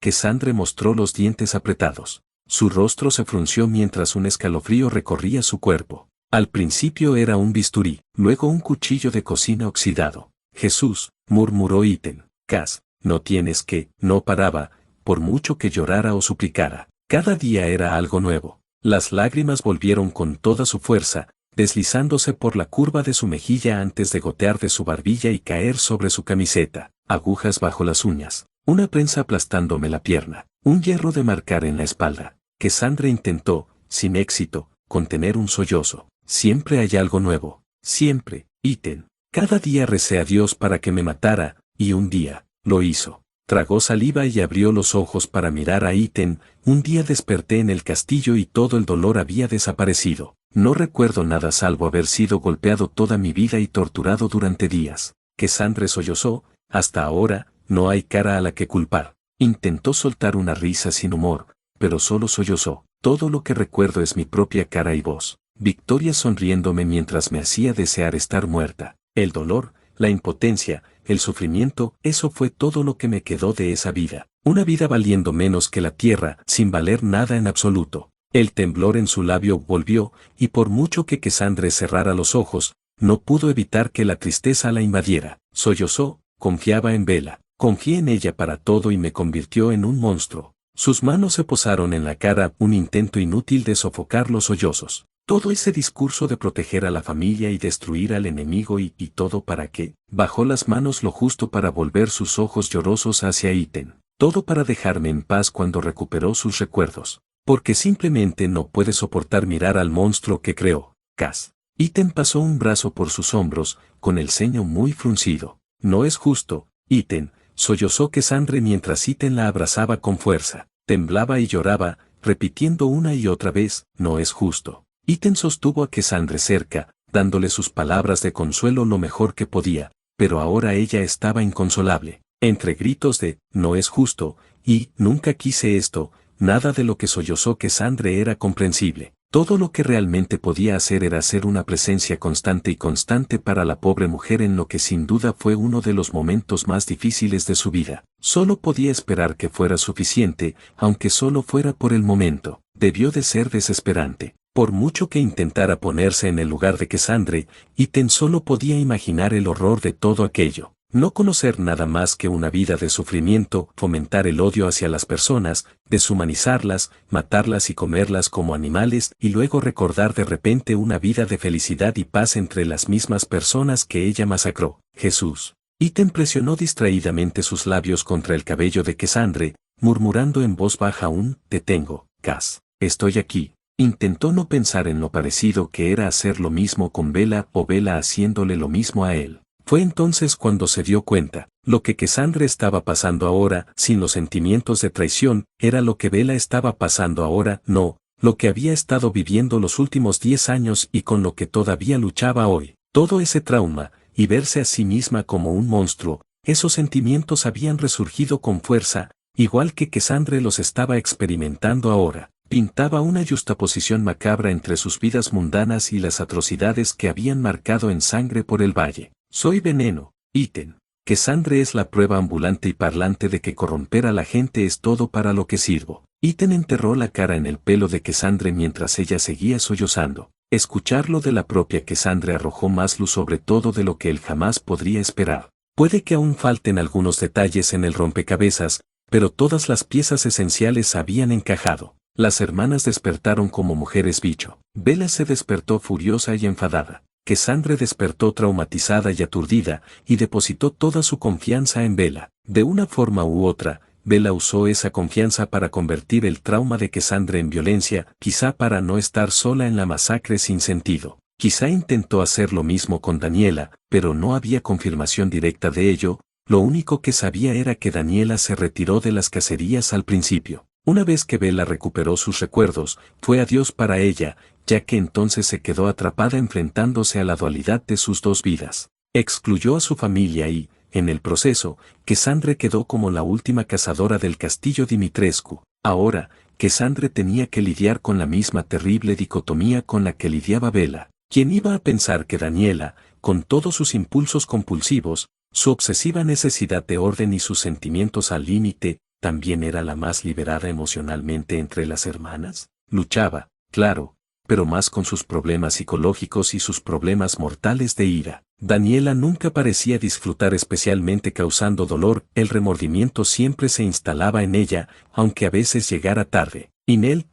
Cassandra mostró los dientes apretados. Su rostro se frunció mientras un escalofrío recorría su cuerpo. Al principio era un bisturí, luego un cuchillo de cocina oxidado. Jesús, murmuró Iten. Cass, no tienes que, no paraba, por mucho que llorara o suplicara. Cada día era algo nuevo. Las lágrimas volvieron con toda su fuerza, deslizándose por la curva de su mejilla antes de gotear de su barbilla y caer sobre su camiseta. Agujas bajo las uñas, una prensa aplastándome la pierna, un hierro de marcar en la espalda. Cassandra intentó, sin éxito, contener un sollozo. Siempre hay algo nuevo. Siempre, Iten. Cada día recé a Dios para que me matara, y un día, lo hizo. Tragó saliva y abrió los ojos para mirar a Iten. Un día desperté en el castillo y todo el dolor había desaparecido. No recuerdo nada salvo haber sido golpeado toda mi vida y torturado durante días. Cassandra sollozó. Hasta ahora, no hay cara a la que culpar. Intentó soltar una risa sin humor, pero solo sollozó. Todo lo que recuerdo es mi propia cara y voz. Victoria sonriéndome mientras me hacía desear estar muerta. El dolor, la impotencia, el sufrimiento, eso fue todo lo que me quedó de esa vida. Una vida valiendo menos que la tierra, sin valer nada en absoluto. El temblor en su labio volvió, y por mucho que Cassandra cerrara los ojos, no pudo evitar que la tristeza la invadiera. Sollozó, confiaba en Bella. Confié en ella para todo y me convirtió en un monstruo. Sus manos se posaron en la cara, un intento inútil de sofocar los sollozos. Todo ese discurso de proteger a la familia y destruir al enemigo y todo para qué. Bajó las manos lo justo para volver sus ojos llorosos hacia Iten. Todo para dejarme en paz cuando recuperó sus recuerdos. Porque simplemente no puede soportar mirar al monstruo que creó. Cass. Iten pasó un brazo por sus hombros, con el ceño muy fruncido. No es justo, Iten, sollozó Cassandra mientras Iten la abrazaba con fuerza. Temblaba y lloraba, repitiendo una y otra vez, no es justo. Iten sostuvo a Cassandra cerca, dándole sus palabras de consuelo lo mejor que podía, pero ahora ella estaba inconsolable. Entre gritos de, no es justo, y, nunca quise esto, nada de lo que sollozó Cassandra era comprensible. Todo lo que realmente podía hacer era ser una presencia constante para la pobre mujer en lo que sin duda fue uno de los momentos más difíciles de su vida. Solo podía esperar que fuera suficiente, aunque solo fuera por el momento. Debió de ser desesperante. Por mucho que intentara ponerse en el lugar de Cassandra, Iten solo podía imaginar el horror de todo aquello. No conocer nada más que una vida de sufrimiento, fomentar el odio hacia las personas, deshumanizarlas, matarlas y comerlas como animales y luego recordar de repente una vida de felicidad y paz entre las mismas personas que ella masacró. Jesús. Iten presionó distraídamente sus labios contra el cabello de Cassandra, murmurando en voz baja te tengo, Cass. Estoy aquí. Intentó no pensar en lo parecido que era hacer lo mismo con Bella o Bella haciéndole lo mismo a él. Fue entonces cuando se dio cuenta, lo que Cassandra estaba pasando ahora, sin los sentimientos de traición, era lo que Bella estaba pasando ahora, no, lo que había estado viviendo los últimos 10 años y con lo que todavía luchaba hoy. Todo ese trauma, y verse a sí misma como un monstruo, esos sentimientos habían resurgido con fuerza, igual que Cassandre los estaba experimentando ahora. Pintaba una yuxtaposición macabra entre sus vidas mundanas y las atrocidades que habían marcado en sangre por el valle. Soy veneno, ítem. Cassandre es la prueba ambulante y parlante de que corromper a la gente es todo para lo que sirvo. Ítem enterró la cara en el pelo de Cassandre mientras ella seguía sollozando. Escucharlo de la propia Cassandre arrojó más luz sobre todo de lo que él jamás podría esperar. Puede que aún falten algunos detalles en el rompecabezas, pero todas las piezas esenciales habían encajado. Las hermanas despertaron como mujeres bicho. Bella se despertó furiosa y enfadada. Cassandre despertó traumatizada y aturdida, y depositó toda su confianza en Bella. De una forma u otra, Bella usó esa confianza para convertir el trauma de Cassandre en violencia, quizá para no estar sola en la masacre sin sentido. Quizá intentó hacer lo mismo con Daniela, pero no había confirmación directa de ello. Lo único que sabía era que Daniela se retiró de las cacerías al principio. Una vez que Bella recuperó sus recuerdos, fue adiós para ella, ya que entonces se quedó atrapada enfrentándose a la dualidad de sus dos vidas. Excluyó a su familia y, en el proceso, Cassandre quedó como la última cazadora del castillo Dimitrescu. Ahora, Cassandre tenía que lidiar con la misma terrible dicotomía con la que lidiaba Bella. ¿Quién iba a pensar que Daniela, con todos sus impulsos compulsivos, su obsesiva necesidad de orden y sus sentimientos al límite, también era la más liberada emocionalmente entre las hermanas? Luchaba, claro, pero más con sus problemas psicológicos y sus problemas mortales de ira. Daniela nunca parecía disfrutar especialmente causando dolor, el remordimiento siempre se instalaba en ella, aunque a veces llegara tarde.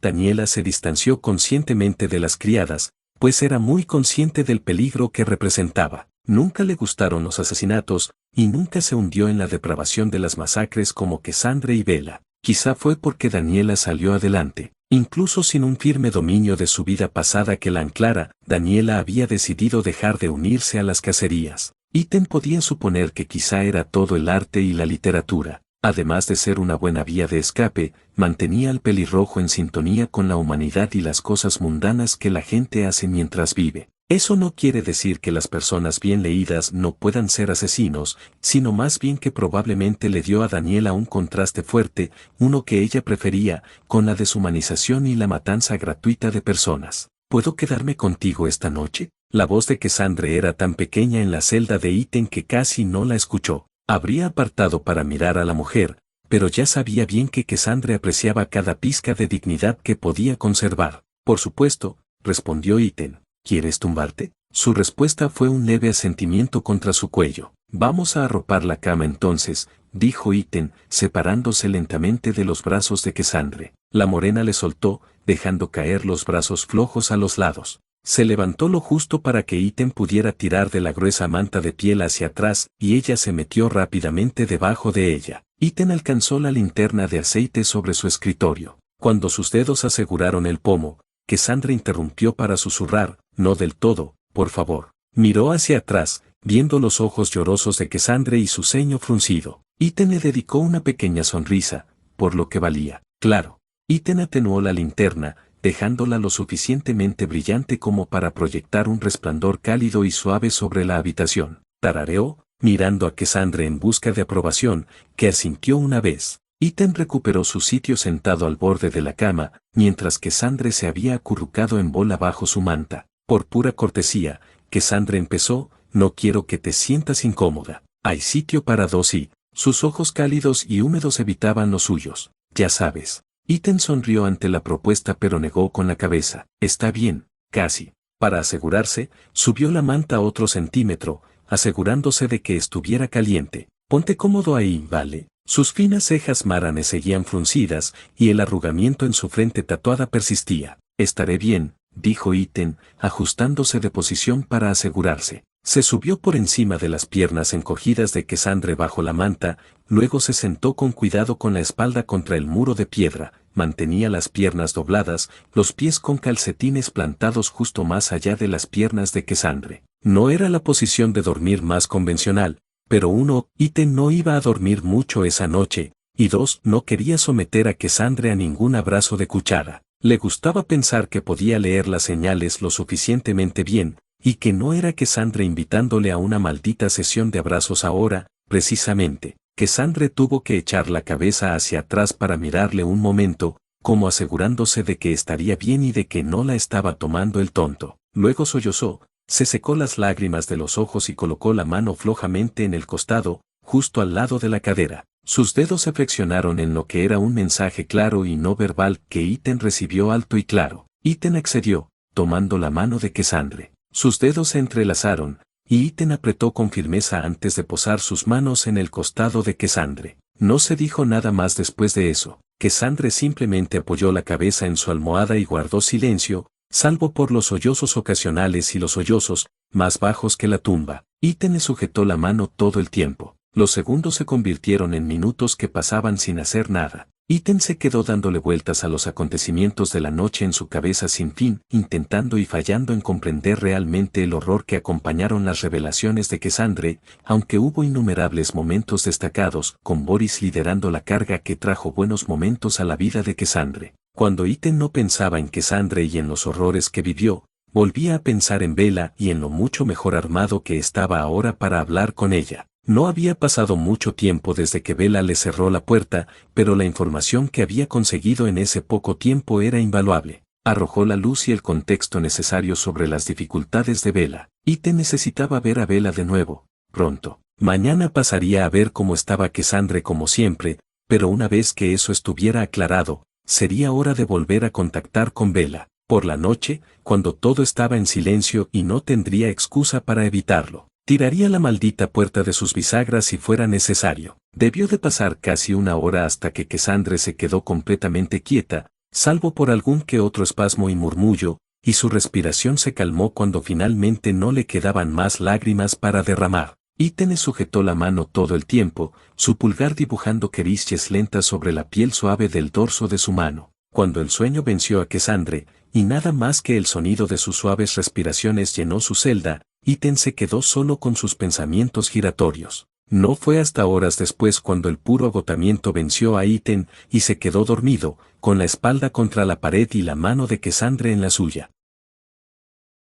Daniela se distanció conscientemente de las criadas, pues era muy consciente del peligro que representaba. Nunca le gustaron los asesinatos, y nunca se hundió en la depravación de las masacres como Cassandre y Bella. Quizá fue porque Daniela salió adelante. Incluso sin un firme dominio de su vida pasada que la anclara, Daniela había decidido dejar de unirse a las cacerías. Ítem podía suponer que quizá era todo el arte y la literatura. Además de ser una buena vía de escape, mantenía al pelirrojo en sintonía con la humanidad y las cosas mundanas que la gente hace mientras vive. Eso no quiere decir que las personas bien leídas no puedan ser asesinos, sino más bien que probablemente le dio a Daniela un contraste fuerte, uno que ella prefería, con la deshumanización y la matanza gratuita de personas. ¿Puedo quedarme contigo esta noche? La voz de Cassandre era tan pequeña en la celda de Ítem que casi no la escuchó. Habría apartado para mirar a la mujer, pero ya sabía bien que Cassandre apreciaba cada pizca de dignidad que podía conservar. Por supuesto, respondió Ítem. ¿Quieres tumbarte? Su respuesta fue un leve asentimiento contra su cuello. Vamos a arropar la cama entonces, dijo Ítem, separándose lentamente de los brazos de Cassandre. La morena le soltó, dejando caer los brazos flojos a los lados. Se levantó lo justo para que Ítem pudiera tirar de la gruesa manta de piel hacia atrás, y ella se metió rápidamente debajo de ella. Ítem alcanzó la linterna de aceite sobre su escritorio. Cuando sus dedos aseguraron el pomo, Cassandre interrumpió para susurrar, no del todo, por favor. Miró hacia atrás, viendo los ojos llorosos de Cassandre y su ceño fruncido. Ítem le dedicó una pequeña sonrisa, por lo que valía. Claro. Ítem atenuó la linterna, dejándola lo suficientemente brillante como para proyectar un resplandor cálido y suave sobre la habitación. Tarareó, mirando a Cassandre en busca de aprobación, que asintió una vez. Ítem recuperó su sitio sentado al borde de la cama, mientras Cassandre se había acurrucado en bola bajo su manta. Por pura cortesía, Cassandre empezó, no quiero que te sientas incómoda. Hay sitio para dos y... Sus ojos cálidos y húmedos evitaban los suyos. Ya sabes. Ítem sonrió ante la propuesta pero negó con la cabeza. Está bien, casi. Para asegurarse, subió la manta otro centímetro, asegurándose de que estuviera caliente. Ponte cómodo ahí, ¿vale? Sus finas cejas maranes seguían fruncidas, y el arrugamiento en su frente tatuada persistía. Estaré bien, dijo Ítem, ajustándose de posición para asegurarse. Se subió por encima de las piernas encogidas de Cassandre bajo la manta, luego se sentó con cuidado con la espalda contra el muro de piedra, mantenía las piernas dobladas, los pies con calcetines plantados justo más allá de las piernas de Cassandre. No era la posición de dormir más convencional, pero Ítem no iba a dormir mucho esa noche, y dos, no quería someter a Cassandre a ningún abrazo de cuchara. Le gustaba pensar que podía leer las señales lo suficientemente bien, y que no era Cassandre invitándole a una maldita sesión de abrazos ahora, precisamente. Cassandre tuvo que echar la cabeza hacia atrás para mirarle un momento, como asegurándose de que estaría bien y de que no la estaba tomando el tonto. Luego sollozó, se secó las lágrimas de los ojos y colocó la mano flojamente en el costado, justo al lado de la cadera. Sus dedos se flexionaron en lo que era un mensaje claro y no verbal que Ethan recibió alto y claro. Ethan accedió, tomando la mano de Cassandre. Sus dedos se entrelazaron, y Ethan apretó con firmeza antes de posar sus manos en el costado de Cassandre. No se dijo nada más después de eso. Cassandre simplemente apoyó la cabeza en su almohada y guardó silencio, salvo por los sollozos ocasionales y los sollozos, más bajos que la tumba. Ethan le sujetó la mano todo el tiempo. Los segundos se convirtieron en minutos que pasaban sin hacer nada. Ethan se quedó dándole vueltas a los acontecimientos de la noche en su cabeza sin fin, intentando y fallando en comprender realmente el horror que acompañaron las revelaciones de Cassandre, aunque hubo innumerables momentos destacados, con Boris liderando la carga que trajo buenos momentos a la vida de Cassandre. Cuando Ethan no pensaba en Cassandre y en los horrores que vivió, volvía a pensar en Bella y en lo mucho mejor armado que estaba ahora para hablar con ella. No había pasado mucho tiempo desde que Bella le cerró la puerta, pero la información que había conseguido en ese poco tiempo era invaluable. Arrojó la luz y el contexto necesario sobre las dificultades de Bella. Ethan necesitaba ver a Bella de nuevo, pronto. Mañana pasaría a ver cómo estaba Cassandre como siempre, pero una vez que eso estuviera aclarado, sería hora de volver a contactar con Bella. Por la noche, cuando todo estaba en silencio y no tendría excusa para evitarlo. Tiraría la maldita puerta de sus bisagras si fuera necesario. Debió de pasar casi una hora hasta que Cassandre se quedó completamente quieta, salvo por algún que otro espasmo y murmullo, y su respiración se calmó cuando finalmente no le quedaban más lágrimas para derramar. Ethan le sujetó la mano todo el tiempo, su pulgar dibujando caricias lentas sobre la piel suave del dorso de su mano. Cuando el sueño venció a Cassandre, y nada más que el sonido de sus suaves respiraciones llenó su celda, Ethan se quedó solo con sus pensamientos giratorios. No fue hasta horas después cuando el puro agotamiento venció a Ethan y se quedó dormido, con la espalda contra la pared y la mano de Cassandre en la suya.